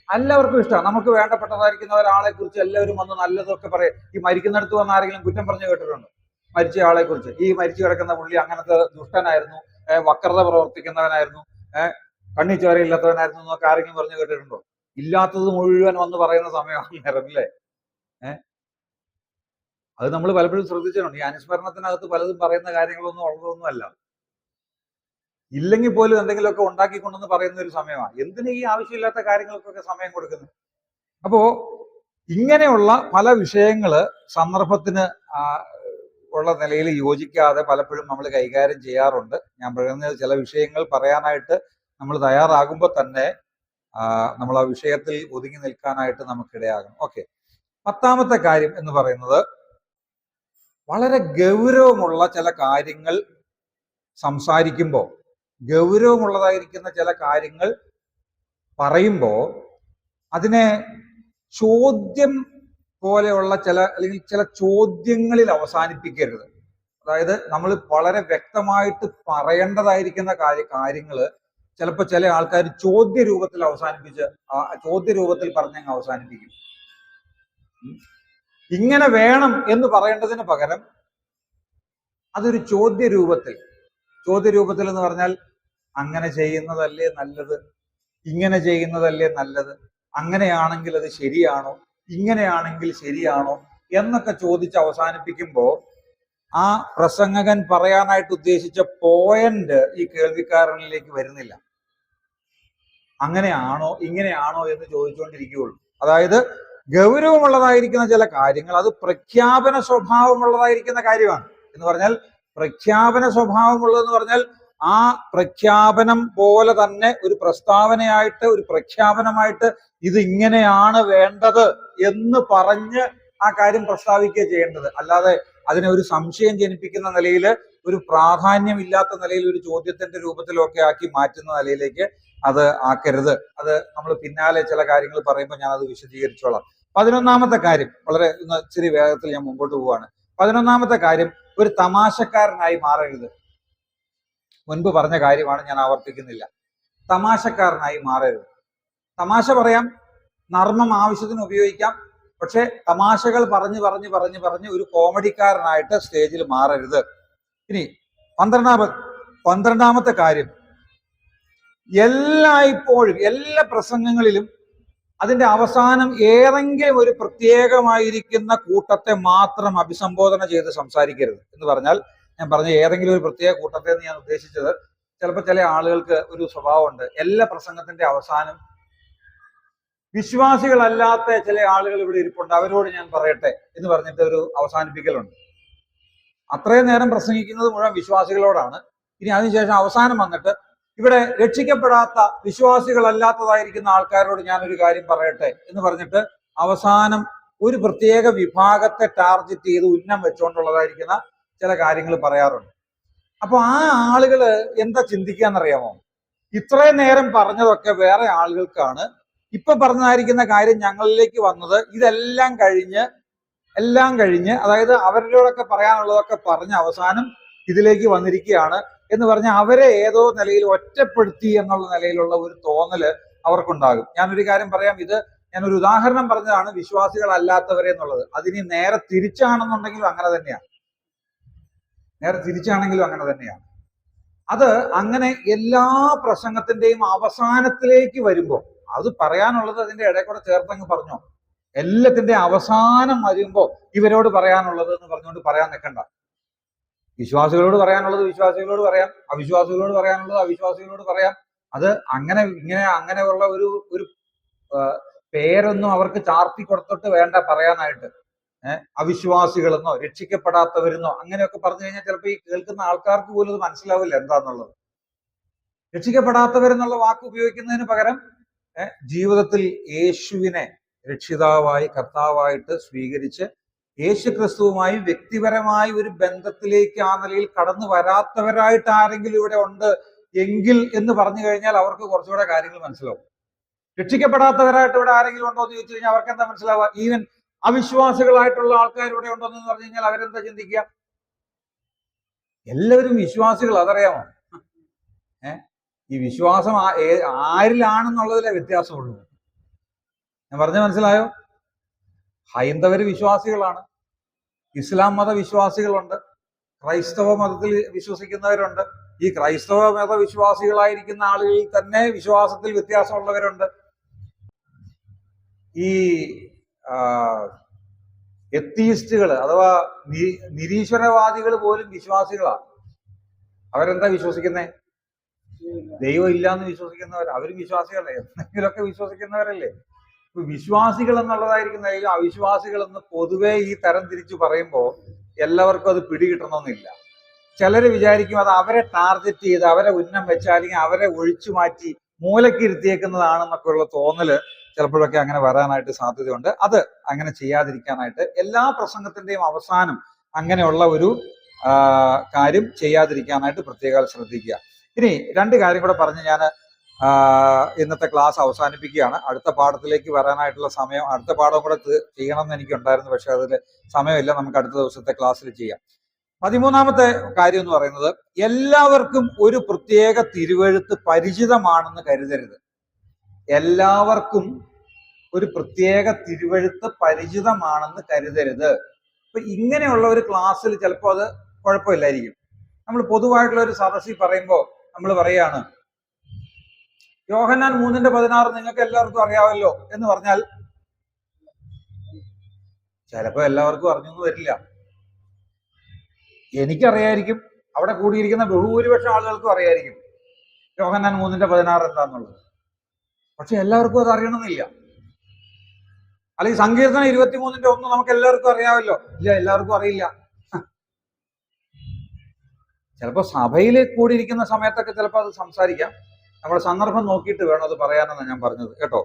എല്ലാവർക്കും ഇഷ്ടമാണ്. നമുക്ക് വേണ്ടപ്പെട്ടതായിരിക്കുന്ന ഒരാളെ കുറിച്ച് എല്ലാവരും വന്ന് നല്ലതൊക്കെ പറയും. ഈ മരിക്കുന്നിടത്ത് വന്ന് ആരെങ്കിലും കുറ്റം പറഞ്ഞു കേട്ടിട്ടുണ്ടോ? മരിച്ച ആളെ കുറിച്ച് ഈ മരിച്ചു കിടക്കുന്ന പുള്ളി അങ്ങനത്തെ ദുഷ്ടനായിരുന്നു, വക്രത പ്രവർത്തിക്കുന്നവനായിരുന്നു, കണ്ണി ചോരയില്ലാത്തവനായിരുന്നു എന്നൊക്കെ ആരെങ്കിലും പറഞ്ഞു കേട്ടിട്ടുണ്ടോ? ഇല്ലാത്തത് മുഴുവൻ വന്ന് പറയുന്ന സമയമാണ് നേരം അല്ലേ? അത് നമ്മൾ പലപ്പോഴും ശ്രദ്ധിച്ചിട്ടുണ്ട്. ഈ അനുസ്മരണത്തിനകത്ത് പലതും പറയുന്ന കാര്യങ്ങളൊന്നും ഉള്ളതൊന്നുമല്ല. ഇല്ലെങ്കിൽ പോലും എന്തെങ്കിലുമൊക്കെ ഉണ്ടാക്കിക്കൊണ്ടെന്ന് പറയുന്ന ഒരു സമയമാണ്. എന്തിന് ഈ ആവശ്യമില്ലാത്ത കാര്യങ്ങൾക്കൊക്കെ സമയം കൊടുക്കുന്നത്? അപ്പോ ഇങ്ങനെയുള്ള പല വിഷയങ്ങള് സന്ദർഭത്തിന് ഉള്ള നിലയിൽ യോജിക്കാതെ പലപ്പോഴും നമ്മൾ കൈകാര്യം ചെയ്യാറുണ്ട്. ഞാൻ പറയുന്നത് ചില വിഷയങ്ങൾ പറയാനായിട്ട് നമ്മൾ തയ്യാറാകുമ്പോൾ തന്നെ നമ്മൾ ആ വിഷയത്തിൽ ഒതുങ്ങി നിൽക്കാനായിട്ട് നമുക്കിടയാകും. ഓക്കെ, 10ാമത്തെ കാര്യം എന്ന് പറയുന്നത് വളരെ ഗൗരവമുള്ള ചില കാര്യങ്ങൾ സംസാരിക്കുമ്പോൾ, ഗൗരവമുള്ളതായിരിക്കുന്ന ചില കാര്യങ്ങൾ പറയുമ്പോൾ അതിനെ ചോദ്യം പോലെയുള്ള അല്ലെങ്കിൽ ചില ചോദ്യങ്ങളിൽ അവസാനിപ്പിക്കരുത്. അതായത് നമ്മൾ വളരെ വ്യക്തമായിട്ട് പറയേണ്ടതായിരിക്കുന്ന കാര്യങ്ങള് ചിലപ്പോൾ ചില ആൾക്കാർ ചോദ്യ രൂപത്തിൽ ചോദ്യ രൂപത്തിൽ പറഞ്ഞങ്ങ് അവസാനിപ്പിക്കും. ഇങ്ങനെ വേണം എന്ന് പറയേണ്ടതിന് പകരം അതൊരു ചോദ്യ രൂപത്തിൽ എന്ന് പറഞ്ഞാൽ അങ്ങനെ ചെയ്യുന്നതല്ലേ നല്ലത്, ഇങ്ങനെ ചെയ്യുന്നതല്ലേ നല്ലത്, അങ്ങനെയാണെങ്കിൽ അത് ശരിയാണോ, ഇങ്ങനെയാണെങ്കിൽ ശരിയാണോ എന്നൊക്കെ ചോദിച്ച് അവസാനിപ്പിക്കുമ്പോൾ ആ പ്രസംഗകൻ പറയാനായിട്ട് ഉദ്ദേശിച്ച പോയിന്റ് ഈ കേൾവിക്കാരനിലേക്ക് വരുന്നില്ല. അങ്ങനെയാണോ ഇങ്ങനെയാണോ എന്ന് ചോദിച്ചുകൊണ്ടിരിക്കുകയുള്ളൂ. അതായത് ഗൗരവമുള്ളതായിരിക്കുന്ന ചില കാര്യങ്ങൾ അത് പ്രഖ്യാപന സ്വഭാവമുള്ളതായിരിക്കുന്ന കാര്യമാണ്. എന്ന് പറഞ്ഞാൽ പ്രഖ്യാപന സ്വഭാവമുള്ളതെന്ന് പറഞ്ഞാൽ ആ പ്രഖ്യാപനം പോലെ തന്നെ ഒരു പ്രസ്താവനയായിട്ട്, ഒരു പ്രഖ്യാപനമായിട്ട് ഇത് ഇങ്ങനെയാണ് വേണ്ടത് എന്ന് പറഞ്ഞ് ആ കാര്യം പ്രസ്താവിക്കുക ചെയ്യേണ്ടത്. അല്ലാതെ അതിനെ ഒരു സംശയം ജനിപ്പിക്കുന്ന നിലയിൽ, ഒരു പ്രാധാന്യമില്ലാത്ത നിലയിൽ, ഒരു ചോദ്യത്തിന്റെ രൂപത്തിലൊക്കെ ആക്കി മാറ്റുന്ന നിലയിലേക്ക് അത് ആക്കരുത്. അത് നമ്മൾ പിന്നാലെ ചില കാര്യങ്ങൾ പറയുമ്പോൾ ഞാൻ അത് വിശദീകരിച്ചോളാം. 11ാമത്തെ കാര്യം, വളരെ ഇച്ചിരി വേഗത്തിൽ ഞാൻ മുമ്പോട്ട് പോവാണ്. 11ാമത്തെ കാര്യം, ഒരു തമാശക്കാരനായി മാറരുത്. മുൻപ് പറഞ്ഞ കാര്യമാണ്, ഞാൻ ആവർത്തിക്കുന്നില്ല. തമാശക്കാരനായി മാറരുത്. തമാശ പറയാം, നർമ്മം ആവശ്യത്തിന് ഉപയോഗിക്കാം, പക്ഷെ തമാശകൾ പറഞ്ഞ് ഒരു കോമഡിക്കാരനായിട്ട് സ്റ്റേജിൽ മാറരുത്. ഇനി 12ാമത്തെ കാര്യം, എല്ലായ്പ്പോഴും എല്ലാ പ്രസംഗങ്ങളിലും അതിന്റെ അവസാനം ഏതെങ്കിലും ഒരു പ്രത്യേകമായിരിക്കുന്ന കൂട്ടത്തെ മാത്രം അഭിസംബോധന ചെയ്ത് സംസാരിക്കരുത്. എന്ന് പറഞ്ഞാൽ, ഞാൻ പറഞ്ഞ ഏതെങ്കിലും ഒരു പ്രത്യേക കൂട്ടത്തെ എന്ന് ഞാൻ ഉദ്ദേശിച്ചത് ചിലപ്പോൾ ചില ആളുകൾക്ക് ഒരു സ്വഭാവമുണ്ട്, എല്ലാ പ്രസംഗത്തിന്റെ അവസാനം വിശ്വാസികളല്ലാത്ത ചില ആളുകൾ ഇവിടെ ഇരിപ്പുണ്ട്, അവരോട് ഞാൻ പറയട്ടെ എന്ന് പറഞ്ഞിട്ട് ഒരു അവസാനിപ്പിക്കലുണ്ട്. അത്രയും നേരം പ്രസംഗിക്കുന്നത് മുഴുവൻ വിശ്വാസികളോടാണ്. ഇനി അതിനുശേഷം അവസാനം വന്നിട്ട് ഇവിടെ രക്ഷിക്കപ്പെടാത്ത വിശ്വാസികളല്ലാത്തതായിരിക്കുന്ന ആൾക്കാരോട് ഞാനൊരു കാര്യം പറയട്ടെ എന്ന് പറഞ്ഞിട്ട് അവസാനം ഒരു പ്രത്യേക വിഭാഗത്തെ ടാർഗറ്റ് ചെയ്ത് ഉന്നം വെച്ചുകൊണ്ടുള്ളതായിരിക്കുന്ന ചില കാര്യങ്ങൾ പറയാറുണ്ട്. അപ്പൊ ആ ആളുകള് എന്താ ചിന്തിക്കാന്നറിയാമോ? ഇത്രയും നേരം പറഞ്ഞതൊക്കെ വേറെ ആളുകൾക്കാണ്, ഇപ്പൊ പറഞ്ഞതായിരിക്കുന്ന കാര്യം ഞങ്ങളിലേക്ക് വന്നത് ഇതെല്ലാം കഴിഞ്ഞ് അതായത് അവരോടൊക്കെ പറയാനുള്ളതൊക്കെ പറഞ്ഞ് അവസാനം ഇതിലേക്ക് വന്നിരിക്കുകയാണ് എന്ന് പറഞ്ഞ് അവരെ ഏതോ നിലയിൽ ഒറ്റപ്പെടുത്തി എന്നുള്ള നിലയിലുള്ള ഒരു തോന്നല് അവർക്കുണ്ടാകും. ഞാനൊരു കാര്യം പറയാം, ഇത് ഞാനൊരു ഉദാഹരണം പറഞ്ഞതാണ് വിശ്വാസികളല്ലാത്തവരെ എന്നുള്ളത്. അതിനി നേരെ തിരിച്ചാണെന്നുണ്ടെങ്കിലും അങ്ങനെ തന്നെയാണ്, അത് അങ്ങനെ എല്ലാ പ്രസംഗത്തിന്റെയും അവസാനത്തിലേക്ക് വരുമ്പോൾ അത് പറയാനുള്ളത് അതിന്റെ ഇടയിൽ കൂടെ ചേർത്തങ്ങ് പറഞ്ഞോ. എല്ലാത്തിന്റെ അവസാനം വരുമ്പോ ഇവരോട് പറയാനുള്ളത് എന്ന് പറഞ്ഞുകൊണ്ട് പറയാൻ നിൽക്കണ്ട. വിശ്വാസികളോട് പറയാനുള്ളത് വിശ്വാസികളോട് പറയാം, അവിശ്വാസികളോട് പറയാനുള്ളത് അവിശ്വാസികളോട് പറയാം. അത് അങ്ങനെയുള്ള ഒരു പേരൊന്നും അവർക്ക് ചാർത്തി കൊടുത്തിട്ട് വേണ്ട പറയാനായിട്ട്. അവിശ്വാസികളെന്നോ രക്ഷിക്കപ്പെടാത്തവരെന്നോ അങ്ങനെയൊക്കെ പറഞ്ഞു കഴിഞ്ഞാൽ ചിലപ്പോൾ ഈ കേൾക്കുന്ന ആൾക്കാർക്ക് പോലും അത് മനസ്സിലാവില്ല എന്താന്നുള്ളത്. രക്ഷിക്കപ്പെടാത്തവരെന്നുള്ള വാക്ക് ഉപയോഗിക്കുന്നതിന് പകരം ജീവിതത്തിൽ യേശുവിനെ രക്ഷിതാവായി കർത്താവായിട്ട് സ്വീകരിച്ച് യേശു ക്രിസ്തുവുമായി വ്യക്തിപരമായി ഒരു ബന്ധത്തിലേക്ക് ആ നിലയിൽ കടന്നു വരാത്തവരായിട്ട് ആരെങ്കിലും ഇവിടെ ഉണ്ട് എങ്കിൽ എന്ന് പറഞ്ഞു കഴിഞ്ഞാൽ അവർക്ക് കുറച്ചുകൂടെ കാര്യങ്ങൾ മനസ്സിലാവും. രക്ഷിക്കപ്പെടാത്തവരായിട്ട് ഇവിടെ ആരെങ്കിലും ഉണ്ടോ എന്ന് ചോദിച്ചു കഴിഞ്ഞാൽ അവർക്ക് എന്താ മനസ്സിലാവുക? ഈവൻ അവിശ്വാസികളായിട്ടുള്ള ആൾക്കാർ ഇവിടെ ഉണ്ടോ എന്ന് പറഞ്ഞു കഴിഞ്ഞാൽ അവരെന്താ ചിന്തിക്കുക? എല്ലാവരും വിശ്വാസികൾ, അതറിയാമോ? ഈ വിശ്വാസം ആരിലാണെന്നുള്ളതിലെ വ്യത്യാസമുള്ളൂ. ഞാൻ പറഞ്ഞ മനസ്സിലായോ? ഹൈന്ദവര് വിശ്വാസികളാണ്, ഇസ്ലാം മത വിശ്വാസികളുണ്ട്, ക്രൈസ്തവ മതത്തിൽ വിശ്വസിക്കുന്നവരുണ്ട്. ഈ ക്രൈസ്തവ മത വിശ്വാസികളായിരിക്കുന്ന ആളുകളിൽ തന്നെ വിശ്വാസത്തിൽ വ്യത്യാസമുള്ളവരുണ്ട്. ഈ എത്തീസ്റ്റുകൾ അഥവാ നിരീശ്വരവാദികൾ പോലും വിശ്വാസികളാണ്. അവരെന്താ വിശ്വസിക്കുന്നേ? ദൈവം ഇല്ലാന്ന് വിശ്വസിക്കുന്നവർ, അവരും വിശ്വാസികളല്ലേ, എന്തെങ്കിലുമൊക്കെ വിശ്വസിക്കുന്നവരല്ലേ. ഇപ്പൊ വിശ്വാസികൾ എന്നുള്ളതായിരിക്കുന്ന അവിശ്വാസികൾ എന്ന് പൊതുവെ ഈ തരം തിരിച്ചു പറയുമ്പോൾ എല്ലാവർക്കും അത് പിടികിട്ടണമെന്നില്ല. ചിലര് വിചാരിക്കും അത് അവരെ ടാർഗറ്റ് ചെയ്ത് അവരെ ഉന്നം വെച്ച് അല്ലെങ്കിൽ അവരെ ഒഴിച്ചു മാറ്റി മൂലക്കിരുത്തിയേക്കുന്നതാണെന്നൊക്കെ ഉള്ള തോന്നല് ചിലപ്പോഴൊക്കെ അങ്ങനെ വരാനായിട്ട് സാധ്യതയുണ്ട്. അത് അങ്ങനെ ചെയ്യാതിരിക്കാനായിട്ട് എല്ലാ പ്രസംഗത്തിന്റെയും അവസാനം അങ്ങനെയുള്ള ഒരു കാര്യം ചെയ്യാതിരിക്കാനായിട്ട് പ്രത്യേകം ശ്രദ്ധിക്കുക. ഇനി രണ്ട് കാര്യം കൂടെ പറഞ്ഞ് ഞാൻ ഇന്നത്തെ ക്ലാസ് അവസാനിപ്പിക്കുകയാണ്. അടുത്ത പാഠത്തിലേക്ക് വരാനായിട്ടുള്ള സമയം, അടുത്ത പാഠം കൂടെ ചെയ്യണമെന്ന് എനിക്കുണ്ടായിരുന്നു, പക്ഷെ അതിൽ സമയമില്ല. നമുക്ക് അടുത്ത ദിവസത്തെ ക്ലാസ്സിൽ ചെയ്യാം. 13ാമത്തെ കാര്യം എന്ന് പറയുന്നത്, എല്ലാവർക്കും ഒരു പ്രത്യേക തിരുവെഴുത്ത് പരിചിതമാണെന്ന് കരുതരുത്. എല്ലാവർക്കും ഒരു പ്രത്യേക തിരുവെഴുത്ത് പരിചിതമാണെന്ന് കരുതരുത്. അപ്പൊ ഇങ്ങനെയുള്ള ഒരു ക്ലാസ്സിൽ ചിലപ്പോൾ അത് കുഴപ്പമില്ലായിരിക്കും. നമ്മൾ പൊതുവായിട്ടുള്ള ഒരു സദസ്സിൽ പറയുമ്പോൾ നമ്മൾ പറയാണ് യോഹന്നാൻ 3:16 നിങ്ങൾക്ക് എല്ലാവർക്കും അറിയാമല്ലോ എന്ന് പറഞ്ഞാൽ ചിലപ്പോൾ എല്ലാവർക്കും അറിഞ്ഞൊന്നും വരില്ല. എനിക്കറിയായിരിക്കും, അവിടെ കൂടിയിരിക്കുന്ന ബഹുഭൂരിപക്ഷം ആളുകൾക്കും അറിയായിരിക്കും യോഹന്നാൻ 3:16 എന്താന്നുള്ളത്. പക്ഷെ എല്ലാവർക്കും അത് അറിയണമെന്നില്ല. അല്ലെങ്കിൽ സങ്കീർത്തനം 23:1 നമുക്ക് എല്ലാവർക്കും അറിയാമല്ലോ. ഇല്ല, എല്ലാവർക്കും അറിയില്ല. ചിലപ്പോൾ സഭയിൽ കൂടിയിരിക്കുന്ന സമയത്തൊക്കെ ചിലപ്പോൾ അത് സംസാരിക്കാം. നമ്മുടെ സന്ദർഭം നോക്കിയിട്ട് വേണം അത് പറയാനെന്നാണ് ഞാൻ പറഞ്ഞത് കേട്ടോ.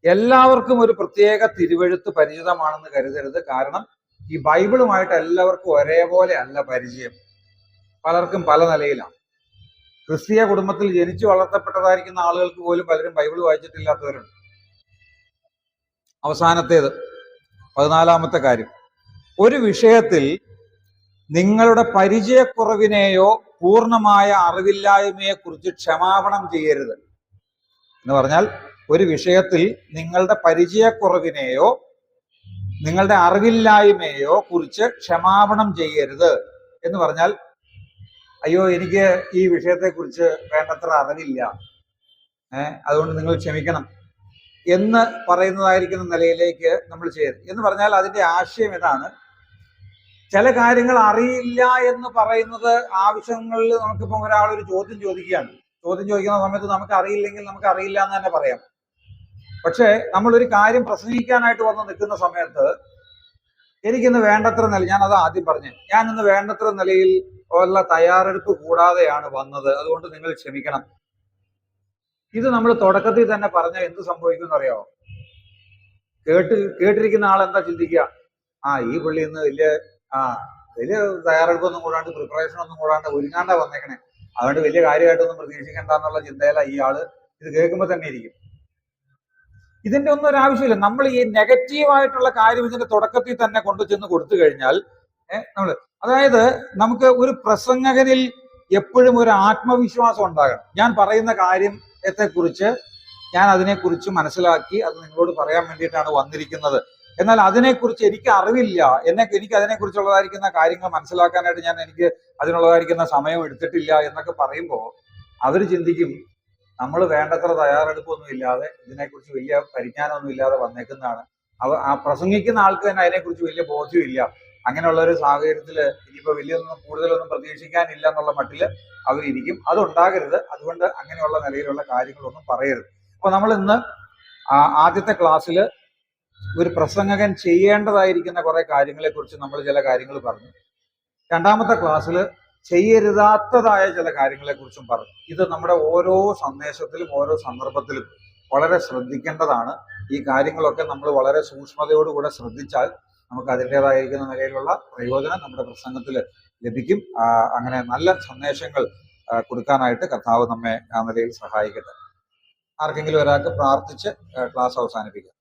എല്ലാവർക്കും ഒരു പ്രത്യേക തിരുവെഴുത്ത് പരിചിതമാണെന്ന് കരുതരുത്. കാരണം ഈ ബൈബിളുമായിട്ട് എല്ലാവർക്കും ഒരേപോലെ അല്ല പരിചയം. പലർക്കും പല നിലയിലാണ്. ക്രിസ്തീയ കുടുംബത്തിൽ ജനിച്ചു വളർത്തപ്പെട്ടതായിരിക്കുന്ന ആളുകൾക്ക് പോലും പലരും ബൈബിൾ വായിച്ചിട്ടില്ലാത്തവരുണ്ട്. അവസാനത്തേത് 14ാമത്തെ കാര്യം, ഒരു വിഷയത്തിൽ നിങ്ങളുടെ പരിചയക്കുറവിനെയോ പൂർണ്ണമായ അറിവില്ലായ്മയെ കുറിച്ച് ക്ഷമാപണം ചെയ്യരുത്. എന്ന് പറഞ്ഞാൽ ഒരു വിഷയത്തിൽ നിങ്ങളുടെ പരിചയക്കുറവിനെയോ നിങ്ങളുടെ അറിവില്ലായ്മയോ കുറിച്ച് ക്ഷമാപണം ചെയ്യരുത് എന്ന് പറഞ്ഞാൽ, അയ്യോ എനിക്ക് ഈ വിഷയത്തെക്കുറിച്ച് വേണ്ടത്ര അറിവില്ല, അതുകൊണ്ട് നിങ്ങൾ ക്ഷമിക്കണം എന്ന് പറയുന്നതായിരിക്കുന്ന നിലയിലേക്ക് നമ്മൾ ചെയ്യരുത്. എന്ന് പറഞ്ഞാൽ അതിന്റെ ആശയം ഇതാണ്, ചില കാര്യങ്ങൾ അറിയില്ല എന്ന് പറയുന്നത് ആവശ്യങ്ങളിൽ നമുക്കിപ്പം ഒരാളൊരു ചോദ്യം ചോദിക്കുകയാണ്, ചോദ്യം ചോദിക്കുന്ന സമയത്ത് നമുക്ക് അറിയില്ലെങ്കിൽ നമുക്ക് അറിയില്ല എന്ന് തന്നെ പറയാം. പക്ഷേ നമ്മളൊരു കാര്യം പ്രസംഗിക്കാനായിട്ട് വന്ന് നിൽക്കുന്ന സമയത്ത് എനിക്കിന്ന് വേണ്ടത്ര നില, ഞാൻ അത് ആദ്യം പറഞ്ഞു, ഞാൻ ഇന്ന് വേണ്ടത്ര നിലയിൽ ഉള്ള തയ്യാറെടുപ്പ് കൂടാതെയാണ് വന്നത്, അതുകൊണ്ട് നിങ്ങൾ ക്ഷമിക്കണം. ഇത് നമ്മൾ തുടക്കത്തിൽ തന്നെ പറഞ്ഞാൽ എന്ത് സംഭവിക്കും എന്നറിയാമോ? കേട്ടിരിക്കുന്ന ആൾ എന്താ ചിന്തിക്കുക? ഈ പുള്ളി ഇന്ന് വലിയ തയ്യാറെടുപ്പൊന്നും കൂടാണ്ട്, പ്രിപ്പറേഷൻ ഒന്നും കൂടാണ്ട് ഒരുങ്ങാണ്ടാ വന്നേക്കണേ, അതുകൊണ്ട് വലിയ കാര്യമായിട്ടൊന്നും പ്രതീക്ഷിക്കണ്ട എന്നുള്ള ചിന്തയില ഈ ആള് ഇത് കേൾക്കുമ്പോൾ തന്നെ ഇരിക്കും. ഇതിന്റെ ഒന്നും ഒരു ആവശ്യമില്ല. നമ്മൾ ഈ നെഗറ്റീവായിട്ടുള്ള കാര്യം ഇതിന്റെ തുടക്കത്തിൽ തന്നെ കൊണ്ടു ചെന്ന് കൊടുത്തു കഴിഞ്ഞാൽ അതായത് നമുക്ക് ഒരു പ്രസംഗകനിൽ എപ്പോഴും ഒരു ആത്മവിശ്വാസം ഉണ്ടാകണം. ഞാൻ പറയുന്ന കാര്യത്തെക്കുറിച്ച് ഞാൻ അതിനെക്കുറിച്ച് മനസ്സിലാക്കി അത് നിങ്ങളോട് പറയാൻ വേണ്ടിയിട്ടാണ് വന്നിരിക്കുന്നത്. എന്നാൽ അതിനെക്കുറിച്ച് എനിക്ക് അറിവില്ല, എനിക്ക് അതിനെക്കുറിച്ചുള്ളതായിരിക്കുന്ന കാര്യങ്ങൾ മനസ്സിലാക്കാനായിട്ട് എനിക്ക് അതിനുള്ളതായിരിക്കുന്ന സമയം എടുത്തിട്ടില്ല എന്നൊക്കെ പറയുമ്പോൾ അവർ ചിന്തിക്കും നമ്മൾ വേണ്ടത്ര തയ്യാറെടുപ്പൊന്നും ഇല്ലാതെ, ഇതിനെക്കുറിച്ച് വലിയ പരിജ്ഞാനമൊന്നും ഇല്ലാതെ വന്നേക്കുന്നതാണ്. പ്രസംഗിക്കുന്ന ആൾക്ക് തന്നെ അതിനെക്കുറിച്ച് വലിയ ബോധ്യമില്ല. അങ്ങനെയുള്ള ഒരു സാഹചര്യത്തിൽ ഇനിയിപ്പോൾ കൂടുതലൊന്നും പ്രതീക്ഷിക്കാനില്ല എന്നുള്ള മട്ടില് അവരിയ്ക്കും. അതുണ്ടാകരുത്. അതുകൊണ്ട് അങ്ങനെയുള്ള നിലയിലുള്ള കാര്യങ്ങളൊന്നും പറയരുത്. അപ്പൊ നമ്മൾ ഇന്ന് ആദ്യത്തെ ക്ലാസ്സിൽ ഒരു പ്രസംഗകൻ ചെയ്യേണ്ടതായിരിക്കുന്ന കുറെ കാര്യങ്ങളെ കുറിച്ച് നമ്മൾ ചില കാര്യങ്ങൾ പറഞ്ഞു. രണ്ടാമത്തെ ക്ലാസ്സിൽ ചെയ്യരുതാത്തതായ ചില കാര്യങ്ങളെ കുറിച്ചും പറഞ്ഞു. ഇത് നമ്മുടെ ഓരോ സന്ദേശത്തിലും ഓരോ സന്ദർഭത്തിലും വളരെ ശ്രദ്ധിക്കേണ്ടതാണ്. ഈ കാര്യങ്ങളൊക്കെ നമ്മൾ വളരെ സൂക്ഷ്മതയോടുകൂടെ ശ്രദ്ധിച്ചാൽ നമുക്ക് അതിൻ്റെതായിരിക്കുന്ന നിലയിലുള്ള പ്രയോജനം നമ്മുടെ പ്രസംഗത്തിൽ ലഭിക്കും. അങ്ങനെ നല്ല സന്ദേശങ്ങൾ കൊടുക്കാനായിട്ട് കർത്താവ് നമ്മെ ആ നിലയിൽ സഹായിക്കട്ടെ. ആർക്കെങ്കിലും ഒരാൾക്ക് പ്രാർത്ഥിച്ച് ക്ലാസ് അവസാനിപ്പിക്കാം.